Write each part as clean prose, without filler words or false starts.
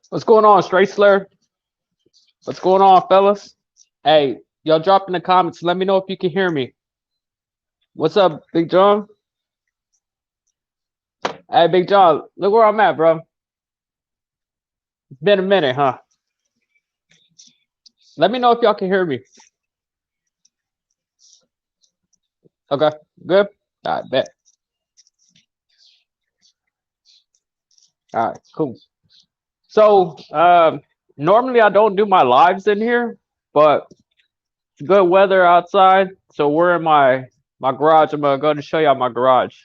What's going on, Straight Slur? What's going on, fellas? Hey, y'all drop in the comments. Let me know if you can hear me. What's up, Big John? Hey, Big John, look where I'm at, bro. It's been a minute, huh? Let me know if y'all can hear me. Okay, good. All right, bet. All right, cool. So, normally I don't do my lives in here, but it's good weather outside, so we're in my garage. I'm gonna go to show y'all my garage.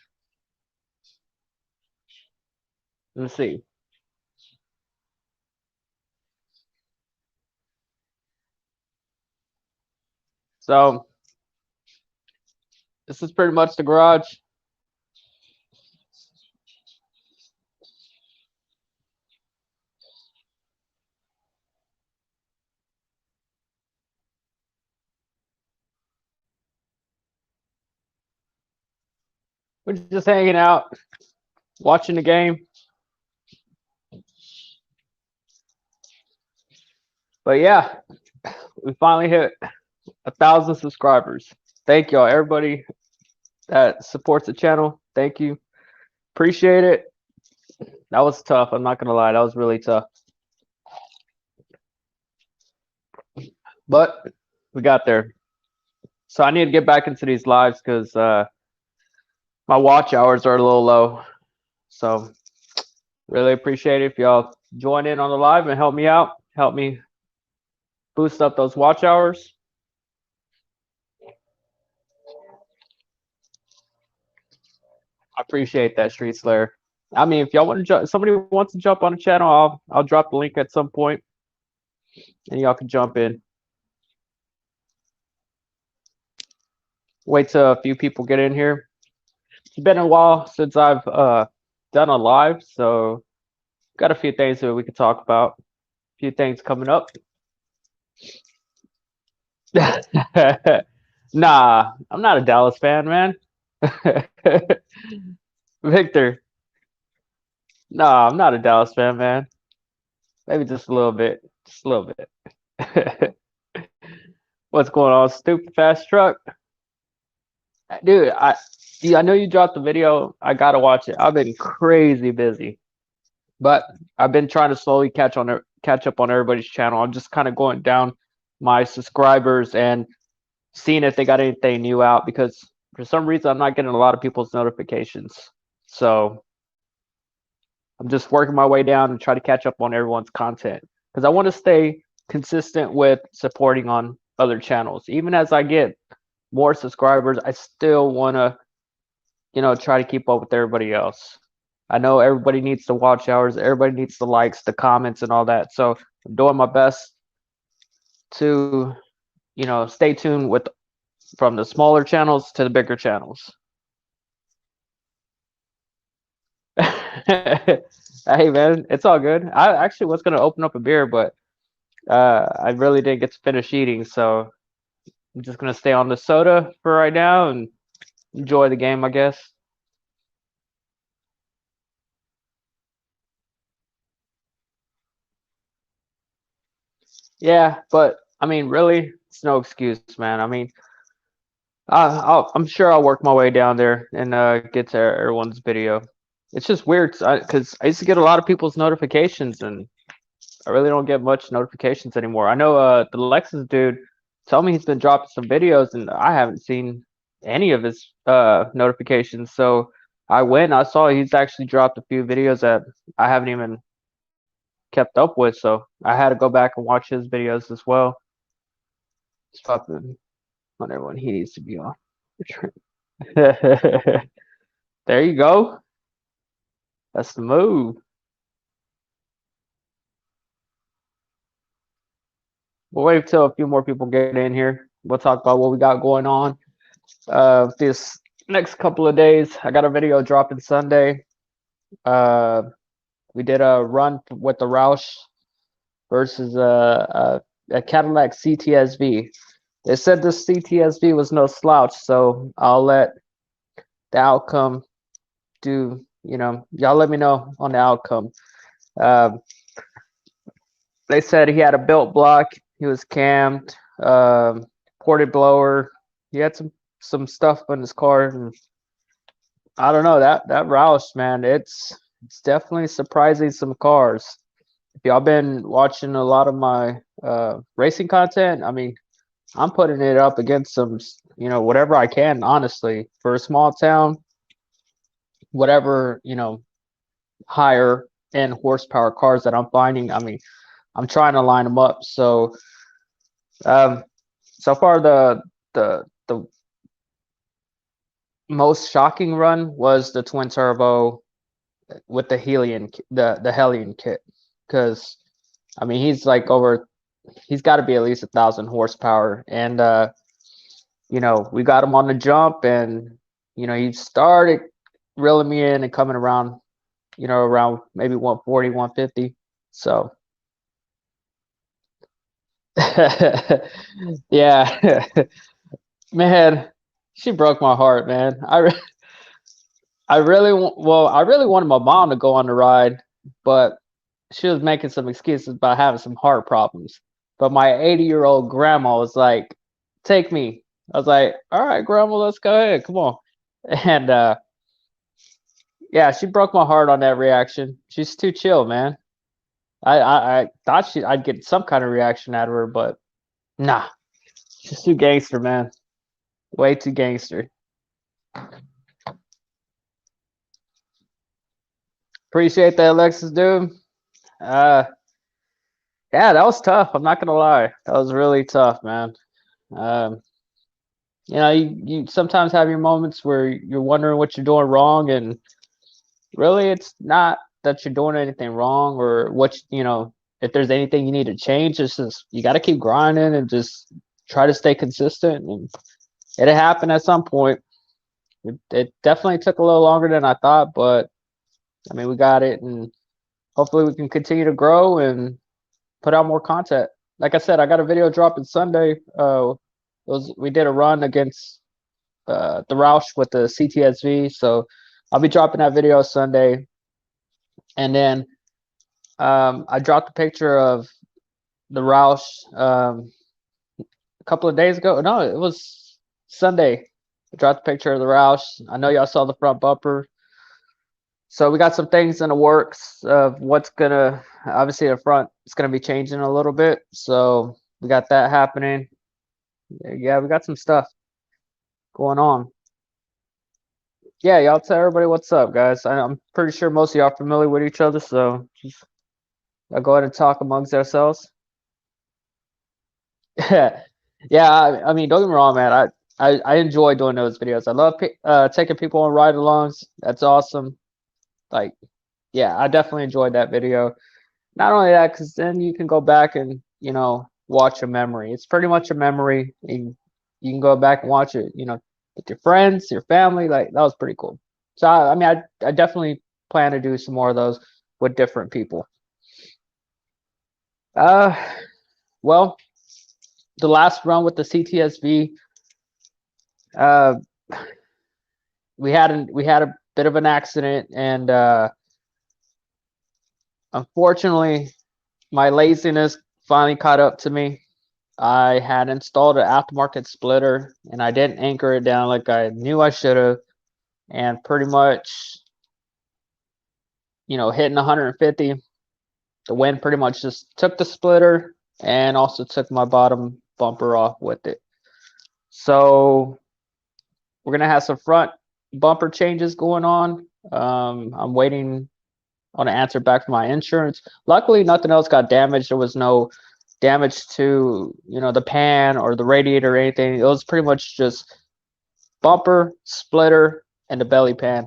Let's see. So this is pretty much the garage. We're just hanging out, watching the game. But yeah, we finally hit 1,000 subscribers. Thank y'all, everybody that supports the channel. Thank you. Appreciate it. That was tough. I'm not gonna lie, that was really tough. But we got there. So I need to get back into these lives because my watch hours are a little low. So really appreciate it if y'all join in on the live and help me out. Help me boost up those watch hours. I appreciate that, Street Slayer. I mean, if y'all want to, somebody wants to jump on the channel, I'll drop the link at some point, and y'all can jump in. Wait till a few people get in here. It's been a while since I've done a live, so got a few things that we could talk about. A few things coming up. Nah, I'm not a Dallas fan, man. Victor, nah, I'm not a Dallas fan, man. Maybe just a little bit, just a little bit. What's going on, stupid fast truck? Dude, I know you dropped the video. I gotta watch it. I've been crazy busy, but I've been trying to slowly catch up on everybody's channel. I'm just kind of going down my subscribers and seeing if they got anything new out because for some reason I'm not getting a lot of people's notifications. So I'm just working my way down and try to catch up on everyone's content because I want to stay consistent with supporting on other channels. Even as I get more subscribers, I still want to, try to keep up with everybody else. I know everybody needs the watch hours, everybody needs the likes, the comments, and all that. So I'm doing my best to, stay tuned with from the smaller channels to the bigger channels. Hey man, it's all good. I actually was gonna open up a beer, but I really didn't get to finish eating, so I'm just gonna stay on the soda for right now and enjoy the game, I guess. Yeah, but I mean, really, it's no excuse, man. I mean, I'm sure I'll work my way down there and get to everyone's video. It's just weird because I used to get a lot of people's notifications, and I really don't get much notifications anymore. I know the Lexus dude told me he's been dropping some videos, and I haven't seen any of his notifications. So I went, I saw he's actually dropped a few videos that I haven't even kept up with. So I had to go back and watch his videos as well. It's fucking on everyone he needs to be on. There you go. That's the move. We'll wait until a few more people get in here. We'll talk about what we got going on. This next couple of days, I got a video dropping Sunday. We did a run with the Roush versus a Cadillac CTSV. They said this CTSV was no slouch, so I'll let the outcome do. Y'all let me know on the outcome. They said he had a built block. He was cammed, ported blower. He had some stuff in his car, and I don't know that Roush, man. It's definitely surprising some cars. If y'all been watching a lot of my racing content, I mean, I'm putting it up against some, whatever I can, honestly, for a small town, whatever, higher end horsepower cars that I'm finding. I mean, I'm trying to line them up. So, so far the most shocking run was the twin turbo with the Hellion, the Hellion kit, because I mean he's got to be at least 1,000 horsepower, and we got him on the jump, and he started reeling me in and coming around, around maybe 140, 150. So yeah, man, she broke my heart, man. I really wanted my mom to go on the ride, but she was making some excuses about having some heart problems. But my 80-year-old grandma was like, "Take me." I was like, "All right, grandma, let's go ahead. Come on." And yeah, she broke my heart on that reaction. She's too chill, man. I thought I'd get some kind of reaction out of her, but nah, she's too gangster, man. Way too gangster. Appreciate that, Alexis, dude. Yeah, that was tough. I'm not gonna lie. That was really tough, man. Um, you sometimes have your moments where you're wondering what you're doing wrong, and really it's not that you're doing anything wrong or if there's anything you need to change. It's just you got to keep grinding and just try to stay consistent, and it happened at some point. It definitely took a little longer than I thought, but I mean, we got it, and hopefully we can continue to grow and put out more content. Like I said, I got a video dropping Sunday. We did a run against the Roush with the CTSV, so I'll be dropping that video Sunday. And then I dropped a picture of the Roush a couple of days ago. No, it was Sunday. I dropped a picture of the Roush. I know y'all saw the front bumper. So we got some things in the works of what's gonna, obviously the front is gonna be changing a little bit. So we got that happening. Yeah, we got some stuff going on. Yeah, y'all tell everybody what's up, guys. I'm pretty sure most of y'all are familiar with each other, so just I'll go ahead and talk amongst ourselves. Yeah, I mean, don't get me wrong, man. I enjoy doing those videos. I love taking people on ride-alongs. That's awesome. Like, yeah, I definitely enjoyed that video. Not only that, because then you can go back and watch a memory. It's pretty much a memory. You can go back and watch it, with your friends, your family. Like that was pretty cool. So I mean, I definitely plan to do some more of those with different people. Well, the last run with the CTSV, we had a bit of an accident, and unfortunately, my laziness finally caught up to me. I had installed an aftermarket splitter and I didn't anchor it down like I knew I should have. And pretty much, hitting 150, the wind pretty much just took the splitter and also took my bottom bumper off with it. So we're going to have some front bumper changes going on. I'm waiting on an answer back from my insurance. Luckily, nothing else got damaged. There was no damage to, the pan or the radiator or anything. It was pretty much just bumper, splitter, and the belly pan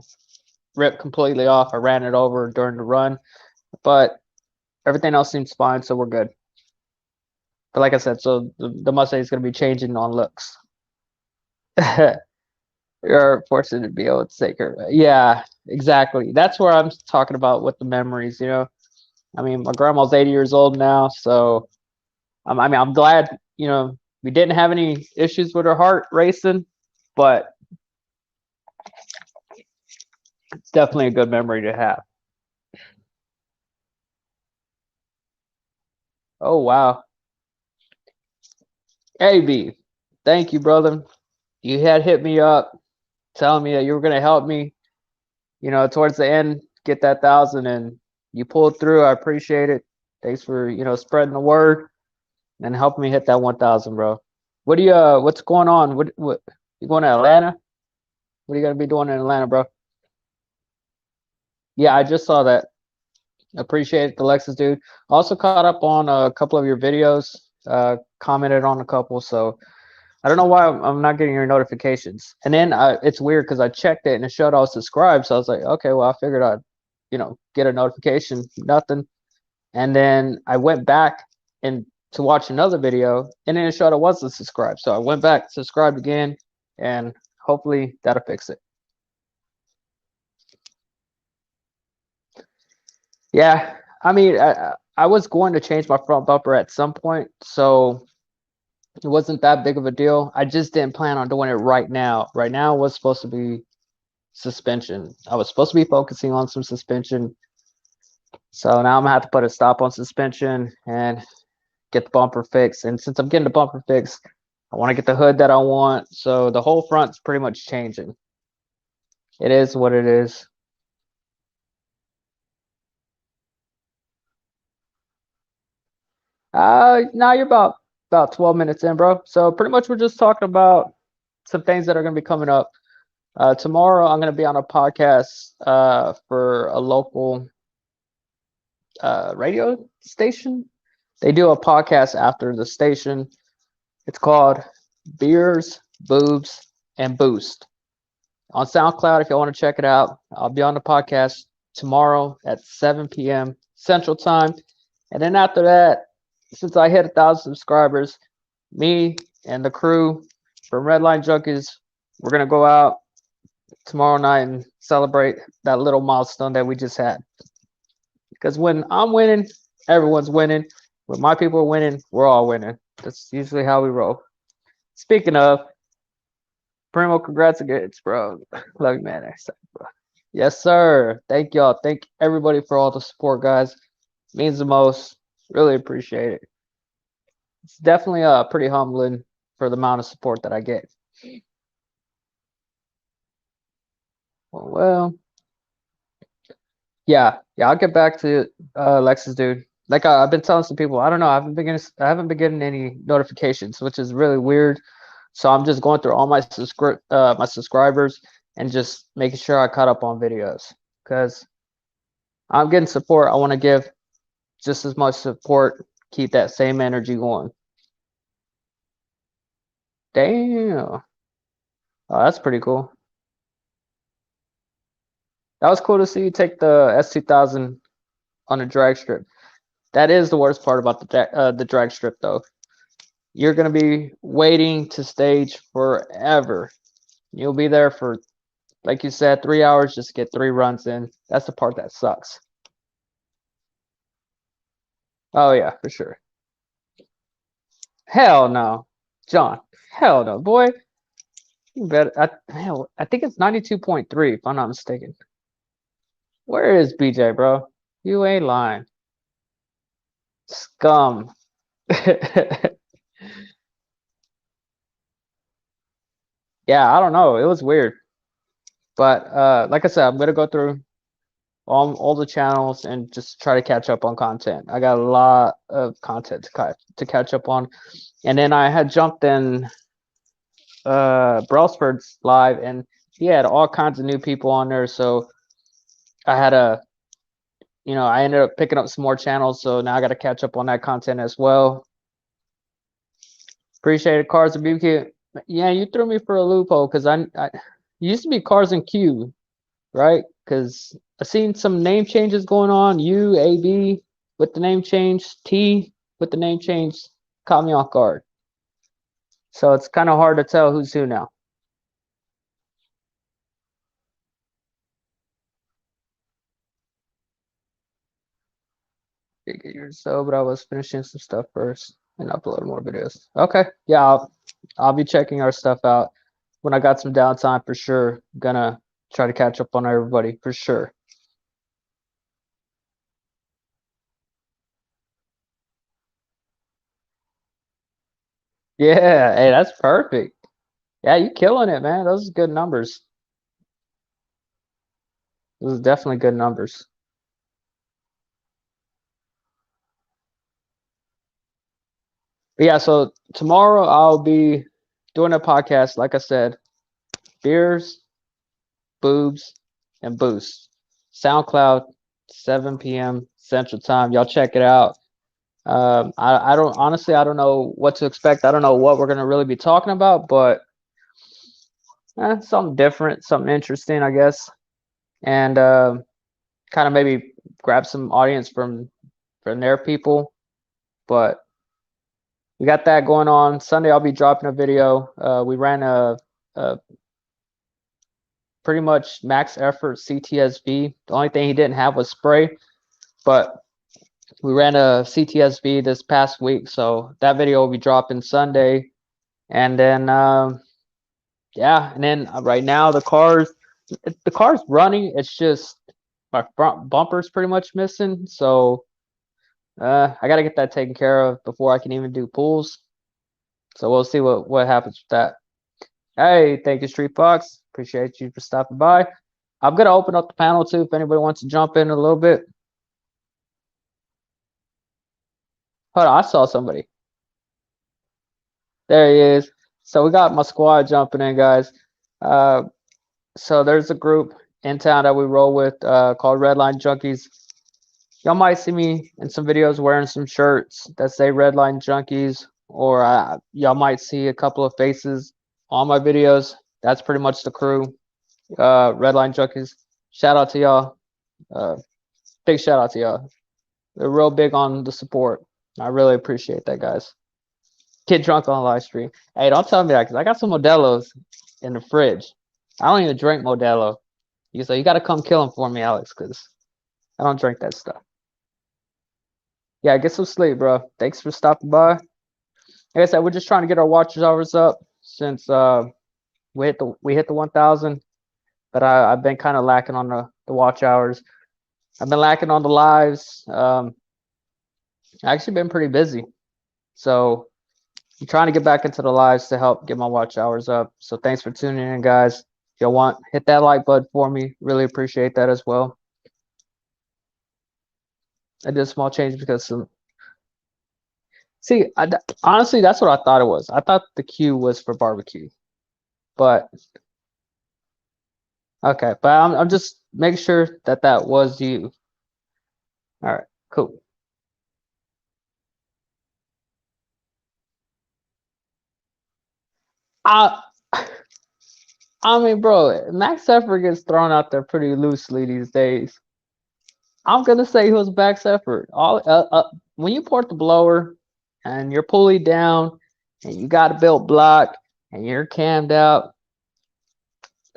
ripped completely off. I ran it over during the run, but everything else seems fine, so we're good. But like I said, so the Mustang is going to be changing on looks. You're fortunate to be able to take her. Yeah, exactly. That's where I'm talking about with the memories. I mean, my grandma's 80 years old now, so I'm glad. We didn't have any issues with her heart racing, but it's definitely a good memory to have. Oh wow, AB, thank you, brother. You had hit me up, telling me that you were gonna help me. Towards the end, get that 1,000, and you pulled through. I appreciate it. Thanks for spreading the word and helping me hit that 1,000, bro. What's going on? What you going to Atlanta? What are you gonna be doing in Atlanta, bro? Yeah, I just saw that. Appreciate the Lexus dude. Also caught up on a couple of your videos. Commented on a couple, so I don't know why I'm not getting your notifications. And then it's weird because I checked it and it showed I was subscribed. So I was like, okay, well, I figured I'd, get a notification. Nothing. And then I went back and to watch another video, and then it showed I wasn't subscribed. So I went back, subscribed again, and hopefully that'll fix it. Yeah, I mean, I was going to change my front bumper at some point, so it wasn't that big of a deal. I just didn't plan on doing it right now. Right now was supposed to be suspension. I was supposed to be focusing on some suspension. So now I'm gonna have to put a stop on suspension and get the bumper fixed. And since I'm getting the bumper fixed, I want to get the hood that I want. So the whole front's pretty much changing. It is what it is. Now you're about 12 minutes in, bro. So pretty much we're just talking about some things that are gonna be coming up. Tomorrow I'm gonna be on a podcast for a local radio station. They do a podcast after the station. It's called Beers, Boobs, and Boost on SoundCloud. If you want to check it out, I'll be on the podcast tomorrow at 7 p.m. Central Time. And then after that, since I hit 1,000 subscribers, me and the crew from Redline Junkies, we're going to go out tomorrow night and celebrate that little milestone that we just had. Because when I'm winning, everyone's winning. When my people are winning, we're all winning. That's usually how we roll. Speaking of, Primo, congrats again, bro. Love you, man. Bro. Yes, sir. Thank y'all. Thank everybody for all the support, guys. Means the most. Really appreciate it. It's definitely pretty humbling for the amount of support that I get. Well, yeah, I'll get back to Lexus, dude. Like I've been telling some people, I don't know, I haven't been getting any notifications, which is really weird. So I'm just going through all my subscribers and just making sure I caught up on videos because I'm getting support. I want to give just as much support, keep that same energy going. Damn. Oh, that's pretty cool. That was cool to see you take the S2000 on a drag strip. That is the worst part about the drag strip, though. You're gonna be waiting to stage forever. You'll be there for, like you said, 3 hours just to get 3 runs in. That's the part that sucks. Oh yeah, for sure. Hell no, John. Hell no, boy. You better. I think it's 92.3 if I'm not mistaken. Where is BJ, bro? You ain't lying. Scum. Yeah, I don't know. It was weird. But like I said, I'm gonna go through all the channels and just try to catch up on content. I got a lot of content to catch up on. And then I had jumped in Brailsford's live, and he had all kinds of new people on there. So I had I ended up picking up some more channels. So now I got to catch up on that content as well. Appreciate it, Cars and BBQ. Yeah, you threw me for a loophole because I used to be Cars and Q, right? Because I seen some name changes going on. U, A, B with the name change, T with the name change caught me off guard. So it's kind of hard to tell who's who now. Get your so, but I was finishing some stuff first and uploading more videos. Okay, yeah, I'll be checking our stuff out when I got some downtime for sure. Gonna try to catch up on everybody for sure. Yeah, hey, that's perfect. Yeah, you killing it, man. Those are good numbers. Those are definitely good numbers. But yeah, so tomorrow I'll be doing a podcast, like I said, beers, boobs, and boost. SoundCloud, 7 p.m. Central Time. Y'all check it out. I don't honestly, I don't know what to expect. I don't know what we're gonna really be talking about, but something different, something interesting, I guess, and kind of maybe grab some audience from their people. But we got that going on. Sunday, I'll be dropping a video. We ran a pretty much max effort CTSV. The only thing he didn't have was spray, but we ran a CTSV this past week, so that video will be dropping Sunday. And then yeah, and then right now the car's running. It's just my front bumper's pretty much missing, so I got to get that taken care of before I can even do pulls. So we'll see what happens with that. Hey, thank you, Street Fox. Appreciate you for stopping by. I'm gonna open up the panel too if anybody wants to jump in a little bit. Hold on, I saw somebody. There he is. So we got my squad jumping in, guys. Uh, so there's a group in town that we roll with called Redline Junkies. Y'all might see me in some videos wearing some shirts that say Redline Junkies, or y'all might see a couple of faces on my videos. That's pretty much the crew. Redline Junkies. Shout out to y'all. Big shout out to y'all. They're real big on the support. I really appreciate that, guys. Get drunk on live stream. Hey, don't tell me that because I got some Modelo's in the fridge. I don't even drink Modelo. You got to come kill him for me, Alex, because I don't drink that stuff. Yeah, get some sleep, bro. Thanks for stopping by. Like I said, we're just trying to get our watch hours up since we hit the 1,000. But I've been kind of lacking on the watch hours. I've been lacking on the lives. I've actually been pretty busy. So I'm trying to get back into the lives to help get my watch hours up. So thanks for tuning in, guys. If you want, hit that like button for me. Really appreciate that as well. I did a small change because honestly, that's what I thought it was. I thought the Q was for barbecue, but okay. But I'm just making sure that was you. All right, cool. I I mean, bro, Max Effort gets thrown out there pretty loosely these days. I'm gonna say he was Max Effort. When you port the blower and you're pulley down and you got a built block and you're cammed out,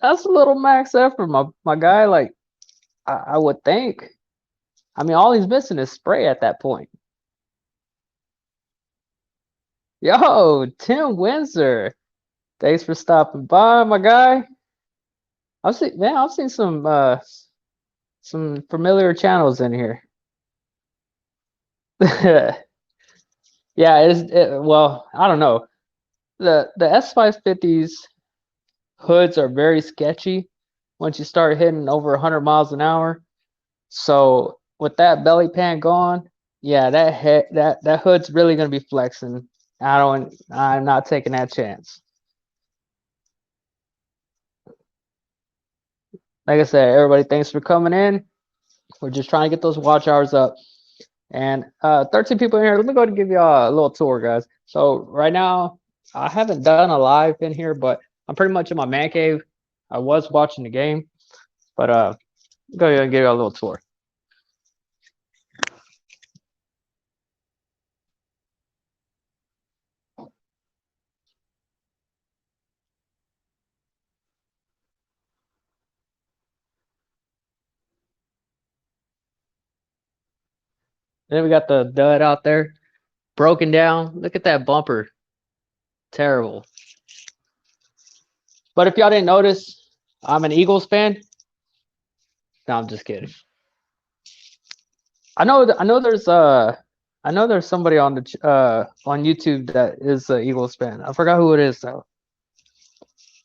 that's a little Max Effort, my guy. Like I would think. I mean, all he's missing is spray at that point. Yo, Tim Windsor, thanks for stopping by, my guy. I've seen some familiar channels in here. Yeah, well, I don't know. The S550s hoods are very sketchy once you start hitting over 100 miles an hour. So with that belly pan gone, yeah, that hood's really gonna be flexing. I'm not taking that chance. Like I said, everybody, thanks for coming in. We're just trying to get those watch hours up. And 13 people in here. Let me go ahead and give y'all a little tour, guys. So right now, I haven't done a live in here, but I'm pretty much in my man cave. I was watching the game, but go ahead and give y'all a little tour. Then we got the dud out there, broken down. Look at that bumper, terrible. But if y'all didn't notice, I'm an Eagles fan. No, I'm just kidding. I know there's somebody on the on YouTube that is an Eagles fan. I forgot who it is though.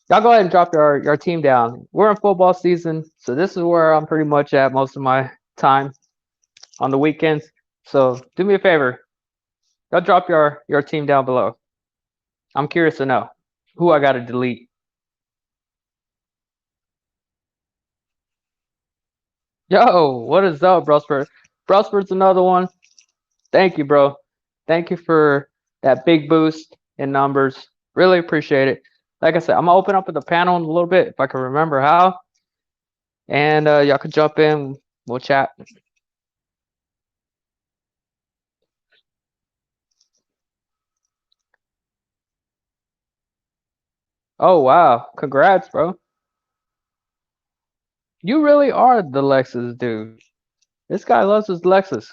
Y'all go ahead and drop your team down. We're in football season, so this is where I'm pretty much at most of my time on the weekends. So do me a favor, y'all drop your team down below. I'm curious to know who I got to delete. Yo, what is up, Brosper? Brosper's another one. Thank you, bro. Thank you for that big boost in numbers. Really appreciate it. Like I said, I'm gonna open up the panel in a little bit if I can remember how, and y'all can jump in. We'll chat. Oh wow, congrats, bro. You really are the Lexus dude. This guy loves his Lexus.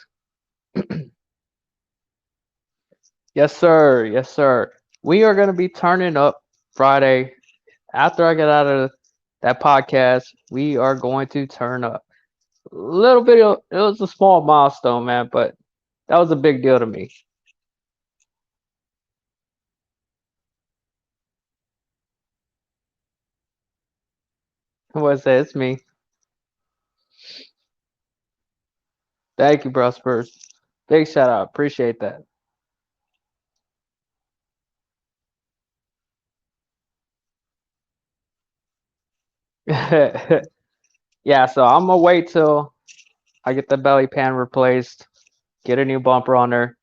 Yes, sir. Yes, sir. We are gonna be turning up Friday after I get out of that podcast. We are going to turn up. A little bit. It was a small milestone, man, but that was a big deal to me. What I say? It's me. Thank you, bro. Spurs. Big shout out. Appreciate that. Yeah, so I'm gonna wait till I get the belly pan replaced, get a new bumper on there,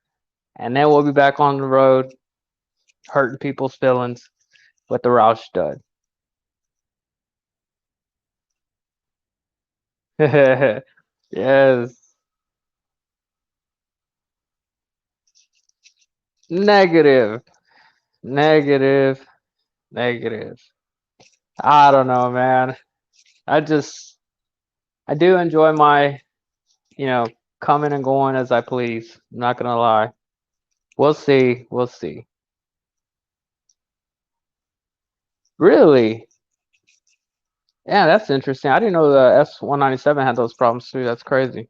and then we'll be back on the road, hurting people's feelings with the Roush stud. Yes. Negative. Negative. Negative. I don't know, man. I just I do enjoy my, you know, coming and going as I please. I'm not gonna lie. We'll see. We'll see. Really? Yeah, that's interesting. I didn't know the S197 had those problems too. That's crazy.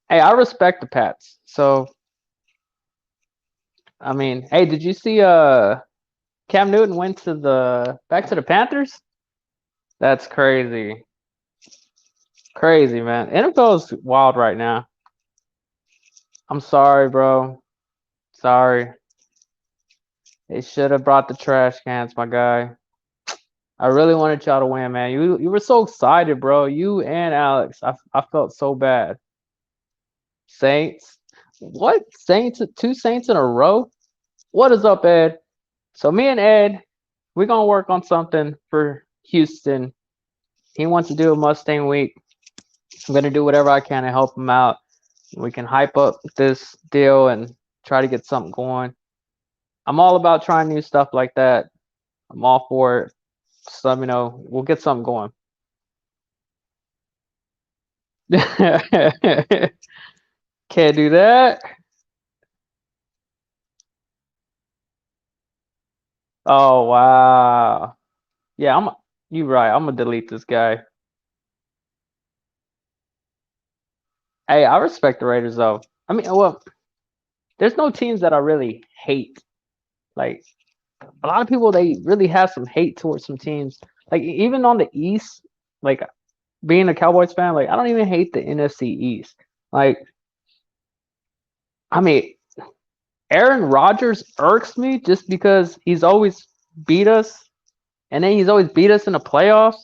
Hey, I respect the Pats. So, I mean, hey, did you see Cam Newton went to the back to the Panthers? That's crazy. Crazy, man. NFL is wild right now. I'm sorry, bro. Sorry. They should have brought the trash cans, my guy. I really wanted y'all to win, man. You were so excited, bro. You and Alex. I felt so bad. Saints. What? Saints? Two Saints in a row? What is up, Ed? So me and Ed, we're gonna work on something for Houston. He wants to do a Mustang week. I'm gonna do whatever I can to help him out. We can hype up this deal and try to get something going. I'm all about trying new stuff like that. I'm all for it. So we'll get something going. Can't do that. Oh wow. Yeah, you right. I'm gonna delete this guy. Hey, I respect the Raiders though. I mean, well, there's no teams that I really hate. Like a lot of people, they really have some hate towards some teams. Like even on the East, like being a Cowboys fan, like I don't even hate the NFC East. Like I mean, Aaron Rodgers irks me just because he's always beat us, and then he's always beat us in the playoffs.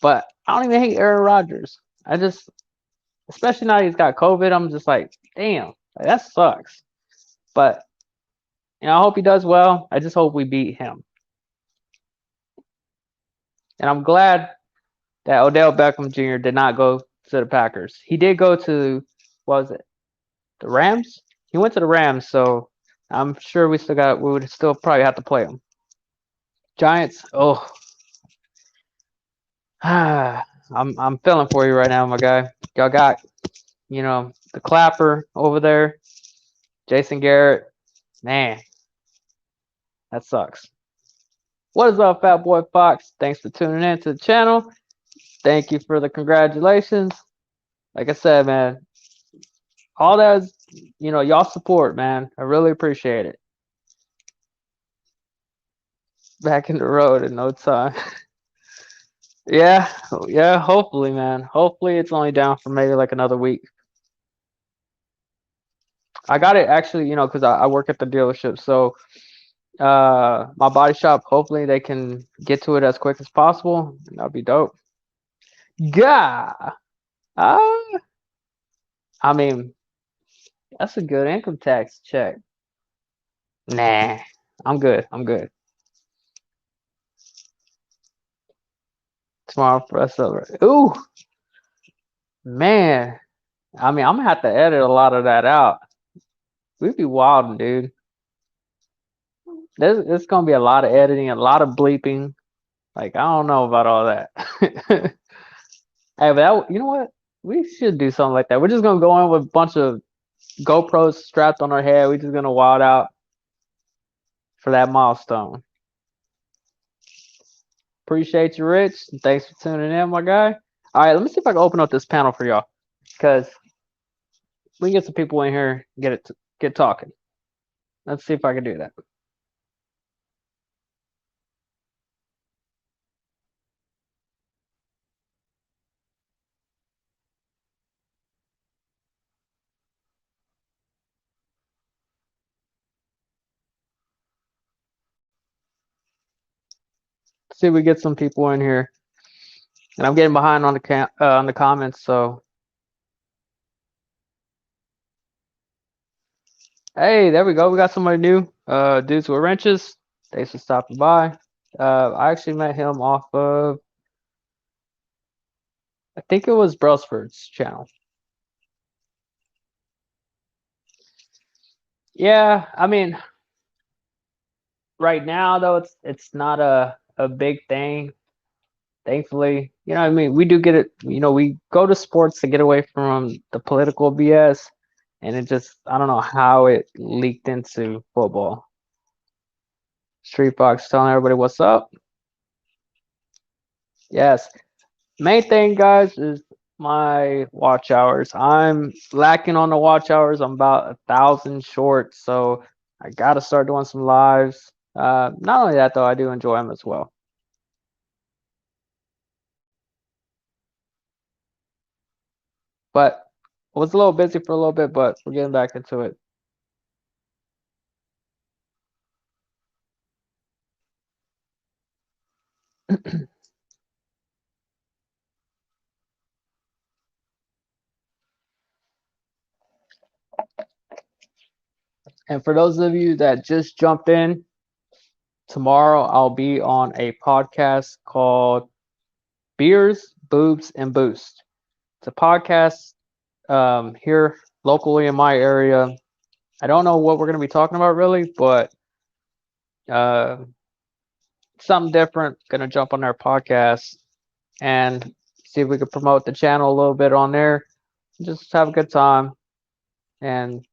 But I don't even hate Aaron Rodgers. I just, especially now he's got COVID, I'm just like, damn, like, that sucks. But I hope he does well. I just hope we beat him. And I'm glad that Odell Beckham Jr. did not go to the Packers. He did go to, what was it, the Rams? He went to the Rams, so I'm sure we would still probably have to play him. Giants, oh, I'm feeling for you right now, my guy. Y'all got, the Clapper over there, Jason Garrett. Man, that sucks. What is up, Fat Boy Fox? Thanks for tuning in to the channel. Thank you for the congratulations. Like I said, man, all that is, y'all support, man. I really appreciate it. Back in the road in no time. Yeah, hopefully, man. Hopefully it's only down for maybe like another week. I got it actually, because I work at the dealership. So my body shop, hopefully they can get to it as quick as possible. That'd be dope. Yeah. I mean, that's a good income tax check. Nah, I'm good. I'm good. Tomorrow for us over. Ooh, man. I mean, I'm gonna have to edit a lot of that out. We'd be wild, dude. There's gonna be a lot of editing, a lot of bleeping. Like I don't know about all that. Hey, but you know what? We should do something like that. We're just gonna go in with a bunch of GoPros strapped on our head. We're just gonna wild out for that milestone. Appreciate you, Rich. Thanks for tuning in, my guy. All right, let me see if I can open up this panel for y'all, because we can get some people in here, get talking. Let's see if I can do that. See if we get some people in here. And I'm getting behind on the comments, so hey, there we go. We got somebody new. Dudes with wrenches. Thanks for stopping by. I actually met him off of, I think it was Brailsford's channel. Yeah, I mean, right now though, it's not a big thing. Thankfully, I mean, we do get it. We go to sports to get away from the political BS, and it just, I don't know how it leaked into football. Street Fox telling everybody what's up. Yes. Main thing, guys, is my watch hours. I'm lacking on the watch hours. I'm about 1,000 short, so I gotta start doing some lives. Not only that though, I do enjoy them as well. But I was a little busy for a little bit, but we're getting back into it. And for those of you that just jumped in, tomorrow I'll be on a podcast called Beers, Boobs, and Boost. It's a podcast here locally in my area. I don't know what we're going to be talking about really, but uh, something different. Going to jump on their podcast and see if we could promote the channel a little bit on there. Just have a good time. And,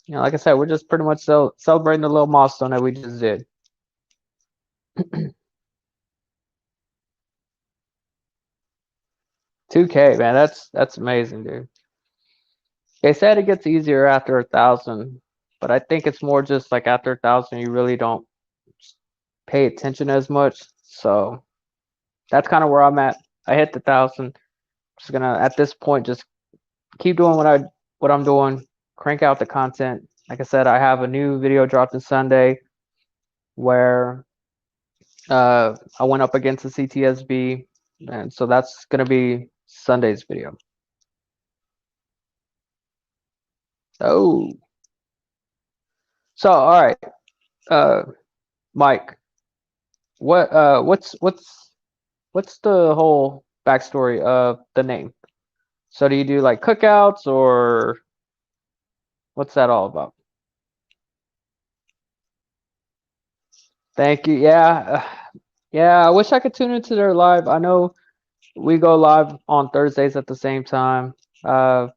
like I said, we're just pretty much celebrating the little milestone that we just did. 2K, man, that's amazing, dude. They said it gets easier after 1,000, but I think it's more just like after 1,000, you really don't pay attention as much. So that's kind of where I'm at. I hit the 1,000. Just gonna at this point just keep doing what I'm doing. Crank out the content. Like I said, I have a new video dropping Sunday where I went up against the CTSB, and so that's gonna be Sunday's video. Oh, so all right, Mike, what's the whole backstory of the name? So do you do like cookouts or what's that all about? Thank you. Yeah, yeah. I wish I could tune into their live. I know we go live on Thursdays at the same time. Uh,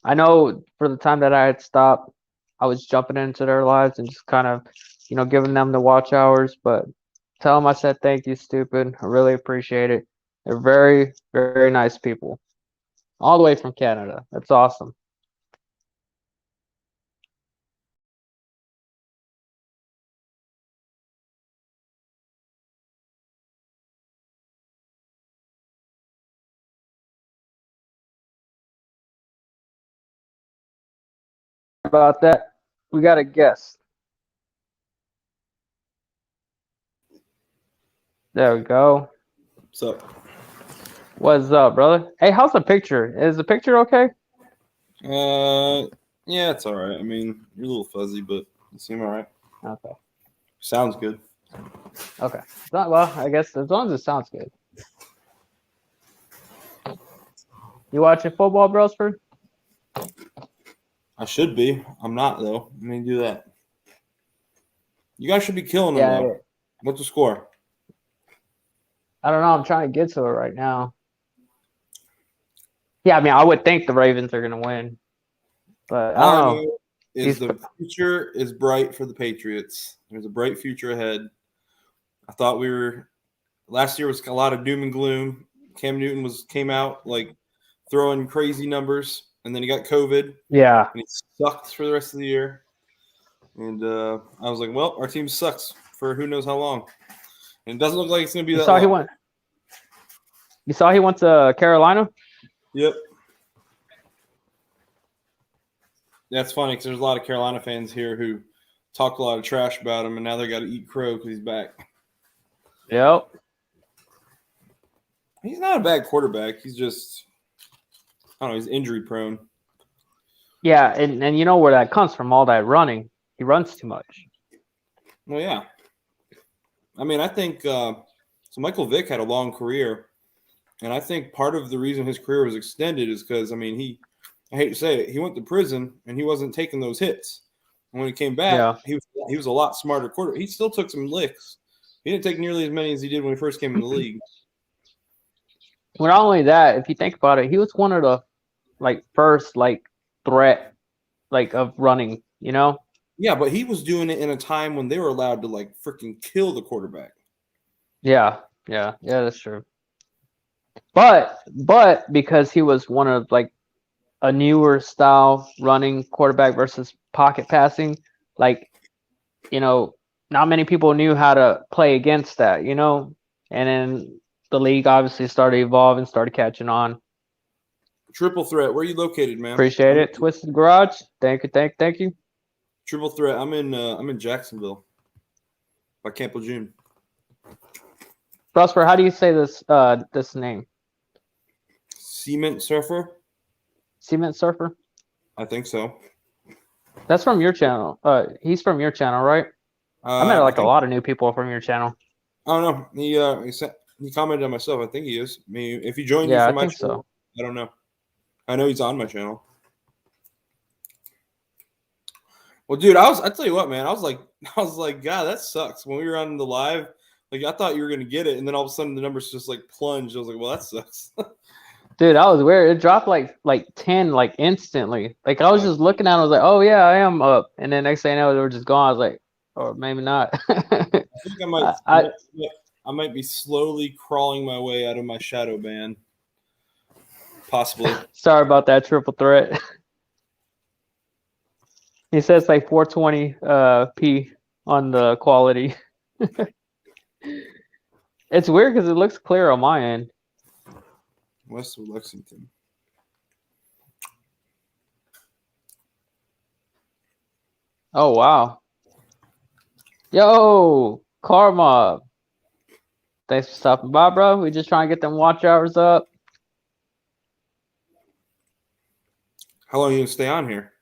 I know for the time that I had stopped, I was jumping into their lives and just kind of, giving them the watch hours. But tell them I said thank you, stupid. I really appreciate it. They're very, very nice people, all the way from Canada. That's awesome. About that, we got a guest. There we go. What's up? What's up, brother? Hey, how's the picture? Is the picture okay? Yeah, it's all right. I mean, you're a little fuzzy, but you seem all right. Okay. Sounds good. Okay. Well, I guess as long as it sounds good. You watching football, Brosford? I should be. I'm not though. Let me do that. You guys should be killing them Yeah. though. What's the score? I don't know. I'm trying to get to it right now. Yeah, I mean, I would think the Ravens are gonna win, but I don't know. The future is bright for the Patriots. There's a bright future ahead. I thought last year was a lot of doom and gloom. Cam Newton came out like throwing crazy numbers, and then he got COVID. Yeah. And he sucked for the rest of the year. And I was like, well, our team sucks for who knows how long. And it doesn't look like it's going to be that long. You saw he went to Carolina? Yep. That's funny because there's a lot of Carolina fans here who talk a lot of trash about him, and now they got to eat crow because he's back. Yep. He's not a bad quarterback. He's just, I don't know, he's injury prone. Yeah, and you know where that comes from, all that running. He runs too much. Well, yeah. I mean, I think so Michael Vick had a long career, and I think part of the reason his career was extended is because, I mean, I hate to say it, he went to prison and he wasn't taking those hits. And when he came back, he was a lot smarter quarterback. He still took some licks. He didn't take nearly as many as he did when he first came in the league. Well, not only that, if you think about it, he was one of the first threat of running, you know? Yeah, but he was doing it in a time when they were allowed to freaking kill the quarterback. Yeah, that's true. But because he was one of a newer style running quarterback versus pocket passing, not many people knew how to play against that, And then the league obviously started evolving, started catching on. Triple threat. Where are you located, man? Appreciate it. Twisted Garage. Thank you. Triple threat. I'm in Jacksonville by Camp Lejeune. Prosper, how do you say this name? Cement Surfer. Cement Surfer. I think so. That's from your channel. He's from your channel, right? I met a lot of new people from your channel. I don't know. He commented on myself. I think he is. I mean, if he joined you from my channel, so. I don't know. I know he's on my channel. Well, dude, I tell you what, man, I was like, God, that sucks. When we were on the live, I thought you were gonna get it, and then all of a sudden the numbers just plunged. I was like, well, that sucks. Dude, that was weird. It dropped like 10 instantly. I was just looking at it, I was like, oh yeah, I am up. And then next thing I know, they were just gone. I was like, or maybe not. I think I might be slowly crawling my way out of my shadow ban. Possibly. Sorry about that triple threat. He says like 420 p on the quality. It's weird because it looks clear on my end. West of Lexington. Oh wow. Yo, Karma. Thanks for stopping by, bro. We just trying to get them watch hours up. How long are you gonna stay on here?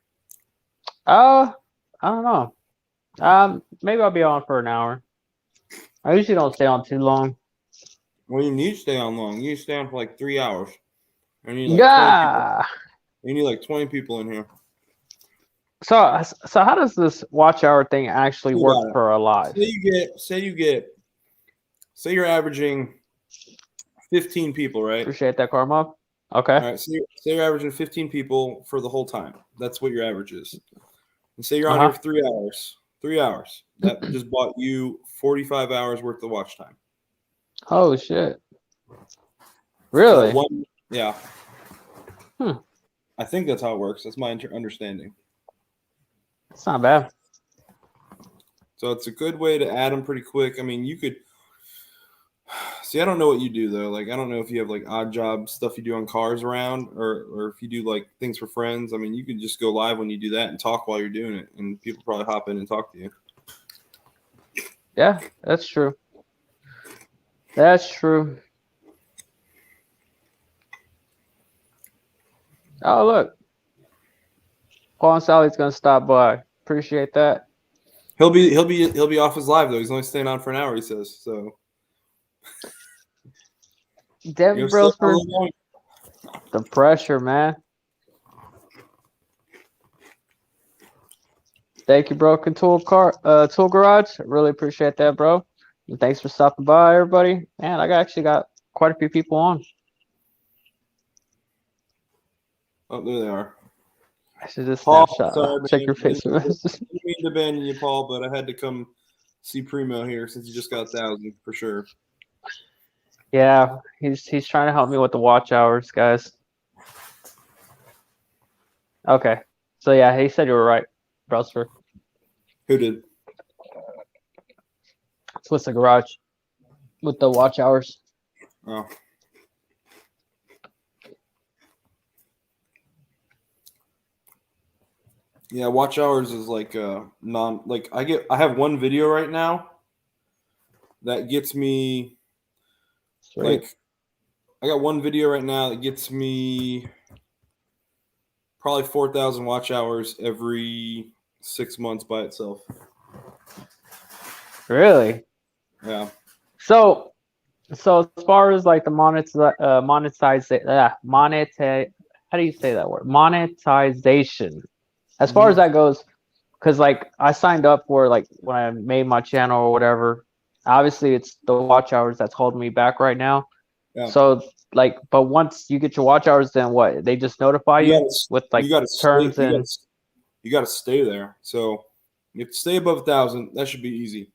I don't know. Maybe I'll be on for an hour. I usually don't stay on too long. Well, you need to stay on long. You need to stay on for like 3 hours. And you need like 20 people. Yeah. You need like 20 people in here. So how does this watch hour thing actually You work got it. for a live? Say you're averaging 15 people, right? Appreciate that, Karma. Okay. All right. Say you're averaging 15 people for the whole time. That's what your average is. And say you're on here for 3 hours. 3 hours. That just bought you 45 hours worth of watch time. Oh shit. Really? Yeah. Hmm. I think that's how it works. That's my understanding. It's not bad. So it's a good way to add them pretty quick. I mean, you could see. I don't know what you do though. Like, I don't know if you have like odd job stuff you do on cars around, or if you do like things for friends. I mean, you could just go live when you do that and talk while you're doing it, and people probably hop in and talk to you. Yeah, that's true. That's true. Oh look, Paul and Sally's gonna stop by. Appreciate that. He'll be off his live though. He's only staying on for an hour. He says so. Devin Brosford, the pressure, man. Thank you, Broken Tool Garage. Really appreciate that, bro. And thanks for stopping by, everybody. Man, I actually got quite a few people on. Oh, there they are. I should just Paul, snapshot. sorry, Check your face. I didn't mean to abandon you, Paul, but I had to come see Primo here since you just got 1,000 for sure. Yeah, he's trying to help me with the watch hours, guys. Okay, so yeah, he said you were right, Brosford. Who did? Twisted Garage with the watch hours. Oh. Yeah, watch hours is like I have one video right now that gets me like I got one video right now that gets me probably 4,000 watch hours every 6 months by itself. Really? Yeah. So as far as like the how do you say that word? Monetization. As far as that goes, because like I signed up for like when I made my channel or whatever. Obviously, it's the watch hours that's holding me back right now. Yeah. So like, but once you get your watch hours, then what? They just notify you with like terms and you got to stay there. So you have to stay above 1,000. That should be easy.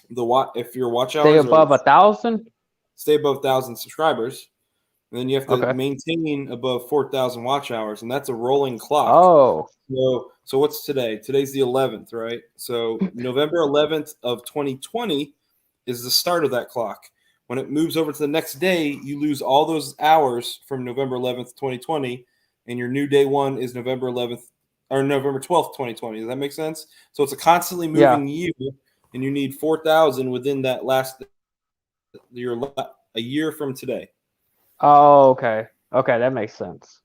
If your watch hours stay above 1,000, stay above 1,000 subscribers. And then you have to maintain above 4,000 watch hours, and that's a rolling clock. Oh. So what's today? Today's the 11th, right? So November 11th of 2020 is the start of that clock. When it moves over to the next day, you lose all those hours from November 11th, 2020, and your new day one is November 11th or November 12th, 2020. Does that make sense? So it's a constantly moving year, and you need 4,000 within that last a year from today. Oh, okay. Okay, that makes sense.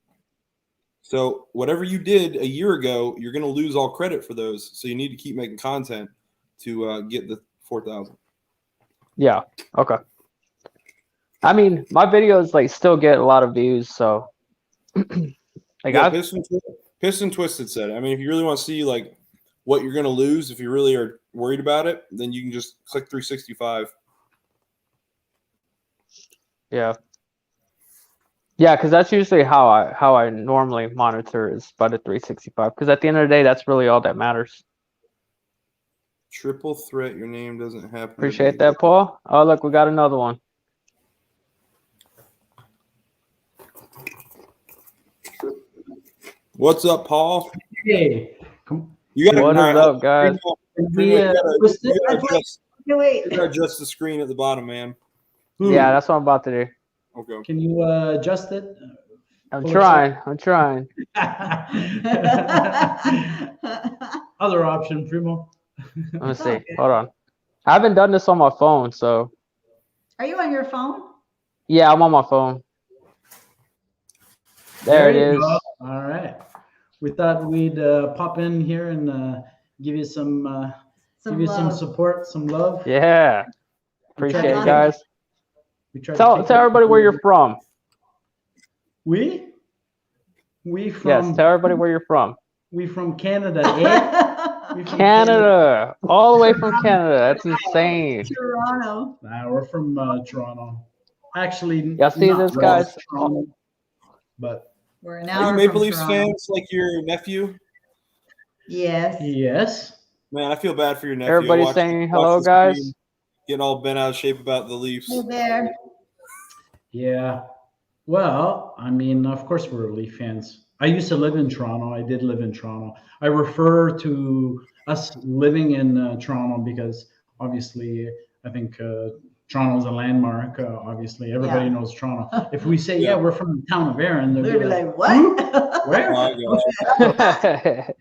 So whatever you did a year ago, you're going to lose all credit for those. So you need to keep making content to get the 4,000. Yeah. Okay. I mean, my videos like still get a lot of views, so like Piston Twisted said, I mean, if you really want to see like what you're going to lose, if you really are worried about it, then you can just click 365. Yeah. Yeah, because that's usually how I normally monitor is by the 365. Because at the end of the day, that's really all that matters. Triple threat, your name doesn't happen. Appreciate that, Paul. Oh, look, we got another one. What's up, Paul? Hey, You got What is up, guys? You gotta Wait. adjust the screen at the bottom, man. Yeah, that's what I'm about to do. Okay. Can you adjust it? I'm trying. Other option, Primo. Let me see. Hold on. I haven't done this on my phone, so. Are you on your phone? Yeah, I'm on my phone. There it you is. go. All right. We thought we'd pop in here and give you some support, some love. Yeah. Appreciate it, guys. Tell Tell everybody where you're from. We from Yes, tell everybody where you're from. We from Canada, eh? We from Canada. All the way from Canada. That's insane. Toronto. Nah, we're from Toronto. Actually, Y'all see not this, really guys? Toronto, but We're Are an you hour Maple from Leafs Toronto. fans like your nephew? Yes. yes. Man, I feel bad for your nephew. Everybody Watch saying the hello, stream, guys. getting all bent out of shape about the Leafs. Hey there. Yeah. Well, I mean, of course we're Leaf fans. I used to live in Toronto. I did live in Toronto. I refer to us living in Toronto because obviously I think Toronto is a landmark. Obviously, everybody knows Toronto. If we say, yeah, we're from the town of Erin, they'll They'll be be like, like, what? where? Oh, I got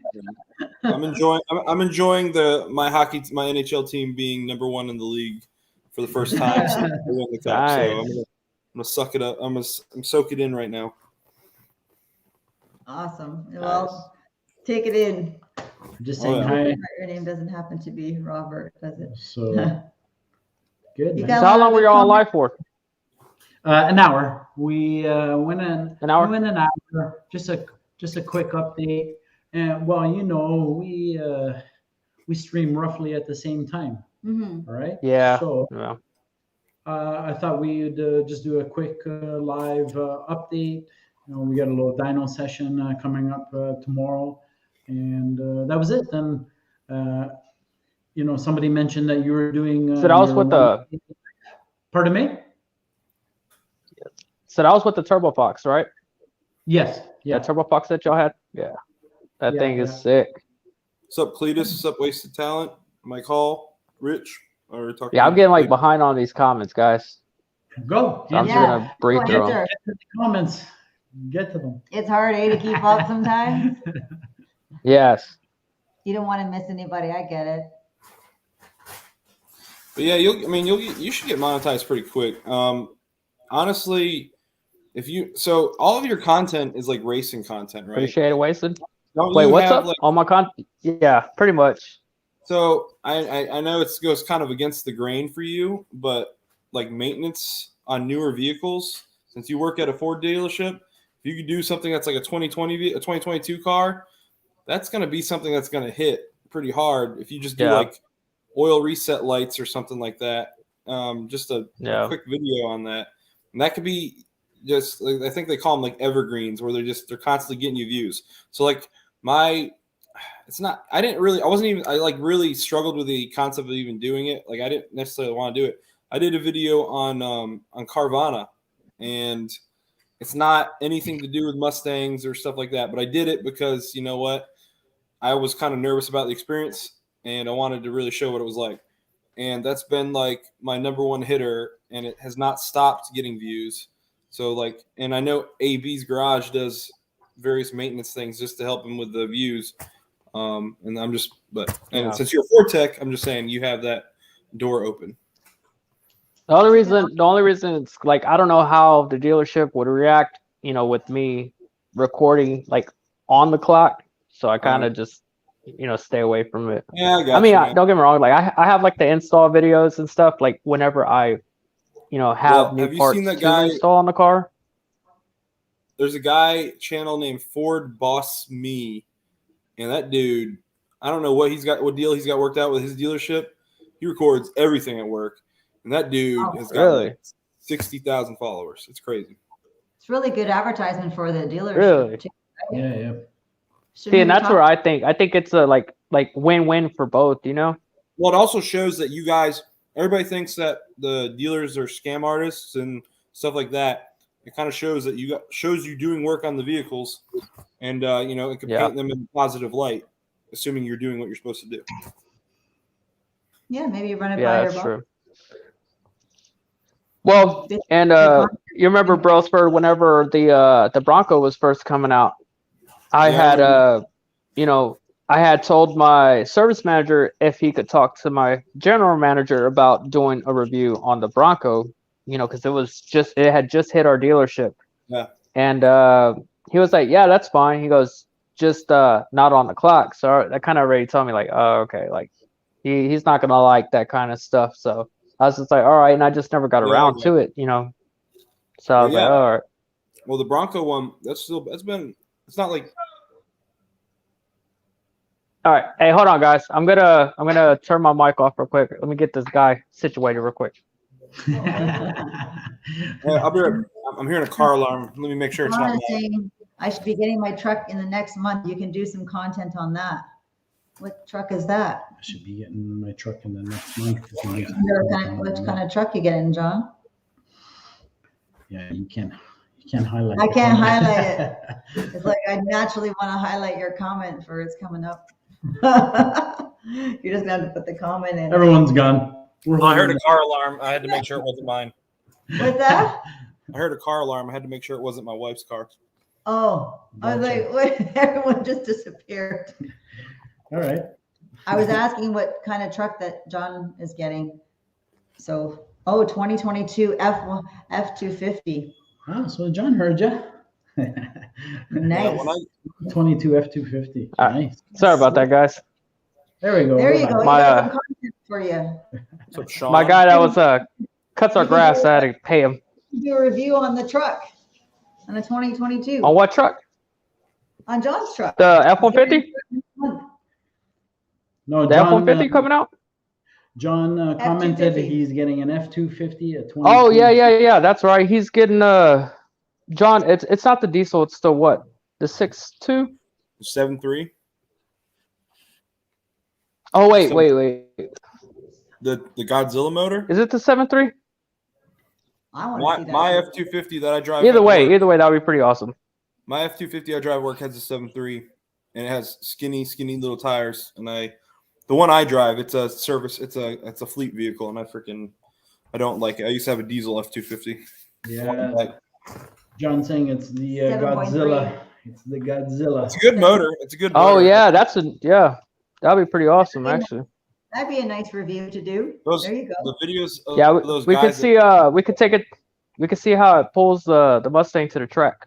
I'm enjoying my NHL team being number 1 in the league for the first time since they won the cup. Nice. So I'm gonna suck it up. I'm soak it in right now. Awesome. Well, take it in. Just saying hi. Your name doesn't happen to be Robert, does it? So good. You man. got So how long were you all on live for? An hour. We went in An hour? We went an hour. Just a quick update. And well, you know, we stream roughly at the same time. Mm-hmm. All right. Yeah. So Yeah. I thought we'd just do a quick live update. You know, we got a little dyno session coming up tomorrow, and that was it. Then, you know, somebody mentioned that you were doing. So that was with the. Pardon me. So that was with the Turbo Fox, right? Yes. Yeah. That Turbo Fox that y'all had. Yeah. That thing is sick. What's up, Cletus? What's up, Wasted Talent? Mike Hall, Rich. Yeah, I'm getting like behind on these comments, guys. Go. So I'm just gonna breathe through them. Get to the comments. Get to them. It's hard, to keep up sometimes. Yes. You don't want to miss anybody. I get it. But yeah, you should get monetized pretty quick. Honestly, so all of your content is like racing content, right? Appreciate it, Wasted. Don't Wait, you what's have, up? like, All my content? Yeah, pretty much. So I know it goes kind of against the grain for you, but like maintenance on newer vehicles, since you work at a Ford dealership, if you could do something that's like a 2022 car, that's going to be something that's going to hit pretty hard. If you just do like oil reset lights or something like that, just a quick video on that, and that could be just like, I think they call them like evergreens, where they're constantly getting you views. So like I really struggled with the concept of even doing it. Like I didn't necessarily want to do it. I did a video on Carvana, and it's not anything to do with Mustangs or stuff like that, but I did it because, you know what, I was kind of nervous about the experience and I wanted to really show what it was like. And that's been like my number one hitter, and it has not stopped getting views. So like, and I know AB's Garage does various maintenance things just to help him with the views. And I'm just, since you're a Ford tech, I'm just saying you have that door open. The only reason it's like, I don't know how the dealership would react, you know, with me recording like on the clock. So I kind of just, you know, stay away from it. Yeah, don't get me wrong. Like I have like the install videos and stuff, like whenever I, you know, have new parts to install on the car. There's a guy channel named Ford Boss Me. And that dude, I don't know what deal he's got worked out with his dealership. He records everything at work. And that dude has got like 60,000 followers. It's crazy. It's really good advertisement for the dealership. Really? Too, right? Yeah. See, and that's where I think it's a like win-win for both, you know? Well, it also shows that you guys, everybody thinks that the dealers are scam artists and stuff like that. It kind of shows that shows you doing work on the vehicles, and you know, it can paint them in a positive light. assuming you're doing what you're supposed to do. Yeah, maybe run it by Yeah, your that's boss. true. Well, and you remember Brosford whenever the Bronco was first coming out, I Yeah, I had remember. I had told my service manager if he could talk to my general manager about doing a review on the Bronco, because it had just hit our dealership. Yeah. And he was like, "Yeah, that's fine." He goes, "Just not on the clock." So that kind of already told me like, "Oh, okay." Like he's not gonna like that kind of stuff. So I was just like, "All right," and I just never got Yeah, around okay. to it, So I was like, yeah. "All right." Well, the Bronco one, it's not like All right. Hey, hold on, guys. I'm gonna turn my mic off real quick. Let me get this guy situated real quick. I'll be right. I'm hearing a car alarm. Let me make sure it's Ron not is loud. saying I should be getting my truck in the next month. You can do some content on that. What truck is that? I should be getting my truck in the next month. What kind of truck you getting, John? Yeah, you can highlight. I the can't comment. highlight it. It's like I naturally want to highlight your comment for it's coming up. You're just gonna have to put the comment in. Everyone's gone. I heard a car alarm. I had to make sure it wasn't mine. What's that? I heard a car alarm. I had to make sure it wasn't my wife's car. Oh, I was like, wait, everyone just disappeared. All right. I was asking what kind of truck that John is getting. So, 2022 F250. Oh, so John heard you. Nice. 22 F250. Nice. Sorry about that, guys. There we go. There you go. My, You got some content for you. What's up, Sean? My guy that was cuts our grass, I had to pay him. Do a review on the truck, on the 2022. On what truck? On John's truck. The F-150? No, The John, F-150 coming out? John commented F250. he's getting an F250 at 20. Oh yeah. That's right. He's getting John. It's not the diesel. It's the what? The 6.2? 7.3. Oh wait. The Godzilla motor. Is it the 7.3? I want to see that. My F250 that I drive. Either at way, work, that would be pretty awesome. my F250 I drive at work has a 7.3, and it has skinny little tires. And the one I drive, it's a service. It's a fleet vehicle, and I don't like it. I used to have a diesel F250. Yeah. John saying it's the 7.3. Godzilla. It's the Godzilla. It's a good motor. It's a good. Oh motor. yeah, that'd be pretty awesome actually. That'd be a nice review to do. There you go. The videos. Of Yeah, those we could guys see we could see how it pulls the Mustang to the track.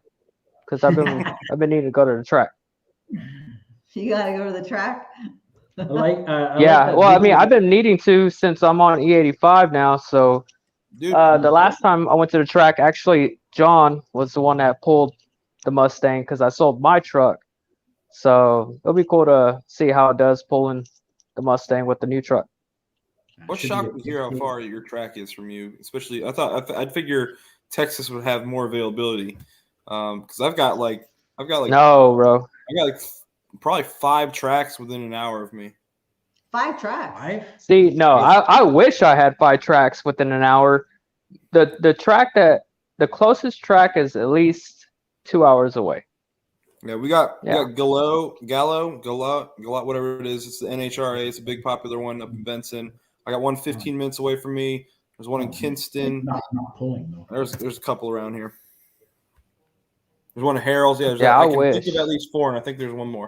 Because I've been needing to go to the track. You gotta go to the track. I like Well, that I mean, video. I've been needing to since I'm on E85 now. So Dude, the last time I went to the track, actually, John was the one that pulled the Mustang because I sold my truck. So it'll be cool to see how it does pulling the Mustang with the new truck. what shocked me here how far your track is from you. Especially, I'd figure Texas would have more availability. Because I've got like No, bro. I got like probably 5 tracks within an hour of me. 5 tracks. 5? See, no, I wish I had 5 tracks within an hour. The closest track is at least 2 hours away. Yeah, we got Gallo, whatever it is. It's the NHRA. It's a big popular one up in Benson. I got one 15 minutes away from me. There's one in Kinston. Not pulling though. There's a couple around here. There's one in Harold's. Yeah, I can wish. think of at least 4, and I think there's one more.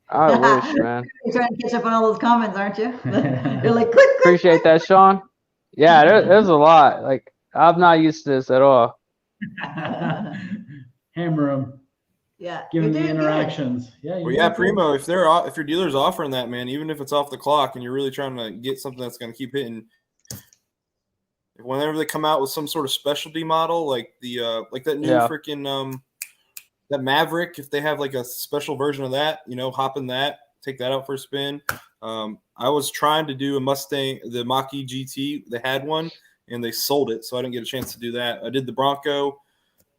I wish, man. You're trying to catch up on all those comments, aren't you? You're like, click. Appreciate that, Sean. Yeah, there's a lot. Like, I'm not used to this at all. Hammer him. Yeah. Give him you're the doing good. interactions. Yeah. Well, yeah, Primo. If your dealer's offering that, man, even if it's off the clock, and you're really trying to get something that's going to keep hitting, whenever they come out with some sort of specialty model, like that new freaking that Maverick, if they have like a special version of that, hop in that, take that out for a spin. I was trying to do a Mustang, the Mach-E GT. They had one, and they sold it, so I didn't get a chance to do that. I did the Bronco.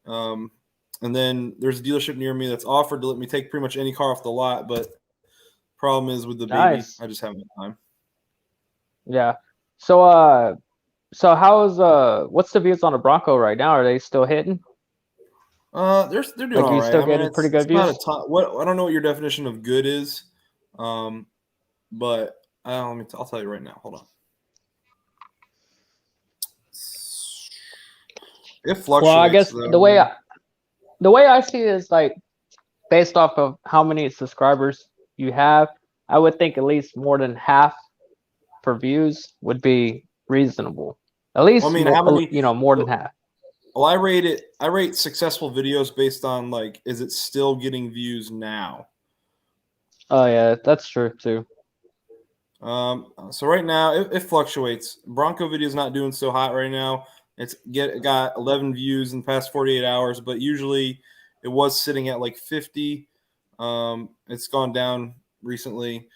And then there's a dealership near me that's offered to let me take pretty much any car off the lot, but problem is with the baby, I just haven't had time. Yeah. So how's what's the views on the Bronco right now? Are they still hitting? They're doing Like, all you right. still I mean, getting pretty good it's not a views? ton. What I don't know what your definition of good is, but I'll tell you right now. Hold on. It Well, I fluctuates guess though. the way I see it is like based off of how many subscribers you have. I would think at least more than half for views would be reasonable. At Well, I least mean, how more, many? more than half. Well, I rate successful videos based on like, is it still getting views now? Oh yeah, that's true too. So right now it fluctuates. Bronco video is not doing so hot right now. It got 11 views in the past 48 hours, but usually it was sitting at like 50. It's gone down recently.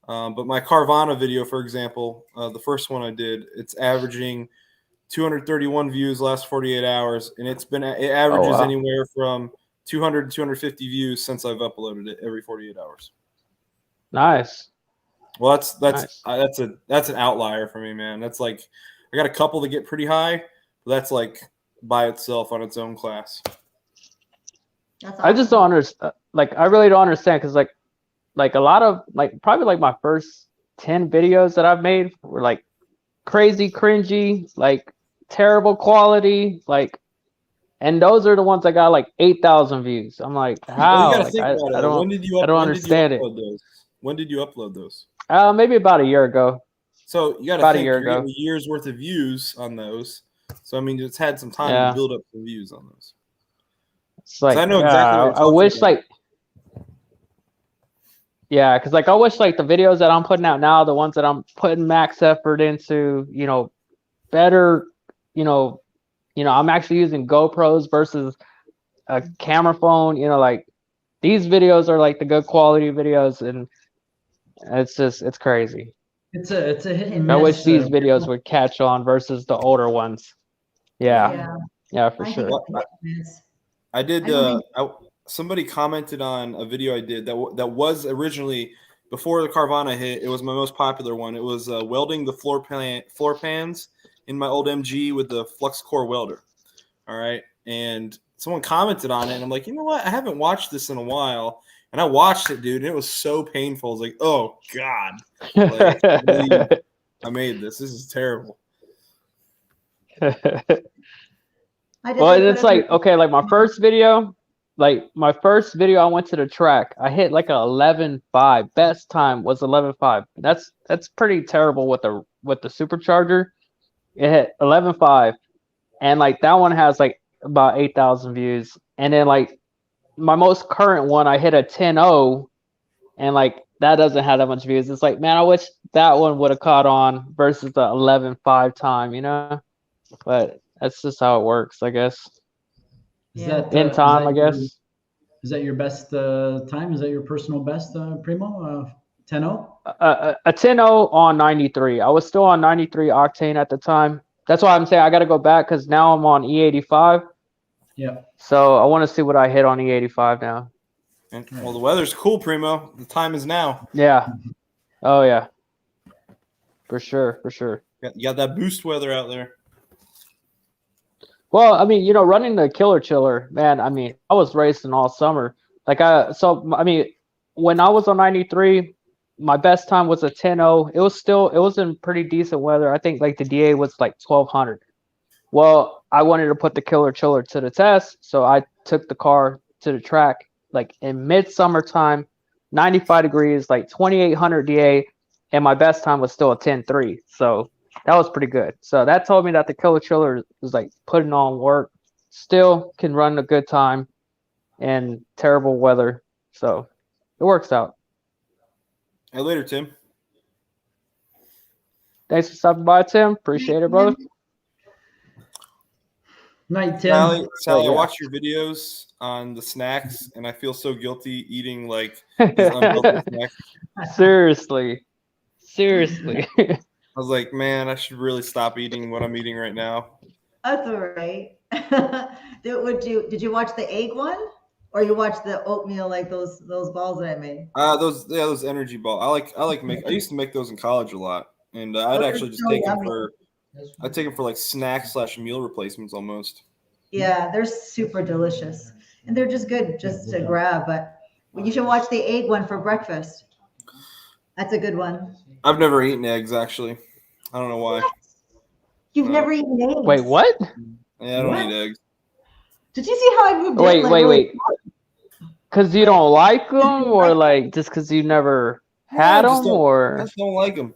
But my Carvana video, for example, the first one I did, it's averaging 231 views last 48 hours, and it averages wow. anywhere from 200 to 250 views since I've uploaded it every 48 hours. Nice. Well, that's Nice. that's an outlier for me, man. That's like, I got a couple that get pretty high, but that's like by itself on its own class. That's I just awesome. don't understand. Like, I really don't understand because like a lot of like probably like my first 10 videos that I've made were like crazy cringy, like terrible quality, like, and those are the ones that got like 8,000 views. I'm like, Well, you got how? to Like, think about it. I Though. don't I don't When did you understand it. upload those? When did you upload those? Maybe about a year ago. So you got to About a think year you're getting ago. a year's worth of views on those. So I mean, it's had some time to Yeah. build up some views on those. It's So I like, know exactly what you're I talking wish about. like, yeah, because like I wish like the videos that I'm putting out now, the ones that I'm putting max effort into, better, I'm actually using GoPros versus a camera phone, like these videos are like the good quality videos, and it's crazy. It's a hit and I wish miss. these videos would catch on versus the older ones. Yeah, Yeah, for I think sure. it's a hit and miss. I did. I don't think Somebody commented on a video I did that was originally before the Carvana hit. It was my most popular one. It was welding the floor pans in my old MG with the flux core welder. All right, and someone commented on it, and I'm like, you know what? I haven't watched this in a while, and I watched it, dude, and it was so painful. I was like, oh god, like, I can't believe I made this. This is terrible. I just Well, like and put it's up like, okay, like my first video, I went to the track. I hit like a 11.5. Best time was 11.5. That's pretty terrible with the supercharger. It hit 11.5, and like that one has like about 8,000 views. And then like my most current one, I hit a 10.0, and like that doesn't have that much views. It's like, man, I wish that one would have caught on versus the 11.5 time, but that's just how it works, I guess. Is Yeah. that In time, I guess. Is that your best time? Is that your personal best, Primo? 10-0? A 10.0 on 93. I was still on 93 octane at the time. That's why I'm saying I got to go back because now I'm on E85. Yeah. So I want to see what I hit on E85 now. And, well, the weather's cool, Primo. The time is now. Yeah. Oh yeah. For sure. For sure. You got that boost weather out there. Well, I mean, running the Killer Chiller, man, I mean, I was racing all summer. Like when I was on 93, my best time was a 10.0. It was in pretty decent weather. I think like the DA was like 1200. Well, I wanted to put the Killer Chiller to the test, so I took the car to the track like in midsummer time, 95 degrees, like 2800 DA, and my best time was still a 10.3. So that was pretty good. So that told me that the Killer Chiller was like putting on work, still can run a good time in terrible weather. So it works out. Hey, later, Tim. Thanks for stopping by, Tim. Appreciate it, brother. Night, Tim. Sally, yeah. I watch your videos on the snacks, and I feel so guilty eating like these unhealthy snacks. Seriously. I was like, man, I should really stop eating what I'm eating right now. That's all right. Did you watch the egg one, or you watched the oatmeal, like those balls that I made? Those energy balls. I used to make those in college a lot, and I'd Those are actually just so take them yummy. I'd take them for like snack / meal replacements almost. Yeah, they're super delicious. And they're just good just to Yeah. grab. But you should watch the egg one for breakfast. That's a good one. I've never eaten eggs actually. I don't know why. You've No. never eaten eggs. Wait, what? Yeah, I don't What? eat eggs. Did you see how I moved Wait, in? wait. Because you don't like them, or like just because you never had I just them, don't- I or just don't like them.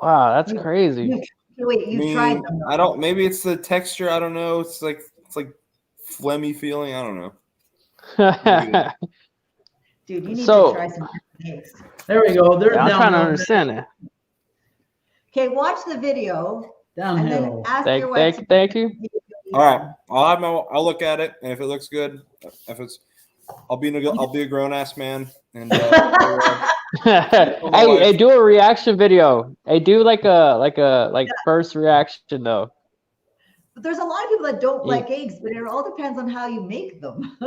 wow, that's crazy. Wait, you've tried them. I don't. Maybe it's the texture. I don't know. It's like phlegmy feeling. I don't know. Dude, you need So- to try some eggs. There we go. They're I'm down trying to there. understand it. Okay, watch the video and then Downhill. ask your Thank website. you. All right, I'll look at it, and if it looks good, I'll be a grown ass man, and Hey, do a reaction video. Hey, do like first reaction though. But there's a lot of people that don't Yeah. like eggs, but it all depends on how you make them.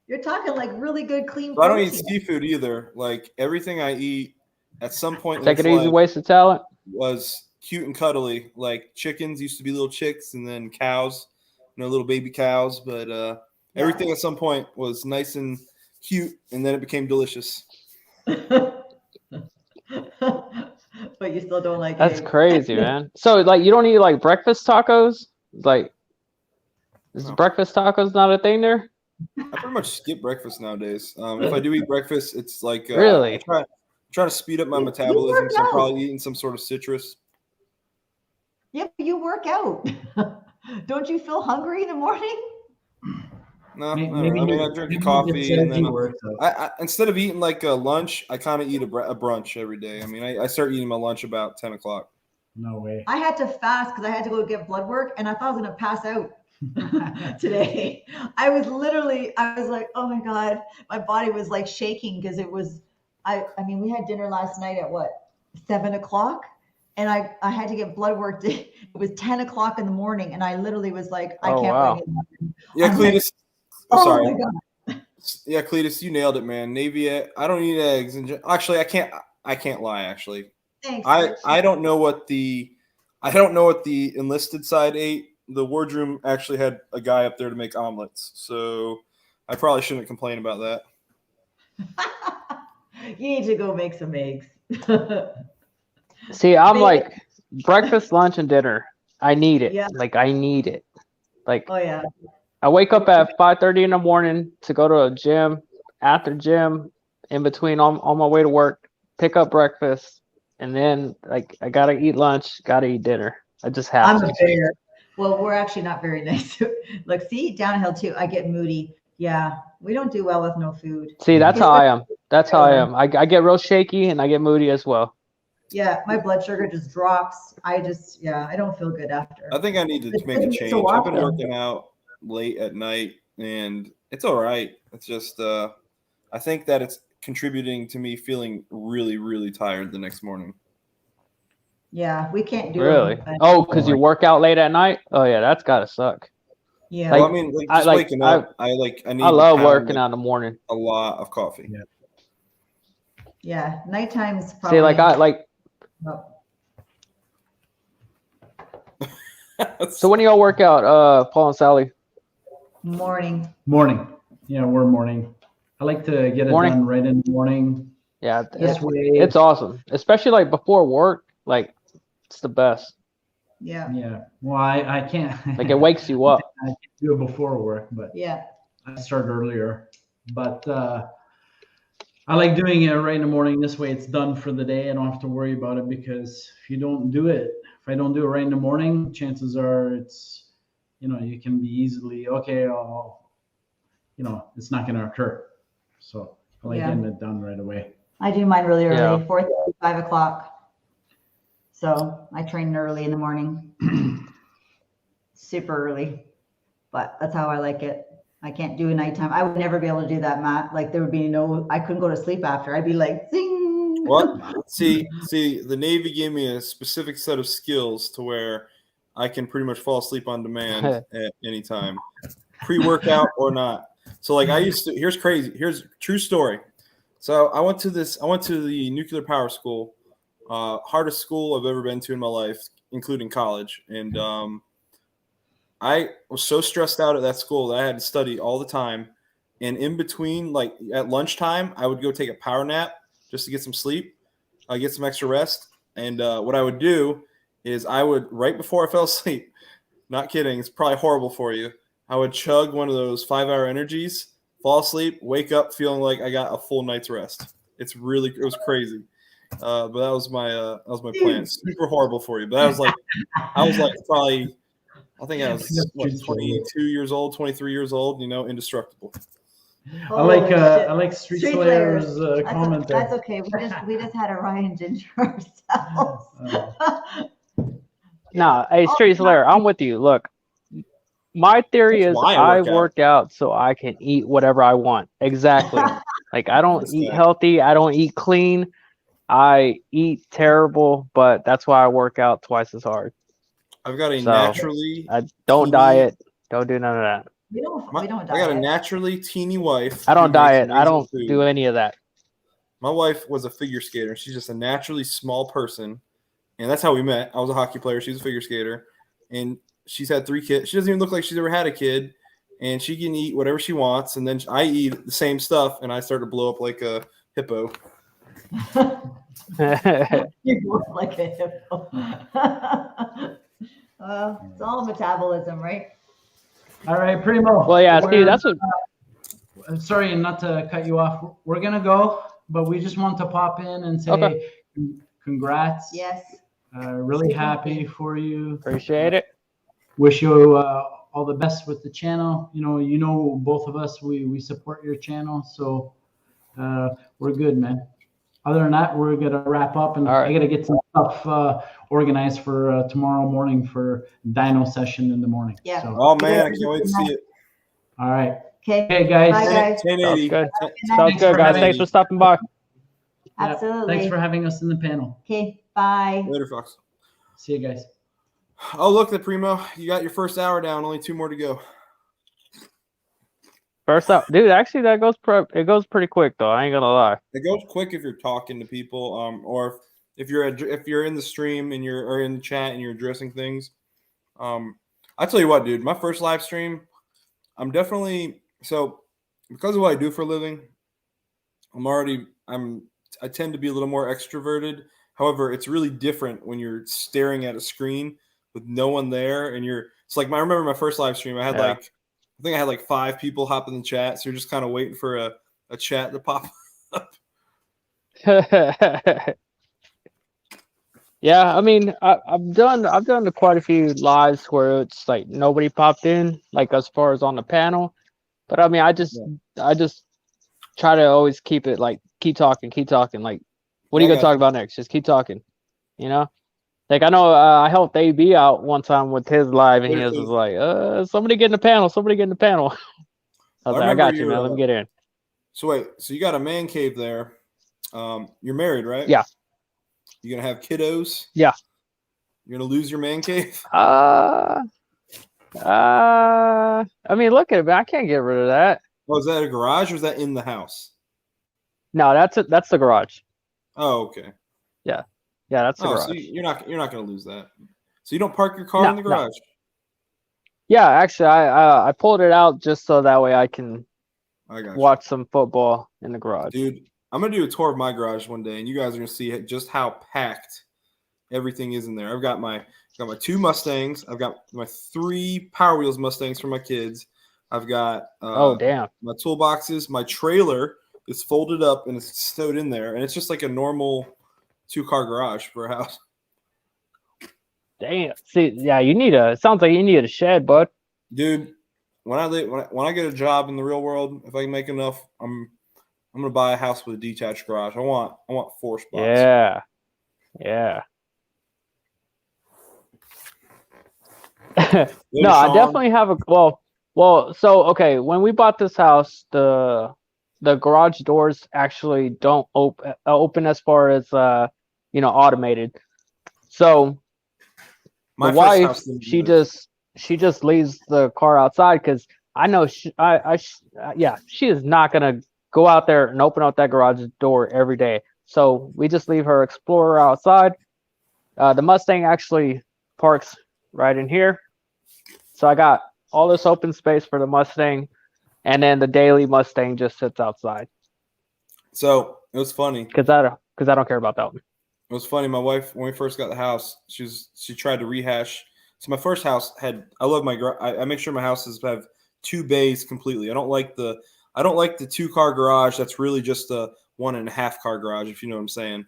You're talking like really good, clean I don't eat protein. seafood either. Like everything I eat, at some point in Take its it easy, life waste of talent. was cute and cuddly. Like chickens used to be little chicks, and then cows, little baby cows. But everything at some point was nice and cute, and then it became delicious. But you still don't like That's eggs. crazy, man. So like you don't eat like breakfast tacos? Like is No. breakfast tacos not a thing there? I pretty much skip breakfast nowadays. If I do eat breakfast, it's like Really? I try to speed up my You metabolism, work so I'm out. probably eating some sort of citrus. Yeah, but you work out. Don't you feel hungry in the morning? No, Maybe, I don't know. I mean, I drink maybe coffee, it and then works out. I instead of eating like a lunch, I kind of eat a brunch every day. I mean, I start eating my lunch about 10 o'clock. No way. I had to fast because I had to go get blood work, and I thought I was gonna pass out today. I was like, oh my God, my body was like shaking because it was, I mean, we had dinner last night at what, 7 o'clock? And I had to get blood work. It was 10 o'clock in the morning, and I literally was like, I Oh, can't wow. wait anymore. Yeah, I'm like, Cletus. Oh sorry. my God. Yeah, Cletus, you nailed it, man. Navy. I don't eat eggs, and actually, I can't lie. Actually, Thanks. I Rich. don't know what the enlisted side ate. The wardroom actually had a guy up there to make omelets, so I probably shouldn't complain about that. You need to go make some eggs. See, I'm Maybe- like breakfast, lunch, and dinner. I need it. Yeah. Like I need it. Like Oh yeah. I wake up at 5:30 in the morning to go to a gym. After gym, in between on my way to work, pick up breakfast, and then like I gotta eat lunch, gotta eat dinner. I just have I'm to. a bear. Well, we're actually not very nice. Look, see, downhill too. I get moody. Yeah, we don't do well with no food. See, that's how I am. That's how I am. I get real shaky and I get moody as well. Yeah, my blood sugar just drops. I don't feel good after. I think I need to It's make a good to change. watch I've been them. working out late at night, and it's all right. It's just I think that it's contributing to me feeling really, really tired the next morning. Yeah, we can't do Really? it. but- Oh, because you work out late at night? Oh yeah, that's gotta suck. Yeah. Well, Like, I mean, like, I just like- waking up, I need. I to love pound, working like, out in the morning. a lot of coffee. Yeah, nighttime's probably. See, like I like. oh, So when do y'all work out, Paul and Sally? morning. Morning. Yeah, we're morning. I like to get it Morning? done right in the morning. Yeah, This way. it's awesome, especially like before work. Like it's the best. Yeah. Yeah. Well, I can't. Like it wakes you up. I can't do it before work, but Yeah. I start earlier. But I like doing it right in the morning. This way it's done for the day. I don't have to worry about it, because if you don't do it, if I don't do it right in the morning, chances are it's, you can be easily, okay, it's not going to occur. So I like Yeah. getting it done right away. I do mine really early, Yeah. 4:30, 5 o'clock. So I train early in the morning, super early, but that's how I like it. I can't do a nighttime. I would never be able to do that, Matt. Like there would be I couldn't go to sleep after. I'd be like, zing. What? See, the Navy gave me a specific set of skills to where I can pretty much fall asleep on demand at any time, pre-workout or not. So like here's a true story. So I went to the nuclear power school, hardest school I've ever been to in my life, including college. And I was so stressed out at that school that I had to study all the time. And in between, like at lunchtime, I would go take a power nap just to get some sleep, get some extra rest. And what I would do is I would, right before I fell asleep, not kidding, it's probably horrible for you, I would chug one of those 5-hour energies, fall asleep, wake up feeling like I got a full night's rest. It was crazy. But that was my plan. Super horrible for you. But I was like probably, I think I was 22 years old, 23 years old, indestructible. I like Street Slayer's comment there. That's okay. We just had a Ryan Ginger ourselves. Nah, hey, Street Slayer, I'm with you. Look, my theory That's is why I I work work out so I can eat whatever I want. Exactly. Like I don't What's eat that? healthy. I don't eat clean. I eat terrible, but that's why I work out twice as hard. I've got a So, naturally I don't teeny- diet. Don't do none of that. we don't I diet. got a naturally teeny wife. I who don't makes diet. I amazing don't food. do any of that. My wife was a figure skater. She's just a naturally small person. And that's how we met. I was a hockey player. She's a figure skater. And she's had 3 kids. She doesn't even look like she's ever had a kid. And she can eat whatever she wants. And then I eat the same stuff. And I start to blow up like a hippo. You look like a hippo. It's all metabolism, right? All right, Primo. Well, yeah, we're- Steve, that's what. Sorry, not to cut you off. We're gonna go, but we just want to pop in and say Okay. congrats. Yes. Really happy for you. Appreciate it. Wish you all the best with the channel. Both of us, we support your channel, so we're good, man. Other than that, we're gonna wrap up, and All right. I gotta get some stuff organized for tomorrow morning for Dino session in the morning. Yeah. So, Oh, man. I can't wait to see it. all right. Okay. Okay, guys. Bye, guys. 1080. Sounds good. Good night. Sounds good, guys. Thanks for stopping by. Yeah, Absolutely. Thanks for having us in the panel. Okay. Bye. Later, Fox. See you guys. Oh, look, the Primo. You got your first hour down. Only 2 more to go. First up, dude. Actually, it goes pretty quick though. I ain't gonna lie. It goes quick if you're talking to people, or if you're in the stream and or in the chat and you're addressing things. I tell you what, dude, my first live stream, I'm definitely because of what I do for a living. I tend to be a little more extroverted. However, it's really different when you're staring at a screen with no one there, and it's like I remember my first live stream. I had I think I had like 5 people hop in the chat, so you're just kind of waiting for a chat to pop up. Yeah, I mean, I've done quite a few lives where it's like nobody popped in, like as far as on the panel. But I mean, I just try to always keep it like keep talking. Like, what are you gonna talk about next? Just keep talking, Like I know I helped AB out one time with his live, and he was just like, somebody get in the panel. I was like, I got you, man. Let me get in. So wait, so you got a man cave there. You're married, right? Yeah. You gonna have kiddos? Yeah. You're gonna lose your man cave? I mean, look at it, man. I can't get rid of that. Oh, is that a garage or is that in the house? No, that's the garage. Oh, okay. Yeah, that's the garage. So you're not gonna lose that. So you don't park your car in the garage? Yeah, actually, I pulled it out just so that way I can watch some football in the garage. Dude, I'm gonna do a tour of my garage one day, and you guys are gonna see just how packed everything is in there. I've got my 2 Mustangs. I've got my 3 Power Wheels Mustangs for my kids. I've got oh damn, my toolboxes. My trailer is folded up and it's stowed in there, and it's just like a normal 2-car garage for a house. Damn. See, yeah, it sounds like you need a shed, bud. Dude, when I get a job in the real world, if I can make enough, I'm gonna buy a house with a detached garage. I want 4 spots. Yeah. No, I definitely have a well. So okay, when we bought this house, the garage doors actually don't open as far as automated. So My the first wife, house didn't she do this. just leaves the car outside because I know she is not gonna go out there and open up that garage door every day. So we just leave her Explorer outside. The Mustang actually parks right in here. So I got all this open space for the Mustang, and then the daily Mustang just sits outside So it was funny. because I don't care about that one. It was funny. My wife, when we first got the house, she tried to rehash. So my first house I love my I make sure my houses have 2 bays completely. I don't like the 2-car garage. That's really just a 1.5-car garage, if you know what I'm saying.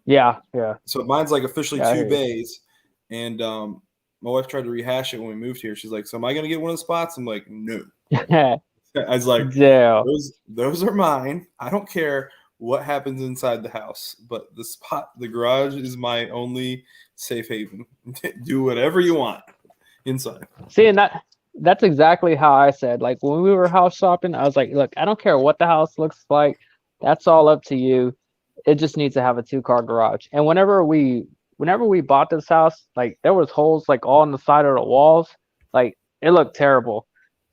Yeah. So mine's like officially Yeah, I 2 hear you. bays, and my wife tried to rehash it when we moved here. She's like, "So am I gonna get one of the spots?" I'm like, "No." I was like, Damn. those are mine. I don't care what happens inside the house, but the garage is my only safe haven. Do whatever you want inside. See, and that's exactly how I said. Like when we were house shopping, I was like, look, I don't care what the house looks like. That's all up to you. It just needs to have a 2-car garage. And whenever we bought this house, like there was holes like all on the side of the walls. Like it looked terrible.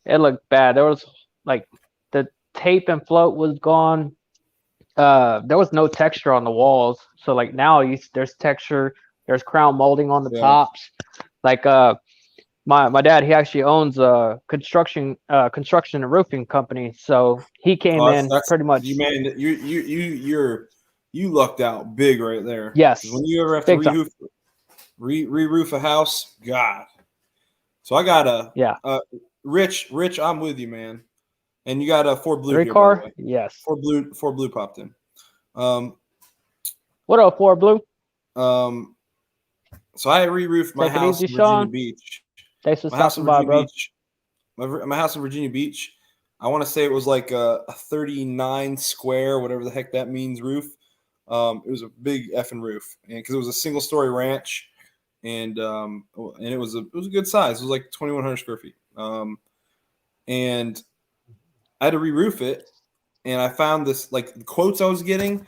It looked bad. There was like the tape and float was gone. There was no texture on the walls. So like now there's texture. There's crown molding on the Yeah. tops. Like my dad, he actually owns a construction and roofing company. So he came in pretty much. You man, you lucked out big right there. Yes. 'Cause when you ever have to Big time. re-roof a house, God. So I got Yeah. Rich, I'm with you, man. And you got a 4 Blue 3 here, by the car. way. Yes. 4 Blue popped in. What up, 4 Blue? So I re-roofed my Take it house easy, in Virginia Sean. Beach. Thanks for My house in stopping by, Virginia bro. Beach. My house in Virginia Beach. I want to say it was like a 39 square, whatever the heck that means, roof. It was a big effing roof, and because it was a single story ranch, and it was a good size. It was like 2,100 square feet. And I had to re-roof it, and I found this like the quotes I was getting.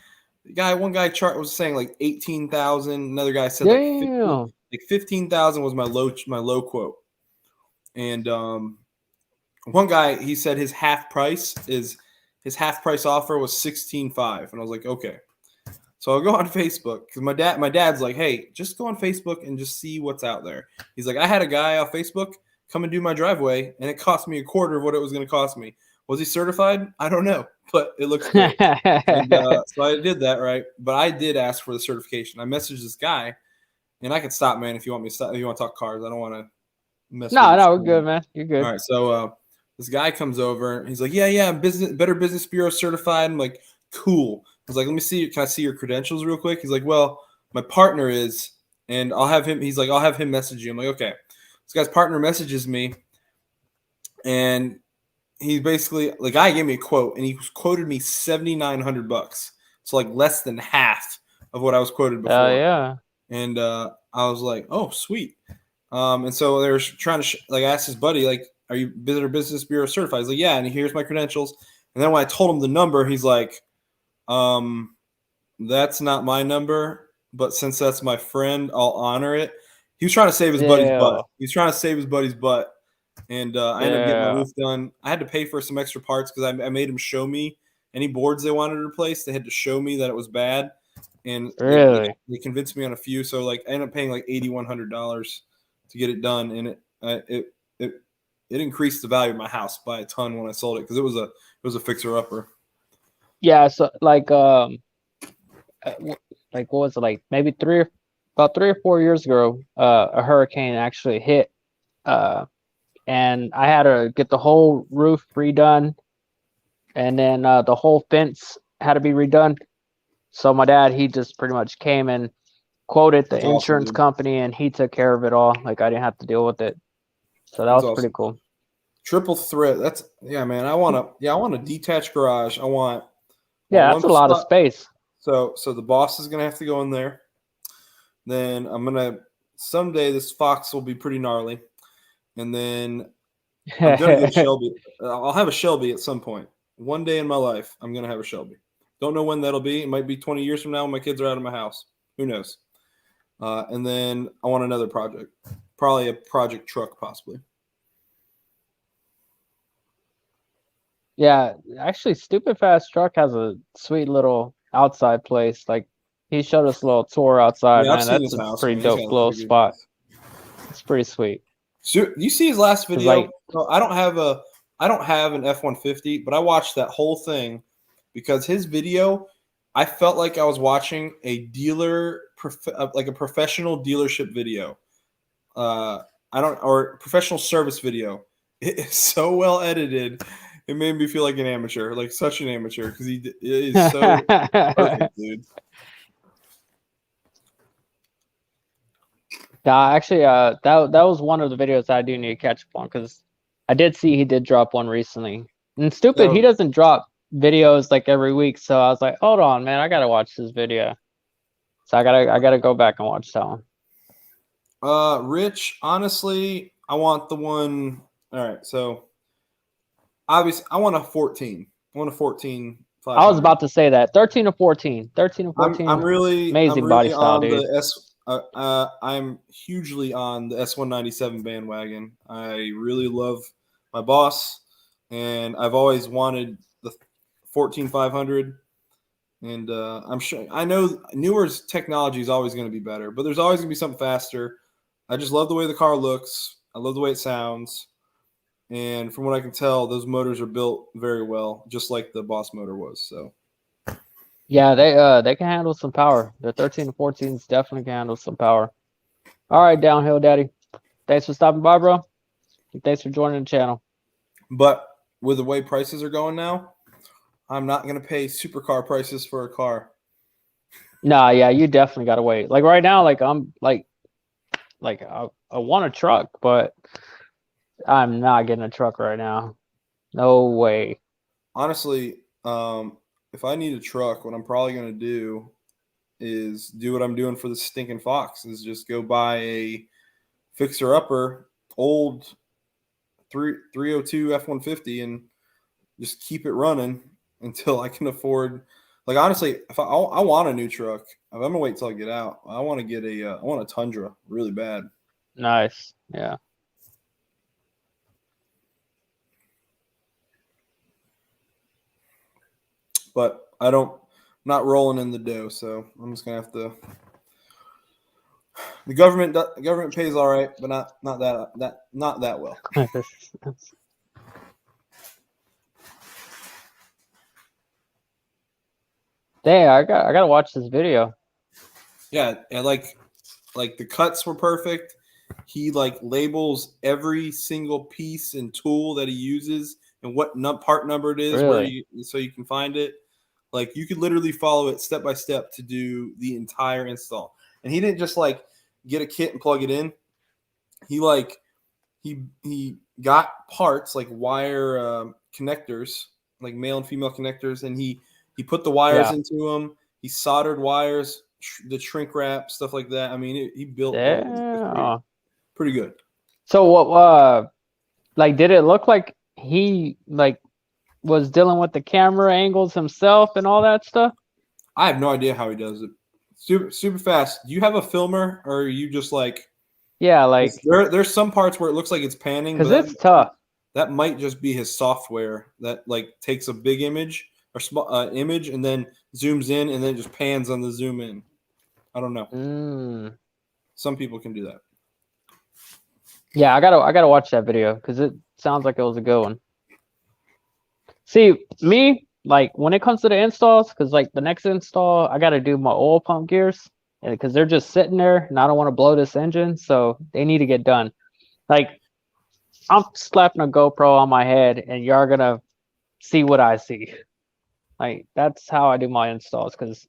One guy chart was saying like 18,000. Another guy said Damn. like 15,000 was my low quote. And one guy, he said his half price offer was 16.5, and I was like, okay. So I'll go on Facebook because my dad's like, hey, just go on Facebook and just see what's out there. He's like, I had a guy off Facebook come and do my driveway, and it cost me a quarter of what it was going to cost me. Was he certified? I don't know, but it looks great. And, so I did that, right? But I did ask for the certification. I messaged this guy, and I can stop, man, if you want me to stop. If you want to talk cars, I don't want to mess. No, we're good, man. You're good. All right, so this guy comes over. He's like, yeah, I'm Better Business Bureau certified. I'm like, cool. I was like, let me see. Can I see your credentials real quick? He's like, well, my partner is, and I'll have him. He's like, I'll have him message you. I'm like, okay. This guy's partner messages me, and he basically, the guy gave me a quote, and he quoted me $7,900. So like less than half of what I was quoted before. Oh yeah. And I was like, oh, sweet. And so they were trying to I asked his buddy, like, are you Better Business Bureau certified? He's like, yeah. And here's my credentials. And then when I told him the number, he's like, that's not my number, but since that's my friend, I'll honor it. He was trying to save his buddy's butt. He's trying to save his buddy's butt. And I ended up getting my roof done. I had to pay for some extra parts because I made him show me any boards they wanted to replace. They had to show me that it was bad. And really, they convinced me on a few. So like I ended up paying like $8,100 to get it done. And it increased the value of my house by a ton when I sold it because it was a fixer upper. Yeah. So like what was it, like maybe about 3 or 4 years ago, a hurricane actually hit, and I had to get the whole roof redone, and then the whole fence had to be redone. So my dad, he just pretty much came and quoted the insurance company, and he took care of it all. Like I didn't have to deal with it. So that was pretty cool. Triple threat. That's man. I want a detached garage. That's a lot of space. So the boss is gonna have to go in there. Then someday this Fox will be pretty gnarly, and then I'm gonna get a Shelby. I'll have a Shelby at some point. One day in my life, I'm gonna have a Shelby. Don't know when that'll be. It might be 20 years from now when my kids are out of my house. Who knows? And then I want another project, probably a project truck, possibly. Yeah, actually, Stupid Fast Truck has a sweet little outside place. Like he showed us a little tour outside, man. That's a pretty dope little spot. It's pretty sweet. So you see his last video? like- So I don't have an F-150, but I watched that whole thing because his video, I felt like I was watching a like a professional dealership video. Or professional service video. It is so well edited. It made me feel like an amateur, like such an amateur, because it is so perfect, dude. Nah, actually, that was one of the videos I do need to catch up on because I did see he did drop one recently. And stupid, he doesn't drop videos like every week, so I was like, hold on, man, I gotta watch this video. So I gotta go back and watch that one. Rich, honestly, I want the one. All right, so obviously, I want a 14. I want a 14. I was about to say that 13 to 14, 13 to 14. I'm really amazing body style, dude. I'm hugely on the S197 bandwagon. I really love my boss, and I've always wanted the 14500. And I know newer technology is always going to be better, but there's always going to be something faster. I just love the way the car looks. I love the way it sounds. And from what I can tell, those motors are built very well, just like the Boss motor was. So. Yeah, they can handle some power. The 13 to 14s definitely can handle some power. All right, Downhill Daddy. Thanks for stopping by, bro. And thanks for joining the channel. But with the way prices are going now, I'm not going to pay supercar prices for a car. Nah, yeah, you definitely gotta wait. Like right now, like I'm like I want a truck, but I'm not getting a truck right now. No way. Honestly, if I need a truck, what I'm probably going to do is do what I'm doing for the stinking Fox, is just go buy a fixer-upper, old 302 F-150 and just keep it running until I can afford. Like, honestly, if I want a new truck, I'm going to wait till I get out. I want to get I want a Tundra really bad. Nice. Yeah. But I'm not rolling in the dough, so I'm just gonna have to. The government pays all right, but not that well. Dang, I gotta watch this video. Yeah, and like the cuts were perfect. He like labels every single piece and tool that he uses and what part number it is, Really? so you can find it. Like you could literally follow it step by step to do the entire install. And he didn't just like get a kit and plug it in. He got parts like wire connectors, like male and female connectors, and he put the wires into them. He soldered wires, the shrink wrap, stuff like that. I mean, he built it. Pretty good. So what? Like, did it look like he like was dealing with the camera angles himself and all that stuff? I have no idea how he does it. Super fast. Do you have a filmer, or are you just like? Yeah, like there's some parts where it looks like it's panning, because it's tough. That might just be his software that like takes a big image or small image and then zooms in and then just pans on the zoom in. I don't know. Some people can do that. Yeah, I gotta watch that video because it sounds like it was a good one. See, me, like when it comes to the installs, because like the next install, I gotta do my oil pump gears, and because they're just sitting there, and I don't want to blow this engine, so they need to get done. Like I'm slapping a GoPro on my head, and you're gonna see what I see. Like that's how I do my installs, because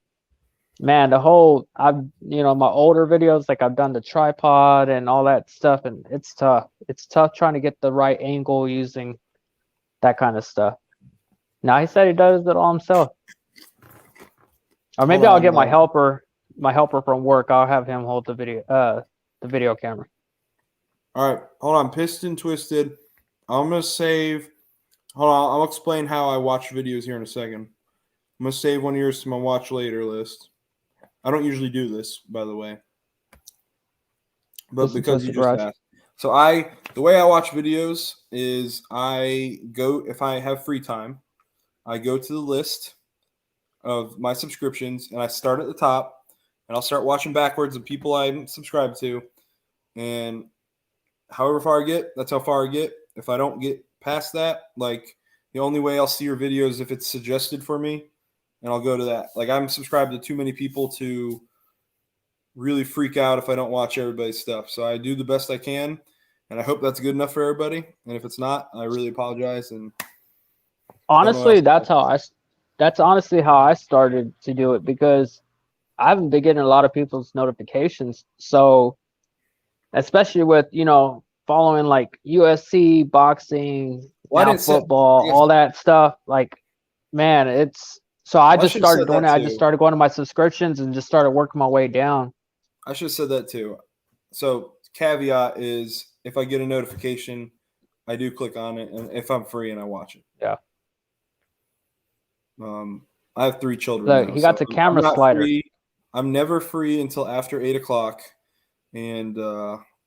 man, my older videos, like I've done the tripod and all that stuff, and it's tough. It's tough trying to get the right angle using that kind of stuff. Now he said he does it all himself. Or maybe I'll get my helper from work. I'll have him hold the video camera. All right, hold on. Piston Twisted. I'm gonna save. Hold on, I'll explain how I watch videos here in a second. I'm gonna save one of yours to my watch later list. I don't usually do this, by the way, but because you just asked. So the way I watch videos is I go, if I have free time, I go to the list of my subscriptions and I start at the top and I'll start watching backwards of people I'm subscribed to. And however far I get, that's how far I get. If I don't get past that, like the only way I'll see your video is if it's suggested for me, and I'll go to that. Like I'm subscribed to too many people to really freak out if I don't watch everybody's stuff. So I do the best I can, and I hope that's good enough for everybody. And if it's not, I really apologize. And Honestly, that's honestly how I started to do it, because I haven't been getting a lot of people's notifications. So especially with, following like UFC, boxing, now football, all that stuff, like, man, it's so I just started doing it. I just started going to my subscriptions and just started working my way down. I should have said that too. So caveat is if I get a notification, I do click on it, and if I'm free and I watch it. Yeah. I have 3 children. Look, now, he got the camera slider. I'm never free until after 8:00, and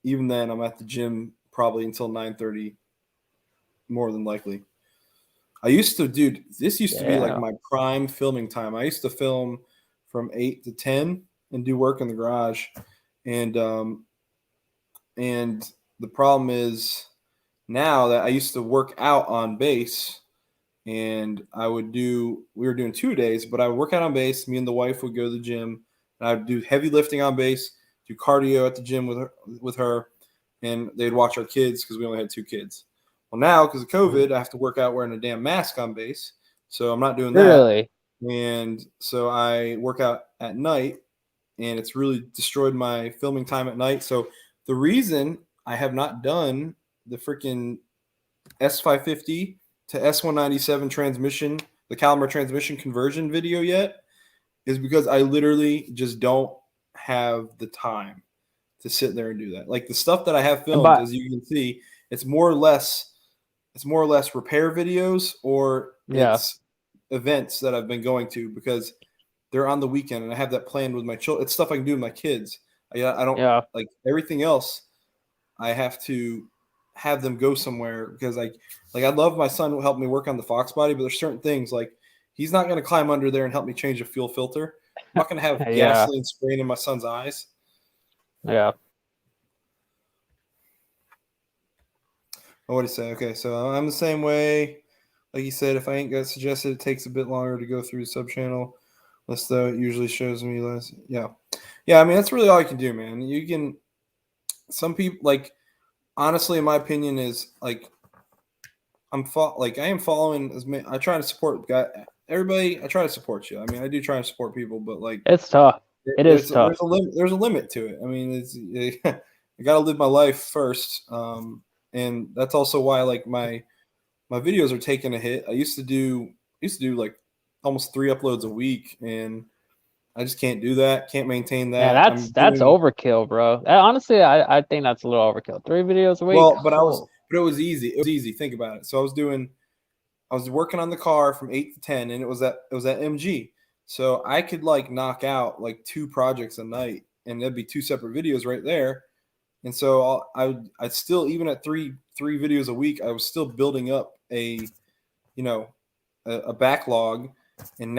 even then, I'm at the gym probably until 9:30, more than likely. This used to be like my prime filming time. I used to film from 8 to 10 and do work in the garage, and the problem is now that I used to work out on base. And we were doing 2 days, but I would work out on base. Me and the wife would go to the gym, and I would do heavy lifting on base, do cardio at the gym with her, and they'd watch our kids because we only had 2 kids. Well, now because of COVID, I have to work out wearing a damn mask on base, so I'm not doing that. Really? And so I work out at night, and it's really destroyed my filming time at night. So the reason I have not done the freaking S550 to S197 transmission, the caliber transmission conversion video yet, is because I literally just don't have the time to sit there and do that. Like the stuff that I have filmed, as you can see, it's more or less repair videos or it's events that I've been going to because they're on the weekend and I have that planned with my children. It's stuff I can do with my kids. I don't like everything else. I have to have them go somewhere because I love my son will help me work on the Fox body, but there's certain things like he's not going to climb under there and help me change a fuel filter. I'm not going to have gasoline spraying in my son's eyes. Yeah. Oh, what do you say? Okay, so I'm the same way. Like you said, if I ain't got suggested, it takes a bit longer to go through the sub channel. Less though it usually shows me less. Yeah. I mean that's really all you can do, man. You can. Some people like. Honestly, in my opinion, is like I am following as many. I try to support everybody. I try to support you. I mean, I do try to support people, but like it's tough. It is tough. There's a limit to it. I mean, I got to live my life first, and that's also why like my videos are taking a hit. I used to do like almost 3 uploads a week, and I just can't do that. Can't maintain that. Yeah, that's overkill, bro. Honestly, I think that's a little overkill. 3 videos a week. Well, but it was easy. It was easy. Think about it. So I was working on the car from 8 to 10, and it was at MG. So I could like knock out like 2 projects a night, and there'd be 2 separate videos right there. And so I'd still, even at three videos a week, I was still building up a backlog. And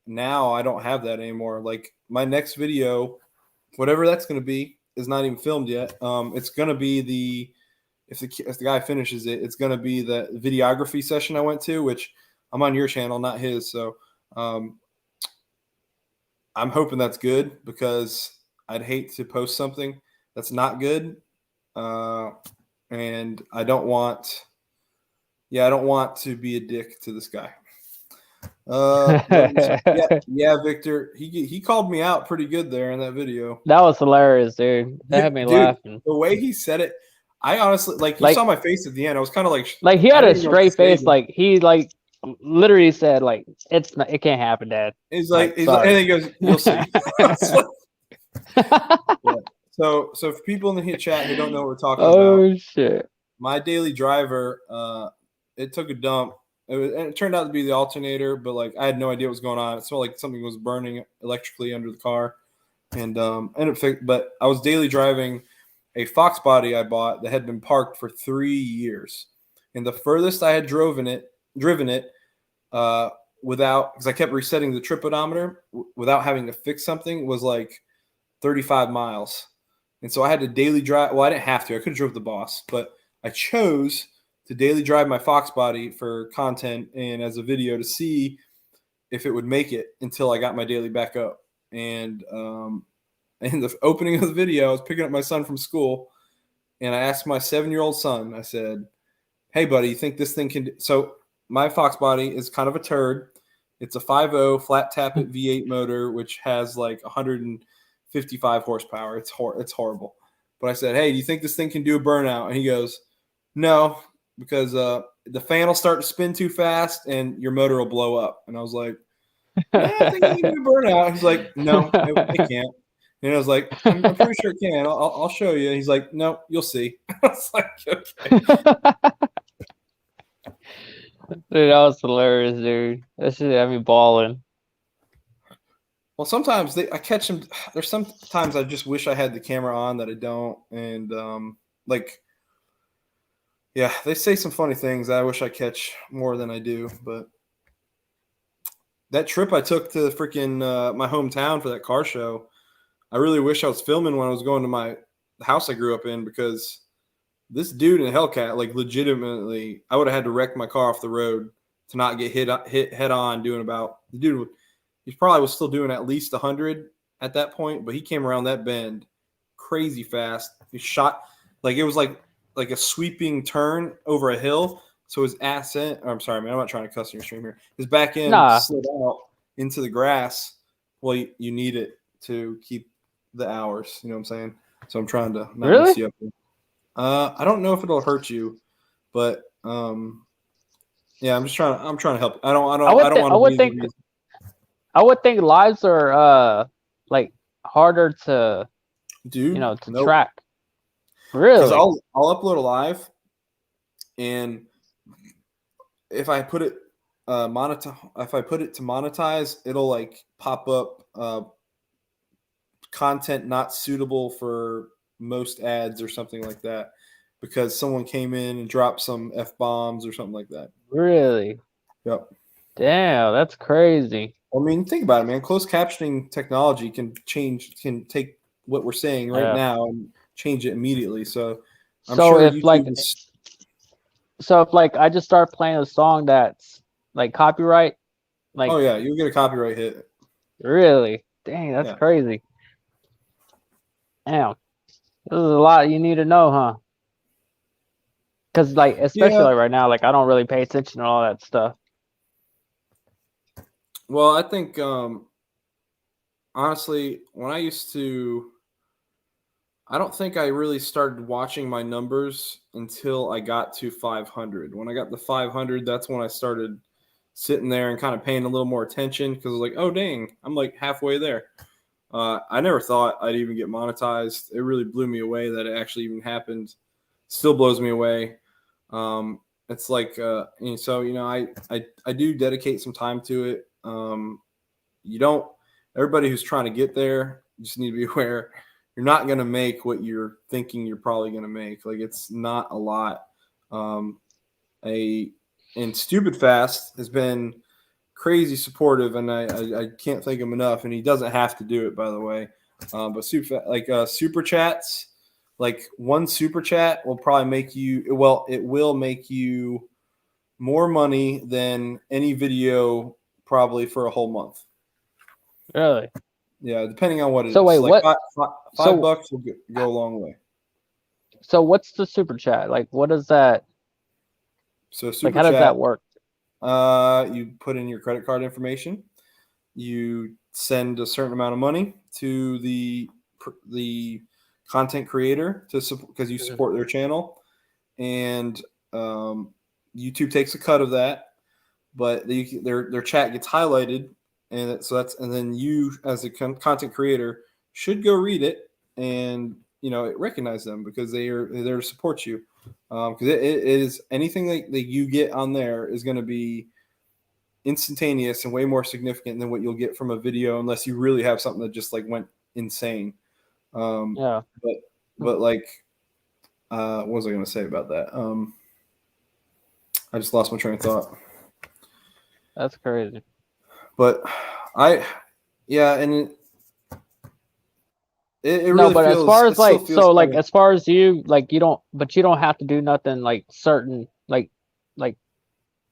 now I don't have that anymore. Like my next video, whatever that's going to be, is not even filmed yet. It's going to be if the guy finishes it, it's going to be the videography session I went to, which I'm on your channel, not his. So I'm hoping that's good because I'd hate to post something that's not good. And I don't want to be a dick to this guy. Victor, he called me out pretty good there in that video. That was hilarious, dude. That had me laughing. The way he said it, I honestly you saw my face at the end. I was kind of like he had a straight face, like he like literally said like it can't happen, Dad. He's like and he goes, you'll see. So for people in the chat who don't know what we're talking about, oh shit, my daily driver, it took a dump. It turned out to be the alternator, but like I had no idea what was going on. It smelled like something was burning electrically under the car, and but I was daily driving a Fox body I bought that had been parked for 3 years, and the furthest I had driven it without, because I kept resetting the trip odometer without having to fix something, was like 35 miles. And so I had to daily drive. Well, I didn't have to. I could have drove the Boss, but I chose to daily drive my Fox body for content and as a video to see if it would make it until I got my daily back up. And in the opening of the video, I was picking up my son from school, and I asked my 7-year-old son, I said, hey, buddy, you think this thing can do? So my Fox body is kind of a turd. It's a 5.0 flat tappet V8 motor, which has like 155 horsepower. It's horrible. But I said, hey, do you think this thing can do a burnout? And he goes, no, because the fan will start to spin too fast and your motor will blow up. And I was like, I think it can do a burnout. He's like, no, it can't. And I was like, I'm pretty sure it can. I'll show you. And he's like, no, you'll see. I was like, okay. Dude, that was hilarious, dude. That shit had me balling. Well, sometimes I catch them. There's sometimes I just wish I had the camera on that I don't. And yeah, they say some funny things I wish I catch more than I do. But that trip I took to freaking my hometown for that car show, I really wish I was filming when I was going to the house I grew up in, because this dude in a Hellcat, like legitimately, I would have had to wreck my car off the road to not get hit head on doing about. The dude, he probably was still doing at least 100 at that point, but he came around that bend crazy fast. He shot, like it was like a sweeping turn over a hill. So his ass end, I'm sorry, man, I'm not trying to cuss in your stream here. His back end slid out into the grass. Well, you need it to keep the hours. You know what I'm saying? So I'm trying to not mess you up. I don't know if it'll hurt you, but yeah, I'm trying to help. I don't want to. I would think lives are like harder to do, to track. Really? Because I'll upload a live, and if I put it to monetize, it'll like pop up content not suitable for most ads or something like that, because someone came in and dropped some F-bombs or something like that. Really? Yep. Damn, that's crazy. I mean, think about it, man. Closed captioning technology can take what we're saying right now and change it immediately. So I'm sure if I just start playing a song that's like copyright, like, oh yeah, you'll get a copyright hit. Really? Dang, that's crazy. Damn. This is a lot you need to know, huh? Because, like, especially like right now, like, I don't really pay attention to all that stuff. Well, I think, honestly, when I don't think I really started watching my numbers until I got to 500. When I got to 500, that's when I started sitting there and kind of paying a little more attention, because I was like, oh, dang, I'm like halfway there. I never thought I'd even get monetized. It really blew me away that it actually even happened. Still blows me away. It's like, so, I do dedicate some time to it. Everybody who's trying to get there, you just need to be aware you're not going to make what you're thinking you're probably going to make. Like, it's not a lot. And Stupid Fast has been crazy supportive, and I can't thank him enough. And he doesn't have to do it, by the way. But super chats, like one super chat will probably make you, it will make you more money than any video probably for a whole month. Really? Yeah, depending on what it is. So wait, like what? $5 will go a long way. So what's the super chat? Like, what is that? So super how does that work? You put in your credit card information. You send a certain amount of money to the content creator because you support their channel, and YouTube takes a cut of that, but their chat gets highlighted, and then you as a content creator should go read it, and it recognize them because they are there to support you. Because it is anything that you get on there is going to be instantaneous and way more significant than what you'll get from a video, unless you really have something that just like went insane. But like, what was I going to say about that? I just lost my train of thought. That's crazy. But and It No, really but as feels. far It as still like, feels so like funny. as far as you, like you don't, but you don't have to do nothing like certain, like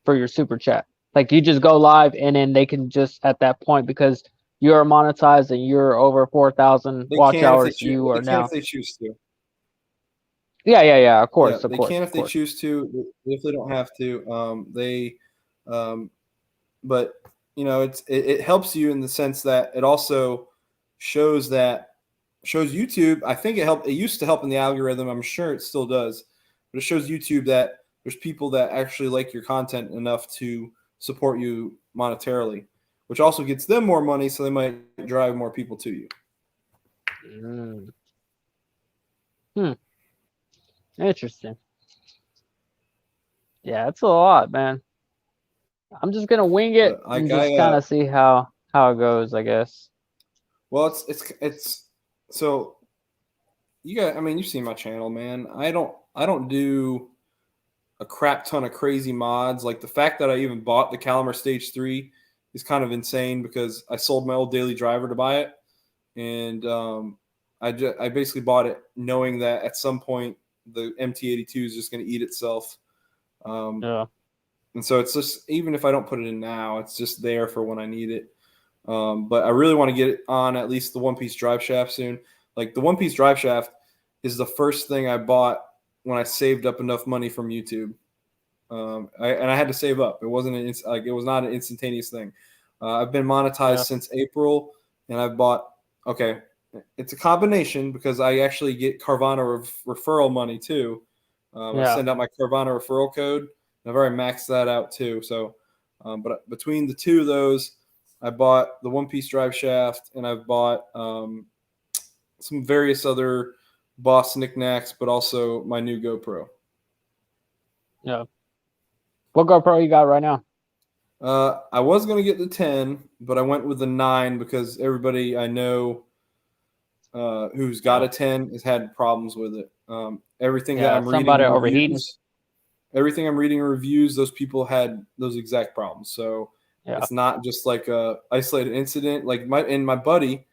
for your super chat. Like you just go live and then they can just at that point, because you're monetized and you're over 4,000 They watch can if they hours, choose. you They are can if now. they choose to. Yeah. Of Yeah, course, of they course, can of if they course. choose to. If they don't have to, um, but it helps you in the sense that it also shows YouTube. I think it used to help in the algorithm. I'm sure it still does, but it shows YouTube that there's people that actually like your content enough to support you monetarily, which also gets them more money, so they might drive more people to you. Interesting. Yeah, it's a lot, man. I'm just gonna wing it But and just kind of see how it goes, I guess. well, it's so you got. I mean, you've seen my channel, man. I don't do a crap ton of crazy mods. Like the fact that I even bought the Calamar Stage 3 is kind of insane because I sold my old daily driver to buy it. And I basically bought it knowing that at some point the MT82 is just going to eat itself. Yeah. And so it's just, even if I don't put it in now, it's just there for when I need it. But I really want to get it on at least the One Piece drive shaft soon. Like the One Piece drive shaft is the first thing I bought when I saved up enough money from YouTube. I had to save up. It wasn't it was not an instantaneous thing. I've been monetized since April, and I've bought. Okay, it's a combination because I actually get Carvana referral money too. I send out my Carvana referral code. And I've already maxed that out too. So, but between the two of those, I bought the One Piece drive shaft, and I've bought some various other Boss knickknacks, but also my new GoPro. Yeah. What GoPro you got right now? I was going to get the 10, but I went with the 9 because everybody I know who's got a 10 has had problems with it. Everything that I'm reading somebody in overheating. reviews, everything I'm reading in reviews, those people had those exact problems. So it's not just like a isolated incident. Like my buddy,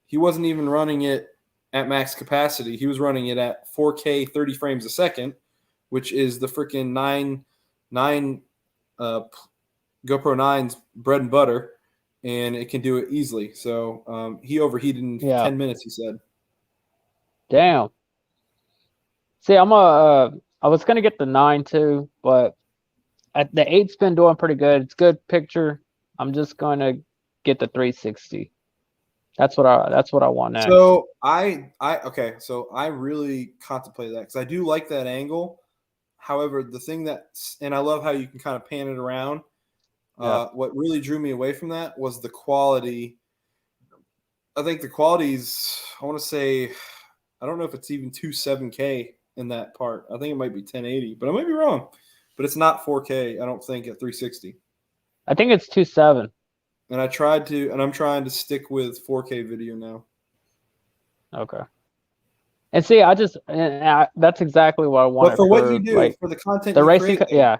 he wasn't even running it at max capacity. He was running it at 4K 30 frames a second, which is the freaking 9 GoPro 9's bread and butter, and it can do it easily. So he overheated in 10 minutes, he said. Damn. See, I was gonna get the 9 too, but the 8's been doing pretty good. It's good picture. I'm just going to get the 360. That's what I want next. So so I really contemplated that because I do like that angle. However, the thing and I love how you can kind of pan it around. What really drew me away from that was the quality. I think the quality's, I want to say, I don't know if it's even 27K in that part. I think it might be 1080, but I might be wrong. But it's not 4K, I don't think, at 360. I think it's 2.7. And I'm trying to stick with 4K video now. Okay. And see, that's exactly what I wanted. But for what you do, for the content you racing, create, yeah.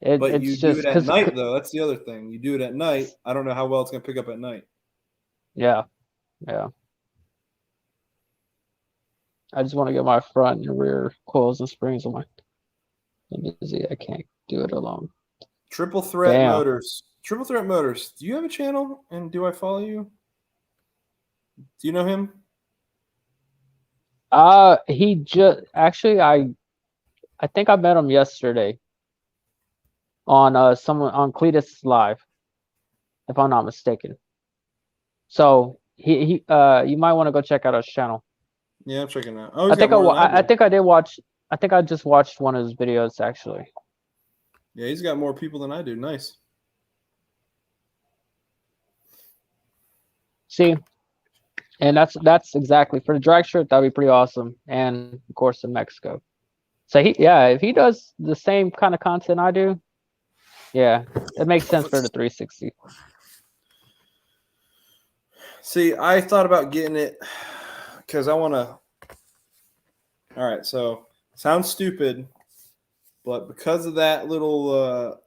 But you do it at night, though. That's the other thing. You do it at night. I don't know how well it's going to pick up at night. Yeah. I just want to get my front and rear coils and springs on my. I can't do it alone. Triple Threat Motors. Triple Threat Motors. Do you have a channel? And do I follow you? Do you know him? He just actually I think I met him yesterday on someone on Cletus Live, if I'm not mistaken. So he you might want to go check out his channel. Yeah, I'm checking out. Oh, I think I did watch. I think I just watched one of his videos actually. Yeah, he's got more people than I do. Nice. See, and that's exactly for the drag strip. That'd be pretty awesome, and of course in Mexico. So if he does the same kind of content I do, yeah, it makes sense for the 360. See, I thought about getting it because I want to. All right, so sounds stupid, but because of that little,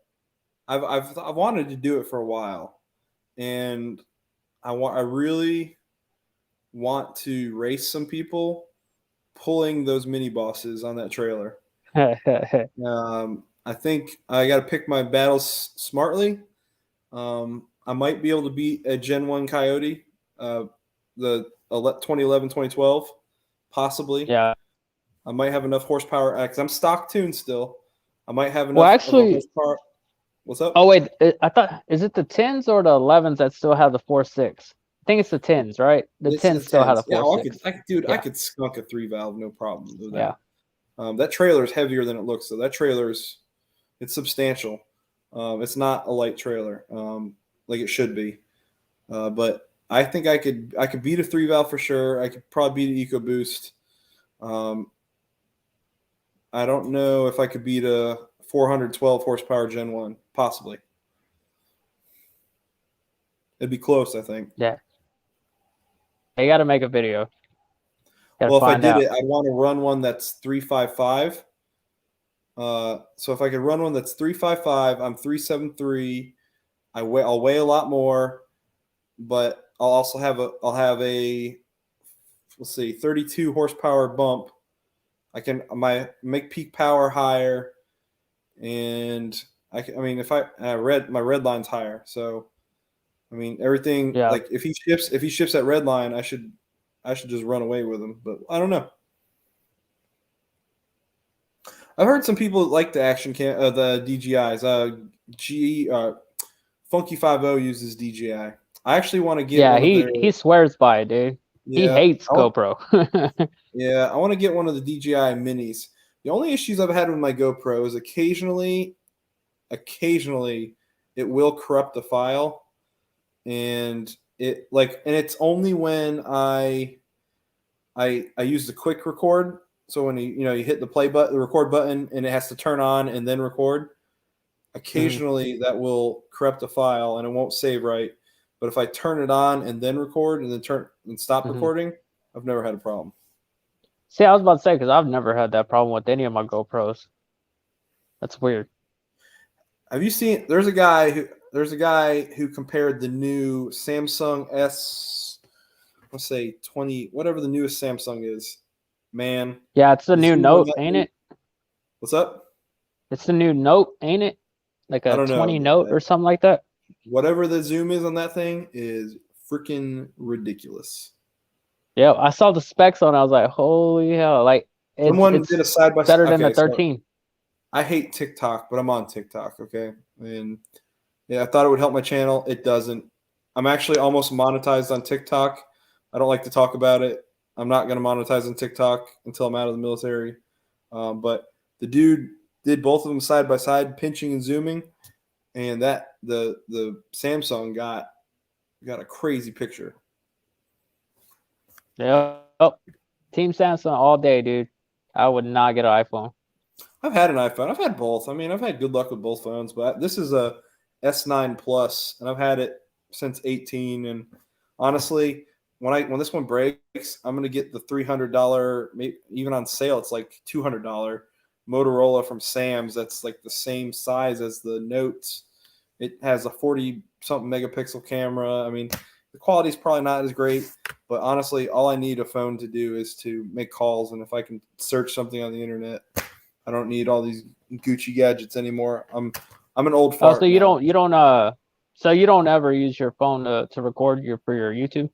I've wanted to do it for a while, and I want to race some people pulling those mini bosses on that trailer. I think I got to pick my battles smartly. I might be able to beat a Gen 1 Coyote, the 2011, 2012, possibly. Yeah. I might have enough horsepower because I'm stock tuned still. I might have enough Well, actually, horsepower. What's up? Oh wait, I thought, is it the 10s or the 11s that still have the 4.6? I think it's the 10s, right? The It's 10s still have the Yeah, 4.6. I could skunk a 3-valve, no problem with Yeah. that. That trailer is heavier than it looks, though. That trailer it's substantial. It's not a light trailer, like it should be. But I think I could beat a 3-valve for sure. I could probably beat an EcoBoost. I don't know if I could beat a 412 horsepower Gen 1, possibly. It'd be close, I think. Yeah. You got to make a video. Well, if I did it, I'd want to run one that's 355. So if I could run one that's 355, I'm 373. I'll weigh a lot more, but I'll also have a let's see, 32 horsepower bump. I can make peak power higher, and I mean if my red line's higher, so I mean everything. Yeah. Like if he ships at red line, I should just run away with him, but I don't know. I've heard some people like the the DJIs. Funky 50 uses DJI. I actually want to get. Yeah, he swears by it, dude. He hates GoPro. Yeah, I want to get one of the DJI minis. The only issues I've had with my GoPro is occasionally it will corrupt the file, and it's only when I use the quick record. So when you hit the record button, and it has to turn on and then record. Occasionally that will corrupt the file and it won't save right. But if I turn it on and then record and then stop recording, I've never had a problem. See, I was about to say, because I've never had that problem with any of my GoPros. That's weird. Have you seen? There's a guy who compared the new Samsung let's say 20, whatever the newest Samsung is. Man. Yeah, it's the new Note, ain't it? What's up? It's the new Note, ain't it? Like a 20 Note or something like that. Whatever the zoom is on that thing is freaking ridiculous. Yeah, I saw the specs on it. I was like, holy hell. Like, someone did a side by side. Better than the 13. So I hate TikTok, but I'm on TikTok, okay? And yeah, I thought it would help my channel. It doesn't. I'm actually almost monetized on TikTok. I don't like to talk about it. I'm not going to monetize on TikTok until I'm out of the military. But the dude did both of them side by side, pinching and zooming, and that the Samsung got a crazy picture. Yeah, Team Samsung all day, dude. I would not get an iPhone. I've had an iPhone. I've had both. I mean, I've had good luck with both phones, but this is a S9 Plus, and I've had it since 18. And honestly, when this one breaks, I'm gonna get the $300, maybe even on sale, it's like $200 Motorola from Sam's. That's like the same size as the Notes. It has a 40-something megapixel camera. I mean, the quality is probably not as great, but honestly, all I need a phone to do is to make calls, and if I can search something on the internet, I don't need all these Gucci gadgets anymore. I'm an old fart. So you don't ever use your phone to record for your YouTube?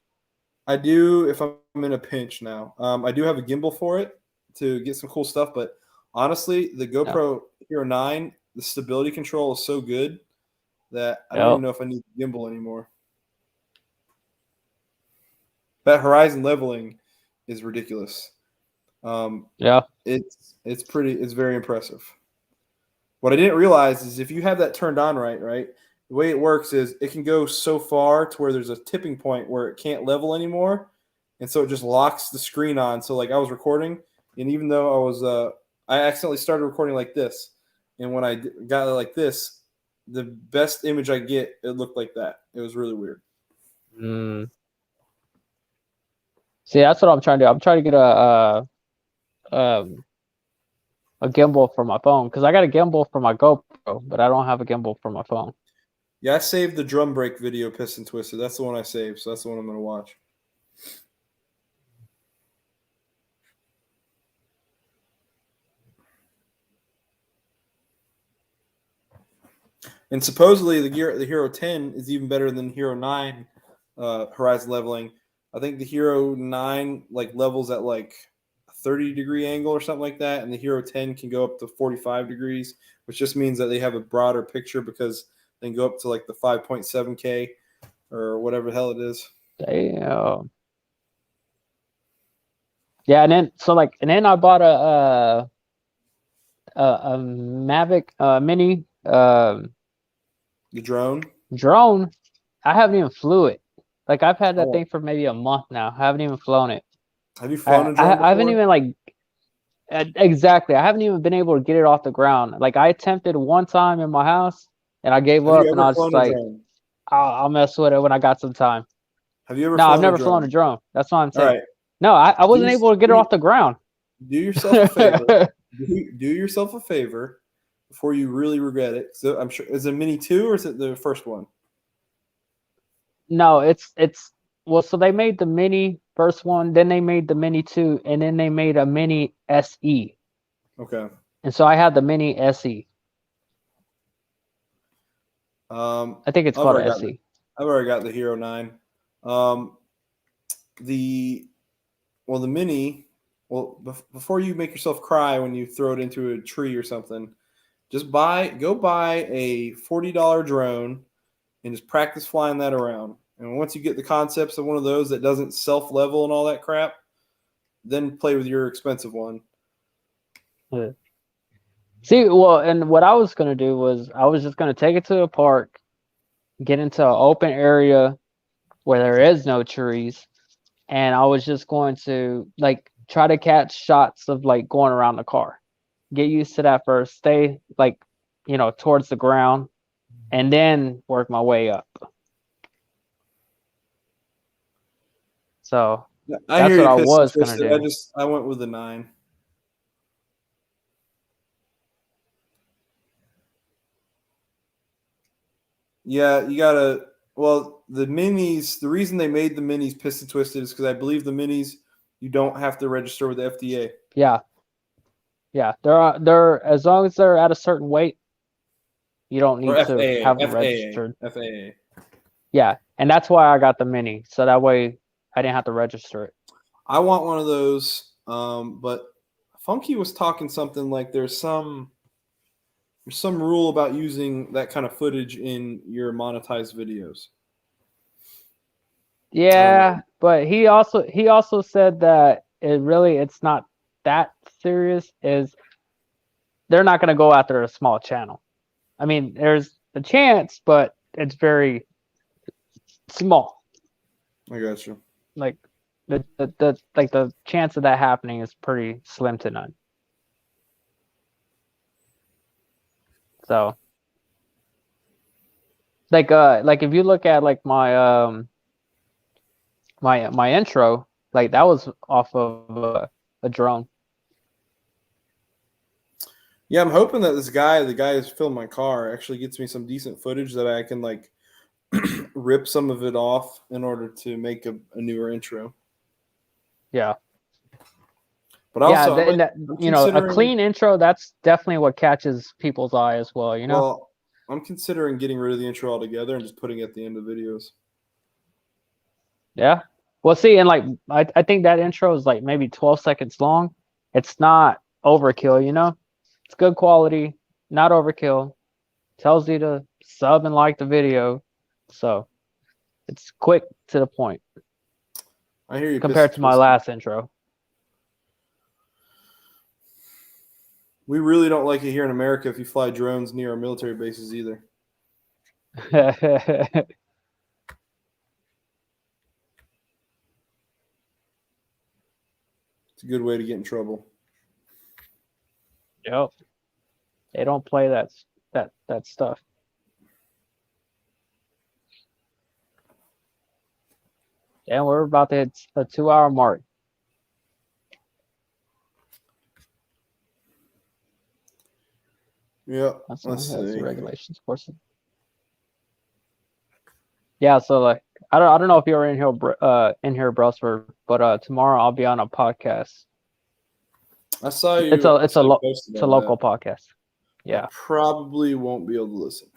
I do if I'm in a pinch now. I do have a gimbal for it to get some cool stuff, but honestly, the GoPro Hero 9, the stability control is so good that I don't even know if I need the gimbal anymore. That horizon leveling is ridiculous. It's very impressive. What I didn't realize is if you have that turned on right, the way it works is it can go so far to where there's a tipping point where it can't level anymore, and so it just locks the screen on. So like I was recording, and even though I accidentally started recording like this, and when I got it like this, the best image I get, it looked like that. It was really weird. See, that's what I'm trying to do. I'm trying to get a gimbal for my phone, because I got a gimbal for my GoPro, but I don't have a gimbal for my phone. Yeah, I saved the drum break video, Piston Twister. That's the one I saved, so that's the one I'm going to watch. And supposedly the Hero 10 is even better than Hero 9 horizon leveling. I think the Hero 9 like levels at like a 30-degree angle or something like that, and the Hero 10 can go up to 45 degrees, which just means that they have a broader picture because they can go up to like the 5.7K or whatever the hell it is. Damn. Yeah, and then I bought a Mavic Mini The drone. drone. I haven't even flew it. Like I've had that Oh. thing for maybe a month now. I haven't even flown it. Have you flown a drone? I haven't before? even like exactly. I haven't even been able to get it off the ground. Like I attempted one time in my house and I gave Have up you and ever I was just flown a like, drone? I'll mess with it when I got some time. Have you ever No, flown I've never a drone? flown a drone. That's what I'm All saying. right. No, I wasn't Do- able to get it do- off the ground. Do yourself a favor. do yourself a favor before you really regret it. So I'm sure is it Mini 2 or is it the first one? No, it's well, so they made the Mini first one, then they made the Mini 2, and then they made a Mini SE. Okay. And so I had the Mini SE. I think it's I've called already a got SE. I've already got the Hero 9. The Mini. Well, before you make yourself cry when you throw it into a tree or something, just go buy a $40 drone and just practice flying that around. And once you get the concepts of one of those that doesn't self-level and all that crap, then play with your expensive one. Yeah. See, well, and what I was gonna do was I was just gonna take it to a park, get into an open area where there is no trees, and I was just going to like try to catch shots of like going around the car. Get used to that first, stay like, towards the ground, and then work my way up. So I that's hear what you I pissed and was gonna twisted. do. I went with the 9. Yeah, you gotta. Well, the minis. The reason they made the minis pissed and twisted is because I believe the minis you don't have to register with the FDA. Yeah. They're as long as they're at a certain weight, you don't Or need to FAA. have them FAA. registered. FAA. Yeah, and that's why I got the Mini, so that way I didn't have to register it. I want one of those. But Funky was talking something like there's some rule about using that kind of footage in your monetized videos. Yeah, but he also said that it's not that serious. Is they're not going to go after a small channel. I mean, there's a chance, but it's very small. I got you. Like the chance of that happening is pretty slim to none. So, like if you look at like my my intro, like that was off of a drone. Yeah, I'm hoping that the guy who's filming my car, actually gets me some decent footage that I can like rip some of it off in order to make a newer intro. Yeah. But also, a clean intro, that's definitely what catches people's eye as well, Well, I'm considering getting rid of the intro altogether and just putting it at the end of videos. Yeah. Well, see, and like I think that intro is like maybe 12 seconds long. It's not overkill, It's good quality, not overkill. Tells you to sub and like the video. So it's quick to the point. I hear you. Compared to my last intro. We really don't like it here in America if you fly drones near our military bases either. It's a good way to get in trouble. Yep. They don't play that stuff. And we're about to hit a 2-hour mark. Yeah. That's the regulations course. Yeah, so like I don't know if you're in here, Brusford, but tomorrow I'll be on a podcast. I saw you. It's a local podcast. Yeah. I probably won't be able to listen.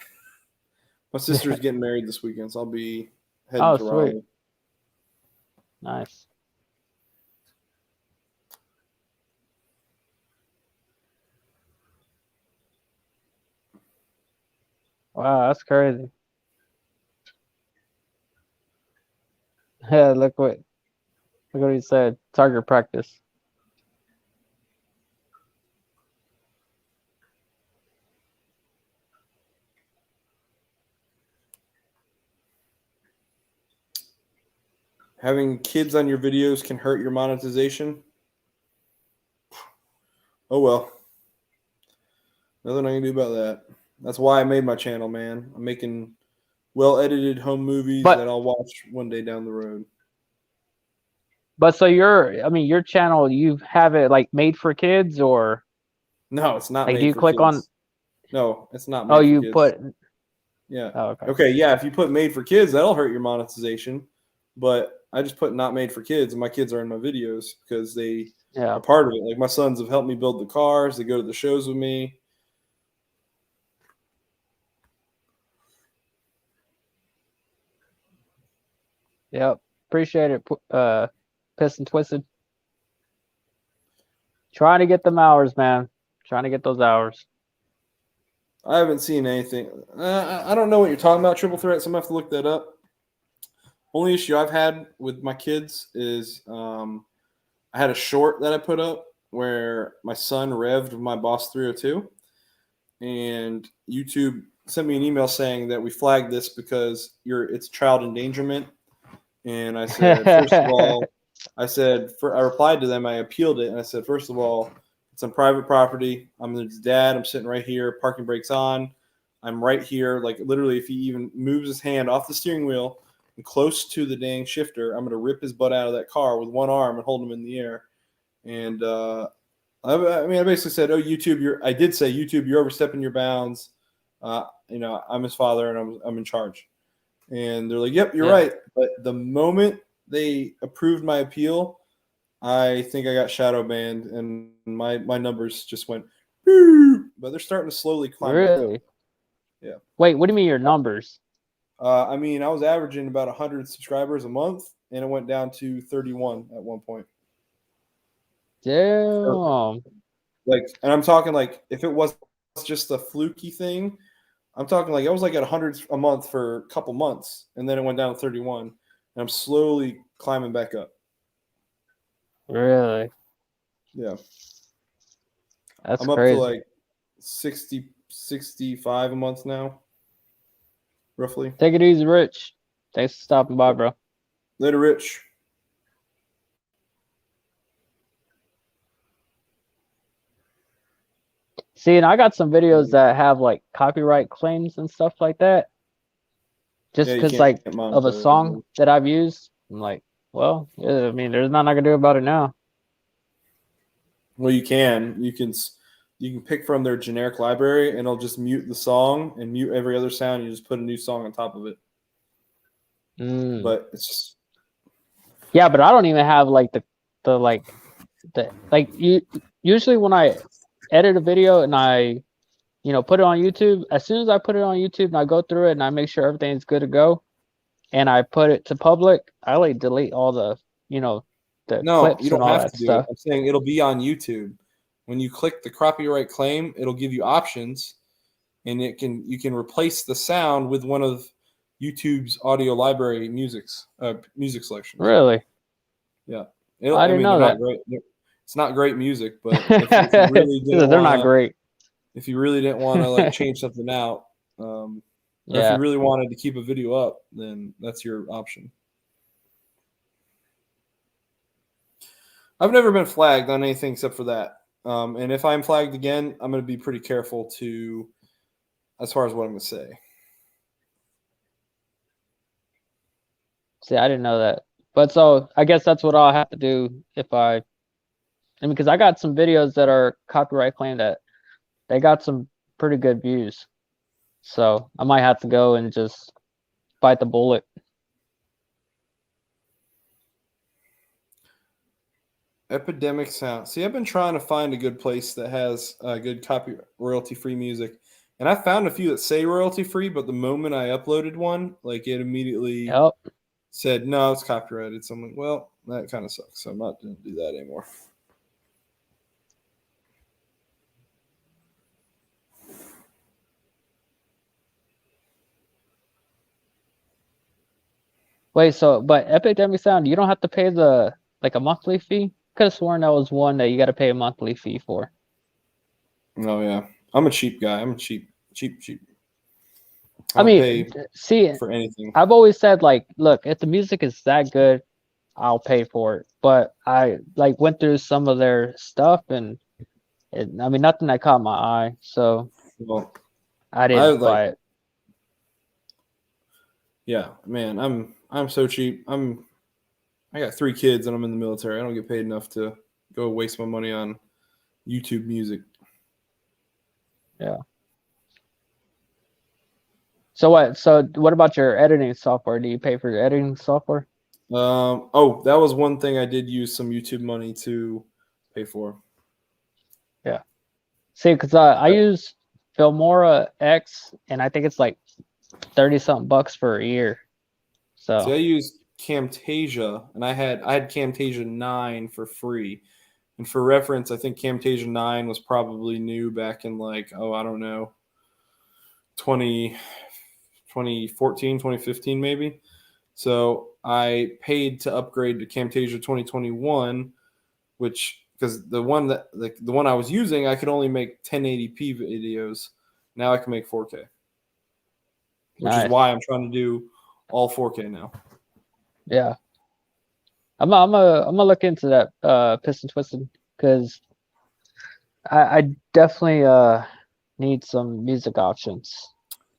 My sister's getting married this weekend, so I'll be heading Oh, to sweet. Raleigh. Nice. Wow, that's crazy. Yeah, look what he said. Target practice. Having kids on your videos can hurt your monetization. Oh well. Nothing I can do about that. That's why I made my channel, man. I'm making well-edited home movies But- that I'll watch one day down the road. But so your channel, you have it like made for kids, or No, it's not like made do you for click kids. on? No, it's not made Oh, for you kids. put. Yeah. Oh, okay. Okay, yeah, if you put made for kids, that'll hurt your monetization. But I just put not made for kids, and my kids are in my videos because they Yeah. are part of it. Like my sons have helped me build the cars, they go to the shows with me. Yep. Appreciate it. Pissed and twisted. Trying to get them hours, man. Trying to get those hours. I haven't seen anything. I don't know what you're talking about, Triple Threat, so I'm going to have to look that up. Only issue I've had with my kids is I had a short that I put up where my son revved my Boss 302, and YouTube sent me an email saying that we flagged this because it's child endangerment. And I said, first of all, I replied to them, I appealed it, and I said, first of all, it's on private property. I'm his dad. I'm sitting right here. Parking brake's on. I'm right here. Like literally, if he even moves his hand off the steering wheel and close to the dang shifter, I'm going to rip his butt out of that car with one arm and hold him in the air. And I basically said, "Oh, YouTube, I did say YouTube, you're overstepping your bounds. I'm his father and I'm in charge." And they're like, "Yep, you're right." But the moment they approved my appeal, I think I got shadow banned, and my numbers just went, but they're starting to slowly climb back up. Really? Yeah. Wait, what do you mean your numbers? I was averaging about 100 subscribers a month, and it went down to 31 at one point. Damn. And I'm talking like if it was just a fluky thing, I'm talking like I was like at 100 a month for a couple months, and then it went down to 31, and I'm slowly climbing back up. Really? Yeah. That's I'm up crazy. to like 60, 65 a month now, roughly. Take it easy, Rich. Thanks for stopping by, bro. Later, Rich. See, and I got some videos that have like copyright claims and stuff like that. Just Yeah, you because can't like get of a monetized. song that I've used. I'm like, well, yeah, I mean, there's nothing I can do about it now. Well, you can pick from their generic library, and it'll just mute the song and mute every other sound. You just put a new song on top of it. But it's just Yeah, but I don't even have like usually when I edit a video and I put it on YouTube, as soon as I put it on YouTube and I go through it and I make sure everything's good to go and I put it to public, I like delete all the the no, clips you don't and all have that to do stuff. it. I'm saying it'll be on YouTube. When you click the copyright claim, it'll give you options, and you can replace the sound with one of YouTube's audio library music selections. Really? Yeah. I didn't know that. Not great. It's not great music, but if you really didn't They're not great. If you really didn't want to like change something out, or if you really wanted to keep a video up, then that's your option. I've never been flagged on anything except for that. And if I'm flagged again, I'm going to be pretty careful as far as what I'm going to say. See, I didn't know that. But so I guess that's what I'll have to do because I got some videos that are copyright claimed that they got some pretty good views. So I might have to go and just bite the bullet. Epidemic Sound. See, I've been trying to find a good place that has good royalty-free music, And I found a few that say royalty free, but the moment I uploaded one, like it immediately Yep. said, no, it's copyrighted. So I'm like, well, that kind of sucks. So I'm not going to do that anymore. Wait, so but Epidemic Sound, you don't have to pay the like a monthly fee? Could have sworn that was one that you got to pay a monthly fee for. Oh, yeah. I'm a cheap guy. I'm a cheap. I I'll mean, pay see, for anything. I've always said like, look, if the music is that good, I'll pay for it. But I like went through some of their stuff and I mean nothing that caught my eye, so Well, I didn't like, buy it. yeah, man, I'm so cheap. I got 3 kids and I'm in the military. I don't get paid enough to go waste my money on YouTube music. Yeah. So what about your editing software? Do you pay for your editing software? Oh, that was one thing I did use some YouTube money to pay for. Yeah. See, because I use Filmora X, and I think it's like 30-something bucks for a year. So See, I used Camtasia, and I had Camtasia 9 for free. And for reference, I think Camtasia 9 was probably new back in like, I don't know, 2014, 2015 maybe. So I paid to upgrade to Camtasia 2021, which because the one I was using, I could only make 1080p videos. Now I can make 4K, which nice. is why I'm trying to do all 4K now. Yeah. I'm gonna look into that Piston Twisted because I definitely need some music options.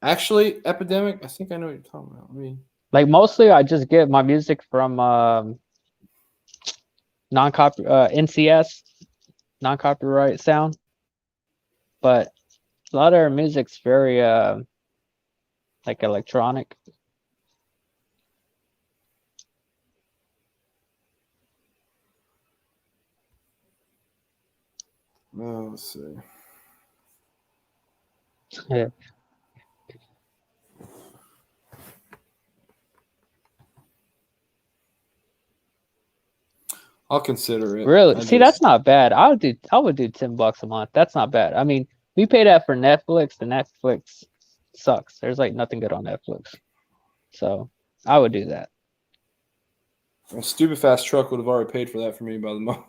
Actually, Epidemic, I think I know what you're talking about. I mean, Like mostly I just get my music from NCS, non-copyright sound. But a lot of our music's very like electronic. let's see. Yeah. I'll consider it. Really? See, that's not bad. I would do $10 a month. That's not bad. I mean, we pay that for Netflix. The Netflix sucks. There's like nothing good on Netflix. So I would do that. A Stupid Fast Truck would have already paid for that for me by the month.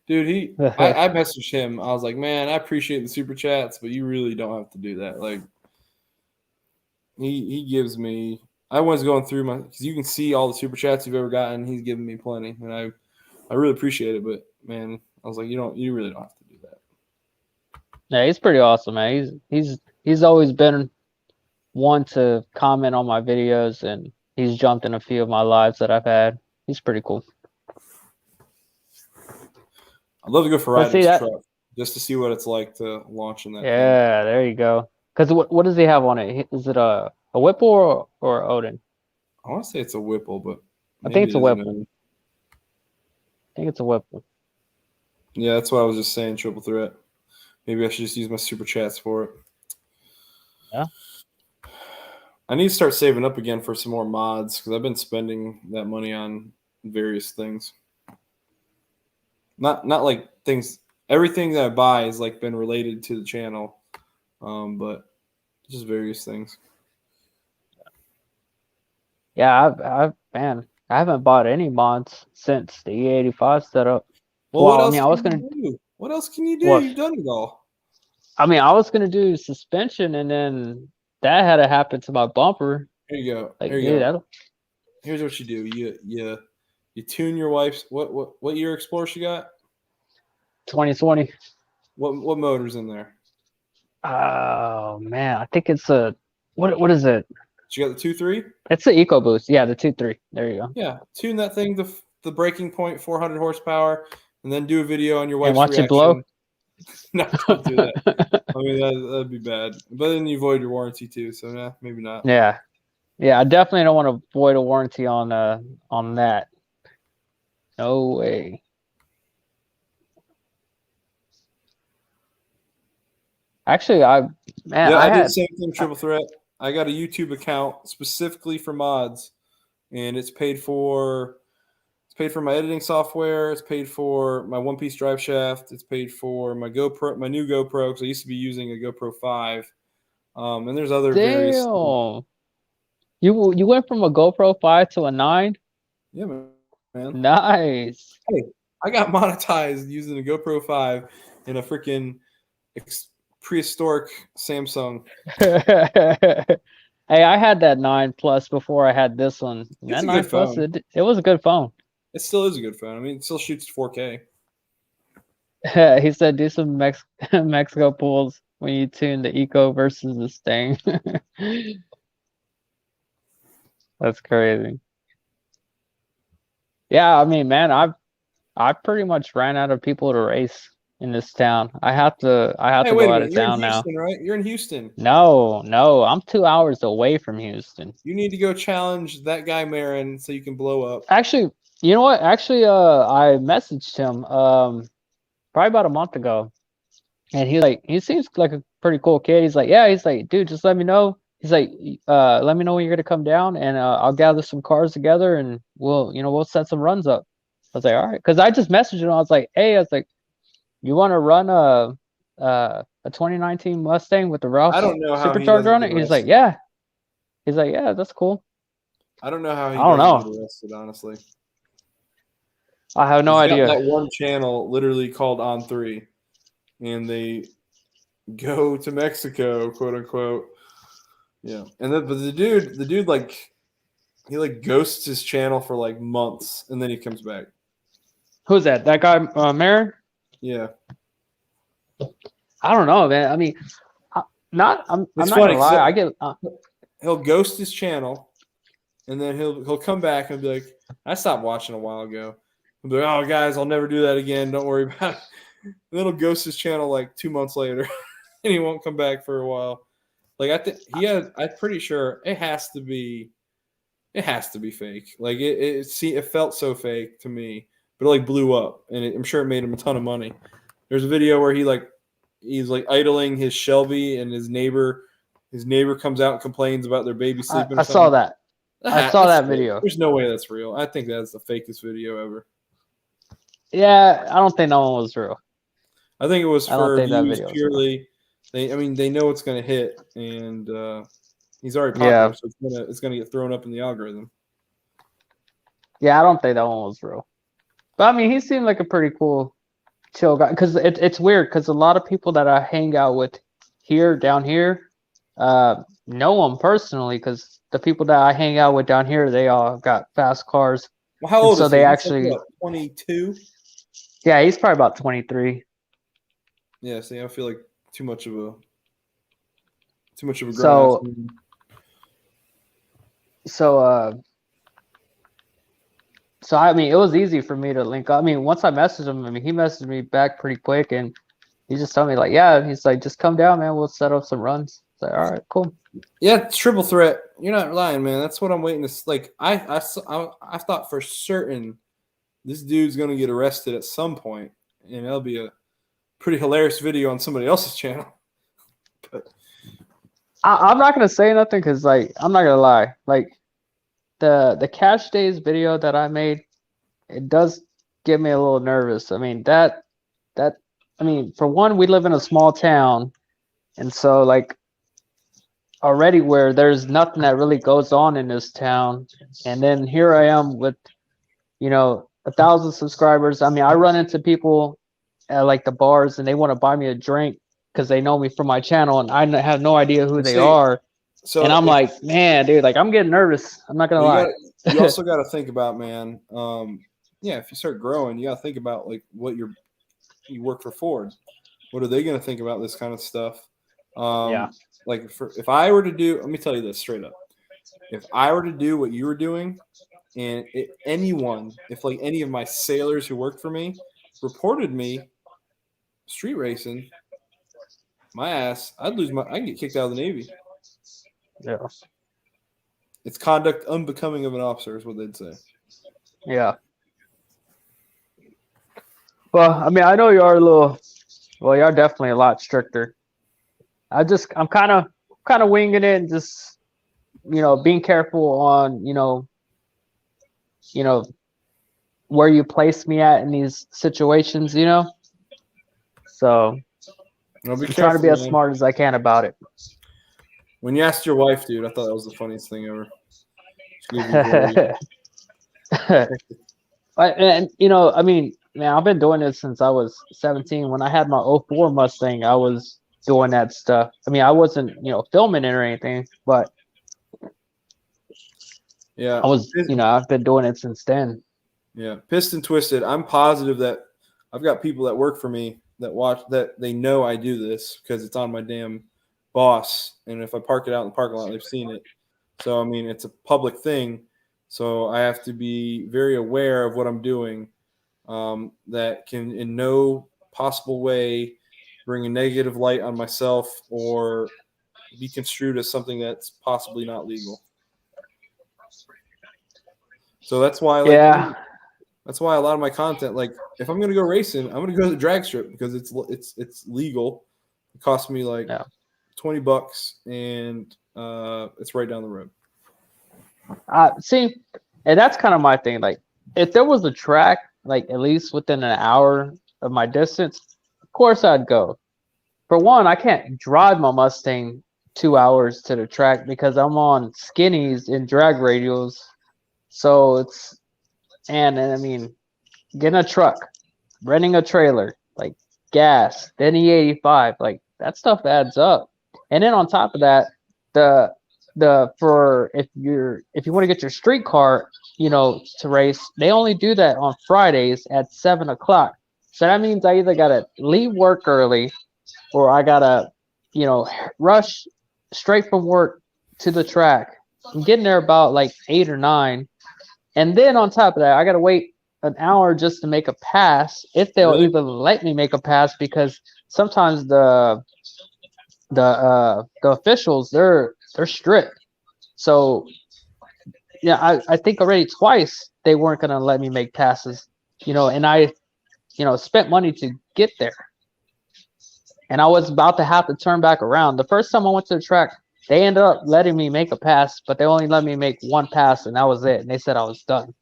Dude, I messaged him. I was like, man, I appreciate the super chats, but you really don't have to do that. Like, he gives me. I was going through because you can see all the super chats you've ever gotten. He's giving me plenty, and I really appreciate it. But man, I was like, you really don't have to do that. Yeah, he's pretty awesome, man. He's always been one to comment on my videos, and he's jumped in a few of my lives that I've had. He's pretty cool. I'd love to go for Ryder's truck just to see what it's like to launch in that. Yeah, there you go. Because what does he have on it? Is it a Whipple or Odin? I want to say it's a Whipple, but I think it's a Whipple. I think it's a Whipple. Yeah, that's what I was just saying, triple threat. Maybe I should just use my super chats for it. Yeah. I need to start saving up again for some more mods because I've been spending that money on various things. Not like things. Everything that I buy has like been related to the channel, but just various things. Yeah, I haven't bought any mods since the E85 setup. Well, what else what else can you do? What? You've done it all. I mean, I was gonna do suspension, and then that had to happen to my bumper. Here you go. Like, Here you go. Here's what you do. You tune your wife's what year Explorer she got? 2020. What motor's in there? Oh man, I think it's a what is it? She got the 2.3? It's the EcoBoost. Yeah, the 2.3. There you go. Yeah, tune that thing to the breaking point, 400 horsepower, and then do a video on your wife's and watch reaction. it blow. No, don't do that. I mean, that'd be bad. But then you void your warranty too, so nah, maybe not. Yeah, I definitely don't want to void a warranty on that. No way. Actually, I Yeah, I did the had same thing, Triple Threat. I got a YouTube account specifically for mods, and it's paid for. It's paid for my editing software. It's paid for my One Piece drive shaft. It's paid for my GoPro, my new GoPro, because I used to be using a GoPro 5. And there's other various. damn. You went from a GoPro 5 to a 9? Yeah, man. Nice. I got monetized using a GoPro 5 and a freaking prehistoric Samsung. Hey, I had that 9 Plus before I had this one. It's That a 9 good Plus, phone. it was a good phone. It still is a good phone. I mean, it still shoots 4K. He said do some Mexico pulls when you tune the Eco versus the Sting. That's crazy. Yeah, I mean, man, I pretty much ran out of people to race in this town. I have to Hey, go wait a out minute. of You're in town now. Houston, right? You're in Houston. No, I'm 2 hours away from Houston. You need to go challenge that guy Marin so you can blow up. Actually, you know what? Actually, I messaged him probably about a month ago, and he seems like a pretty cool kid. He's like, yeah, he's like, dude, just let me know. He's like, let me know when you're gonna come down, and I'll gather some cars together, and we'll set some runs up. I was like, all right, because I just messaged him. I was like, hey, I was like, you want to run a 2019 Mustang with the Roush I don't know how he supercharger doesn't on get it? He's like, arrested. yeah. He's like, yeah, that's cool. I don't know how he I don't doesn't know. get arrested, honestly. I have no He's got idea. that one channel literally called On 3, and they go to Mexico, quote unquote. Yeah, and then but the dude like he like ghosts his channel for like months, and then he comes back. Who's that? That guy, Marin? Yeah, I don't know, man. I mean, I'm not It's gonna funny, lie. so- I get he'll ghost his channel, and then he'll come back and be like, "I stopped watching a while ago." He'll be like, "Oh, guys, I'll never do that again. Don't worry about it." And then he'll ghost his channel like 2 months later, and he won't come back for a while. Like I'm pretty sure it has to be fake. Like it felt so fake to me, but it like blew up, and I'm sure it made him a ton of money. There's a video where he's like idling his Shelby, and his neighbor comes out and complains about their baby sleeping. I saw that. I saw that That's fake. video. There's no way that's real. I think that's the fakest video ever. Yeah, I don't think that one was real. I think it was I don't for think that views video was purely. They know it's going to hit, and he's already popular, Yeah. so it's gonna get thrown up in the algorithm. Yeah, I don't think that one was real. But I mean, he seemed like a pretty cool, chill guy. Because it's weird. Because a lot of people that I hang out with down here, know him personally. Because the people that I hang out with down here, they all got fast cars. Well, how And old so is they he? actually- He's like, what, 22. Yeah, he's probably about 23. Yeah, see, I feel like too much of a grown So- ass man. So I mean, it was easy for me to link up. I mean, once I messaged him, I mean, he messaged me back pretty quick, and he just told me like, yeah, he's like, just come down, man. We'll set up some runs. It's like, all right, cool. Yeah, it's triple threat. You're not lying, man. That's what I'm waiting to like. I thought for certain this dude's gonna get arrested at some point, and that'll be a pretty hilarious video on somebody else's channel. But I'm not gonna say nothing because, like, I'm not gonna lie. Like, the Cash Days video that I made, it does get me a little nervous. I mean, I mean, for one, we live in a small town, and so like already where there's nothing that really goes on in this town, and then here I am with, 1,000 subscribers. I mean, I run into people at like the bars, and they want to buy me a drink because they know me from my channel, and I have no idea who they See, are. so And I'm if- like, man, dude, like I'm getting nervous. I'm not gonna lie. you also got to think about, man. Yeah, if you start growing, you got to think about like what you work for Ford. What are they going to think about this kind of stuff? Yeah. Like if I were to do, let me tell you this straight up. If I were to do what you were doing, and if like any of my sailors who worked for me reported me street racing, my ass, I'd get kicked out of the Navy. Yeah. It's conduct unbecoming of an officer, is what they'd say. Yeah. Well, I mean, I know you are you are definitely a lot stricter I'm kind of winging it and just, being careful on, where you place me at in these situations, So No, be I'm trying to be careful, as man. smart as I can about it. When you asked your wife, dude, I thought that was the funniest thing ever. She gave you glory. And I mean, man, I've been doing this since I was 17. When I had my '04 Mustang, I was doing that stuff. I mean, I wasn't, filming it or anything, but Yeah. I was, I've been doing it since then. Yeah. Pissed and Twisted. I'm positive that I've got people that work for me that watch that they know I do this because it's on my damn boss. And if I park it out in the parking lot, they've seen it. So, I mean, it's a public thing. So I have to be very aware of what I'm doing. That can in no possible way bring a negative light on myself or be construed as something that's possibly not legal. So that's why, that's why a lot of my content, like if I'm gonna go racing, I'm gonna go to the drag strip because it's legal. It costs me like $20 and it's right down the road. See, and that's kind of my thing. Like, if there was a track, like at least within an hour of my distance, of course I'd go. For one, I can't drive my Mustang 2 hours to the track because I'm on skinnies in drag radials. So and I mean, getting a truck, renting a trailer, like gas, then E85, like that stuff adds up. And then on top of that, if you want to get your street car, to race, they only do that on Fridays at 7:00. So that means I either gotta leave work early or I gotta, rush straight from work to the track. I'm getting there about like 8 or 9. And then on top of that, I gotta wait an hour just to make a pass, if they'll even let me make a pass, because sometimes the officials, they're strict. So yeah, I think already twice they weren't gonna let me make passes, and I spent money to get there, and I was about to have to turn back around. The first time I went to the track, they ended up letting me make a pass, but they only let me make one pass, and that was it. And they said I was done.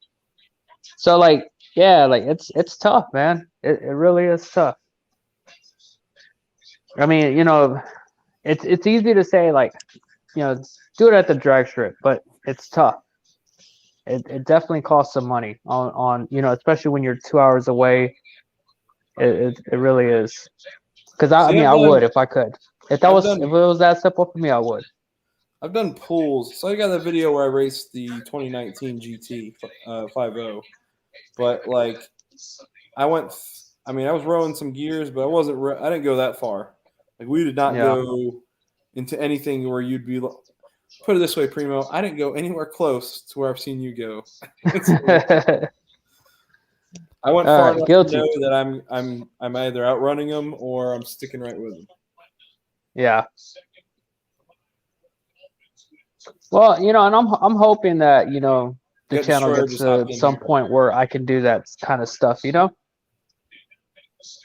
So like, yeah, like it's tough, man. It really is tough. I mean, it's easy to say like, do it at the drag strip, but it's tough. It definitely costs some money on especially when you're 2 hours away. It really is. Because I would if I could. If it was that simple for me, I would. I've done pools. So I got that video where I raced the 2019 GT 5.0. But like, I was rowing some gears, but I didn't go that far. Like, we did not go into anything where you'd be. Put it this way, Primo, I didn't go anywhere close to where I've seen you go. I went far enough to know that I'm either outrunning them or I'm sticking right with them. Yeah. Well, and I'm hoping that the channel gets to some point where I can do that kind of stuff. What's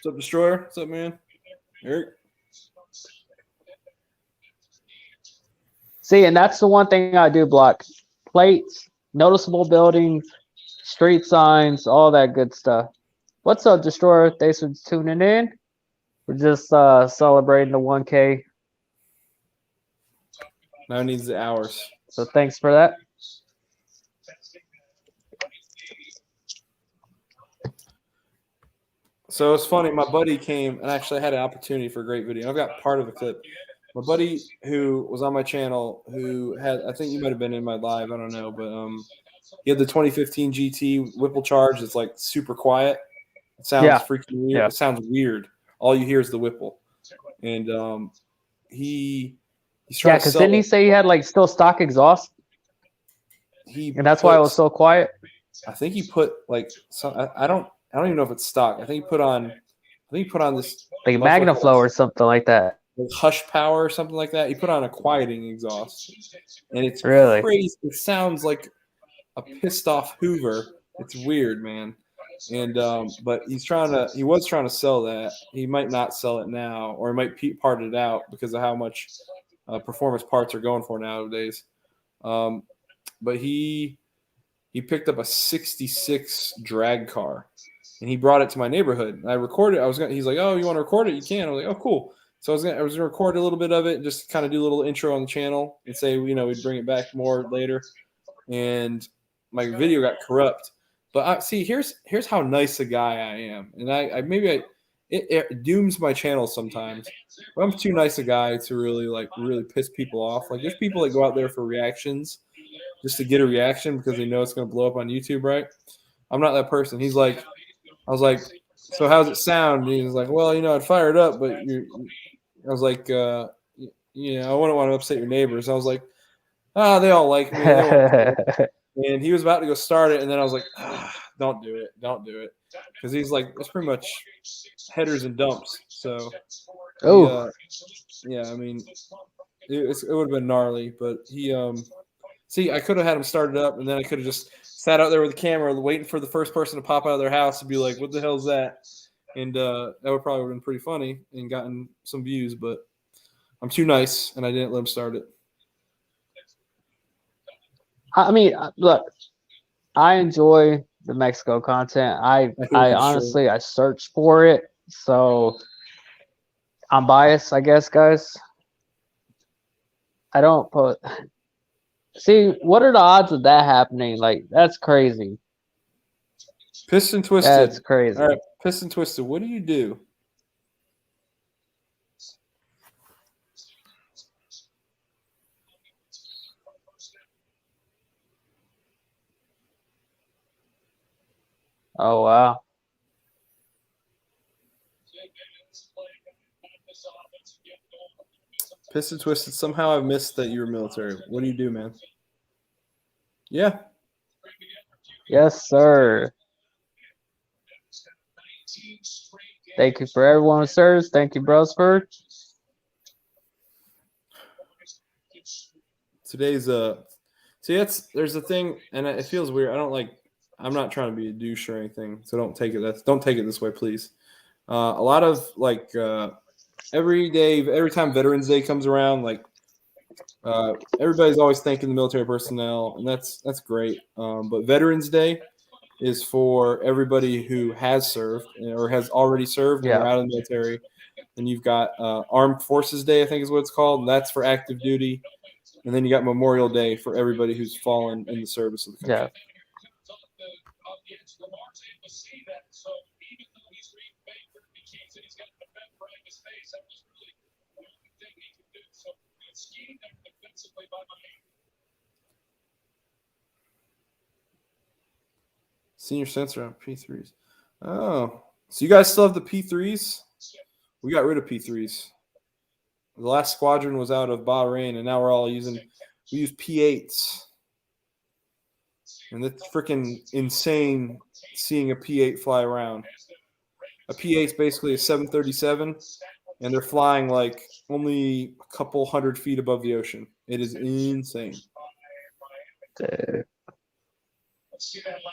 up, Destroyer? What's up, man? Eric. See, and that's the one thing I do block: plates, noticeable buildings, street signs, all that good stuff. What's up, Destroyer? Thanks for tuning in. We're just celebrating the 1K. Now it needs the hours. So thanks for that. So it's funny. My buddy came and actually had an opportunity for a great video. I've got part of the clip. My buddy who was on my channel, who had, I think you might have been in my live, I don't know, but he had the 2015 GT Whipple Charge. It's like super quiet. It sounds freaking weird. Yeah. It sounds weird. All you hear is the Whipple. And he's trying to because didn't he say he had like still stock exhaust? And that's why it was so quiet. I think he put like some. I don't even know if it's stock. I think he put on this like Magnaflow or something like that. Like Hush Power or something like that. He put on a quieting exhaust, and it's really crazy. It sounds like a pissed off Hoover. It's weird, man. And but he was trying to sell that. He might not sell it now, or he might part it out because of how much performance parts are going for nowadays. But he picked up a '66 drag car, and he brought it to my neighborhood. I recorded. He's like, "Oh, you want to record it? You can." I was like, "Oh, cool." So I was gonna record a little bit of it, and just kind of do a little intro on the channel, and say, we'd bring it back more later. And my video got corrupt. But see, here's how nice a guy I am, and it dooms my channel sometimes. But I'm too nice a guy to really piss people off. Like, there's people that go out there for reactions just to get a reaction because they know it's going to blow up on YouTube, right? I'm not that person. I was like, so how's it sound? And he was like, well, I'd fire it up, but I was like, I wouldn't want to upset your neighbors. I was like, they all like me. And he was about to go start it, and then I was like, don't do it. Because he's like, it's pretty much headers and dumps. So, yeah, I mean, it would have been gnarly, but he, see, I could have had him start it up, and then I could have just sat out there with the camera waiting for the first person to pop out of their house and be like, what the hell is that? And that would probably have been pretty funny and gotten some views, but I'm too nice, and I didn't let him start it. I mean, look, I enjoy the Mexico content. I honestly, I search for it, so I'm biased, I guess, guys. I don't put. See, what are the odds of that happening? Like, that's crazy. Piston Twisted. That's crazy. All right, Piston Twisted. What do you do? Oh, wow. Piston Twisted. Somehow I missed that you were military. What do you do, man? Yeah. Yes, sir. Thank you for everyone who serves. Thank you, Brosford. Today's there's a thing, and it feels weird. I'm not trying to be a douche or anything, so don't take it this way, please. A lot of every time Veterans Day comes around, everybody's always thanking the military personnel, and that's great. But Veterans Day is for everybody who has served or has already served and are out of the military. And you've got Armed Forces Day, I think is what it's called, and that's for active duty. And then you got Memorial Day for everybody who's fallen in the service of the country. Yeah. Senior sensor on P3s. Oh, so you guys still have the P3s? We got rid of P3s. The last squadron was out of Bahrain, and now we use P8s. And that's freaking insane seeing a P8 fly around. A P8 is basically a 737, and they're flying like only a couple 100 feet above the ocean. It is insane.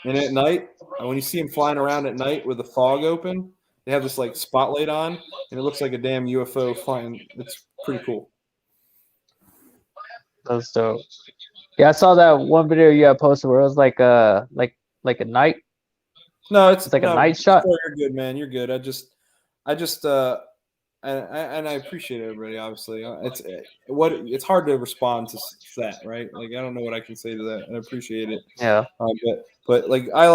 And at night, when you see them flying around at night with the fog open, they have this like spotlight on, and it looks like a damn UFO flying. It's pretty cool. That's dope. Yeah, I saw that one video you had posted where it was like a night. No, it's like a night shot. You're good, man. You're good. I just and I appreciate everybody. Obviously, it's hard to respond to that, right? Like, I don't know what I can say to that, and I appreciate it. Yeah. But like, I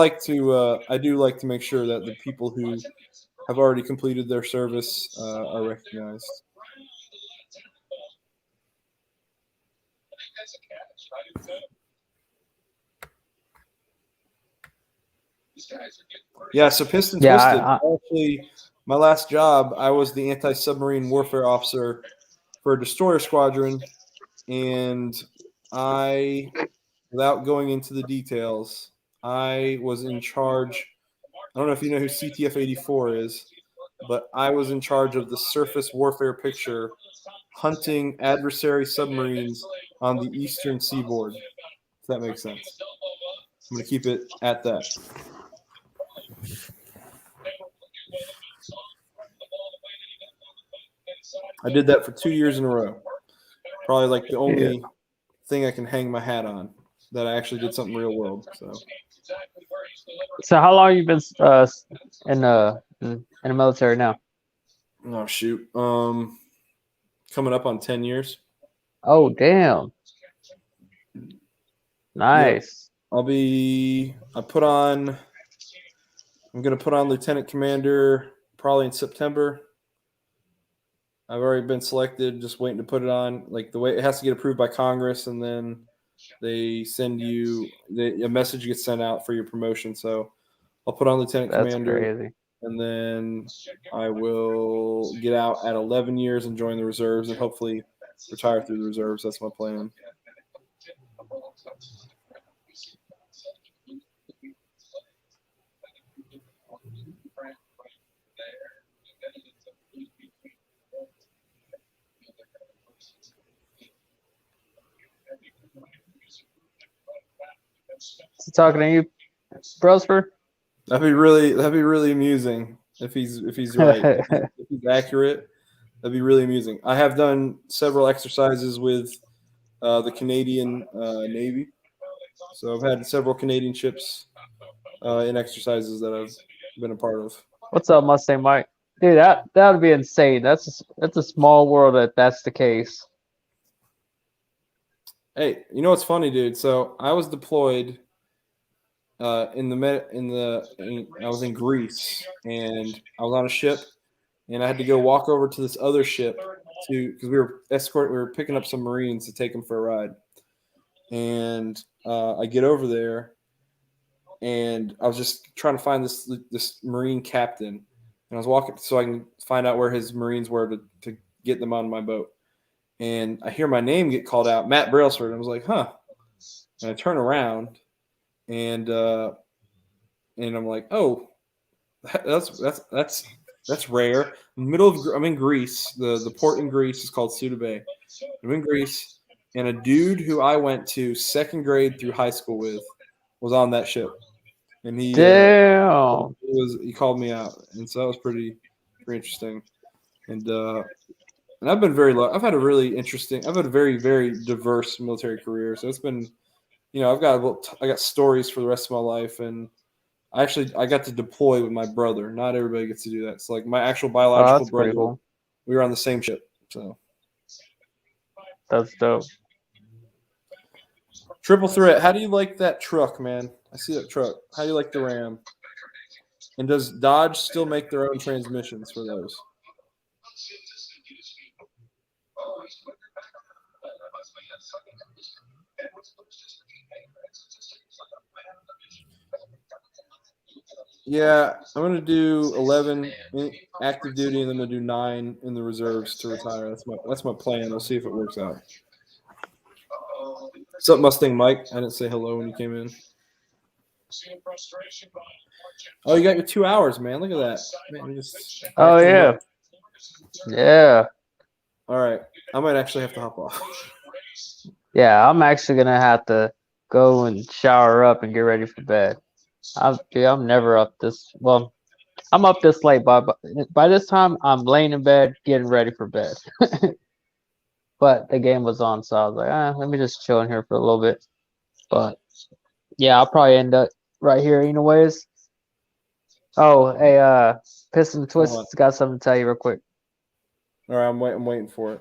do like to make sure that the people who have already completed their service are recognized. Yeah, so Piston Twisted. Actually, my last job, I was the anti-submarine warfare officer for a destroyer squadron, and without going into the details, I was in charge. I don't know if you know who CTF-84 is, but I was in charge of the surface warfare picture, hunting adversary submarines on the eastern seaboard. If that makes sense. I'm going to keep it at that. I did that for 2 years in a row. Probably like the only thing I can hang my hat on that I actually did something real world. So how long you been in the military now? Oh shoot. Coming up on 10 years. Oh damn. Nice. I'm gonna put on lieutenant commander probably in September. I've already been selected, just waiting to put it on. Like the way it has to get approved by Congress, and then they send you a message gets sent out for your promotion. So I'll put on lieutenant That's commander, crazy. and then I will get out at 11 years and join the reserves, and hopefully retire through the reserves. That's my plan. So talking to you, Brosper? That'd be really amusing if he's right. If he's accurate, that'd be really amusing. I have done several exercises with the Canadian Navy, so I've had several Canadian ships in exercises that I've been a part of. What's up, Mustang Mike? Dude, that would be insane. That's a small world if that's the case. Hey, you know what's funny, dude? So I was deployed I was in Greece, and I was on a ship, and I had to go walk over to this other ship because we were picking up some Marines to take them for a ride, and I get over there, and I was just trying to find this Marine captain, and I was walking so I can find out where his Marines were to get them on my boat, and I hear my name get called out, Matt Brailsford, and I was like, huh, and I turn around. And I'm like, oh, that's rare. I'm in Greece. The port in Greece is called Suda Bay. I'm in Greece, and a dude who I went to second grade through high school with was on that ship, and he called me out, and so that was pretty interesting. And I've been I've had a very, very diverse military career. So it's been. I got stories for the rest of my life, and I got to deploy with my brother. Not everybody gets to do that. So like my actual biological brother, cool. We were on the same ship. So that's dope. Triple threat. How do you like that truck, man? I see that truck. How do you like the Ram? And does Dodge still make their own transmissions for those? Yeah, I'm gonna do 11 active duty, and then I'm gonna do 9 in the reserves to retire. That's my plan. We'll see if it works out. What's up, Mustang Mike? I didn't say hello when you came in. Oh, you got your 2 hours, man. Look at that. Man, yeah. Yeah. All right. I might actually have to hop off. Yeah, I'm actually gonna have to go and shower up and get ready for bed. I'm never up this well. I'm up this late, but by this time I'm laying in bed getting ready for bed. But the game was on, so I was like, let me just chill in here for a little bit. But yeah, I'll probably end up right here anyways. Oh, hey, Piston Twist's got something to tell you real quick. All right, I'm waiting for it.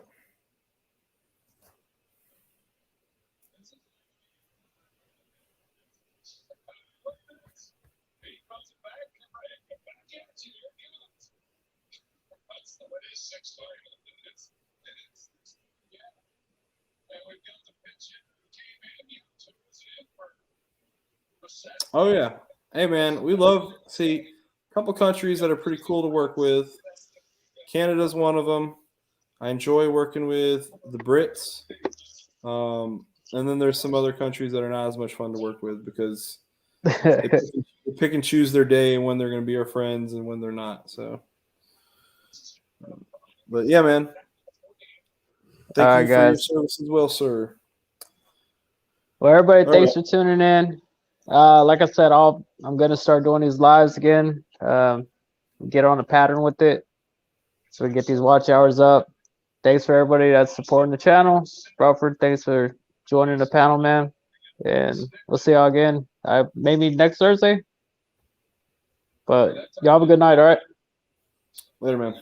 Oh yeah. Hey man, we love a couple countries that are pretty cool to work with. Canada's one of them. I enjoy working with the Brits. And then there's some other countries that are not as much fun to work with because they pick and choose their day and when they're going to be our friends and when they're not. So, but yeah, man. Thank you for your service as well, sir. Well, everybody, thanks for tuning in. Like I said, I'm gonna start doing these lives again. Get on a pattern with it, so we get these watch hours up. Thanks for everybody that's supporting the channel. Crawford, thanks for joining the panel, man. And we'll see y'all again. Maybe next Thursday. But y'all have a good night, all right? Later, man.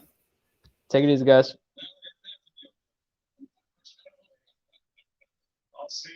Take it easy, guys.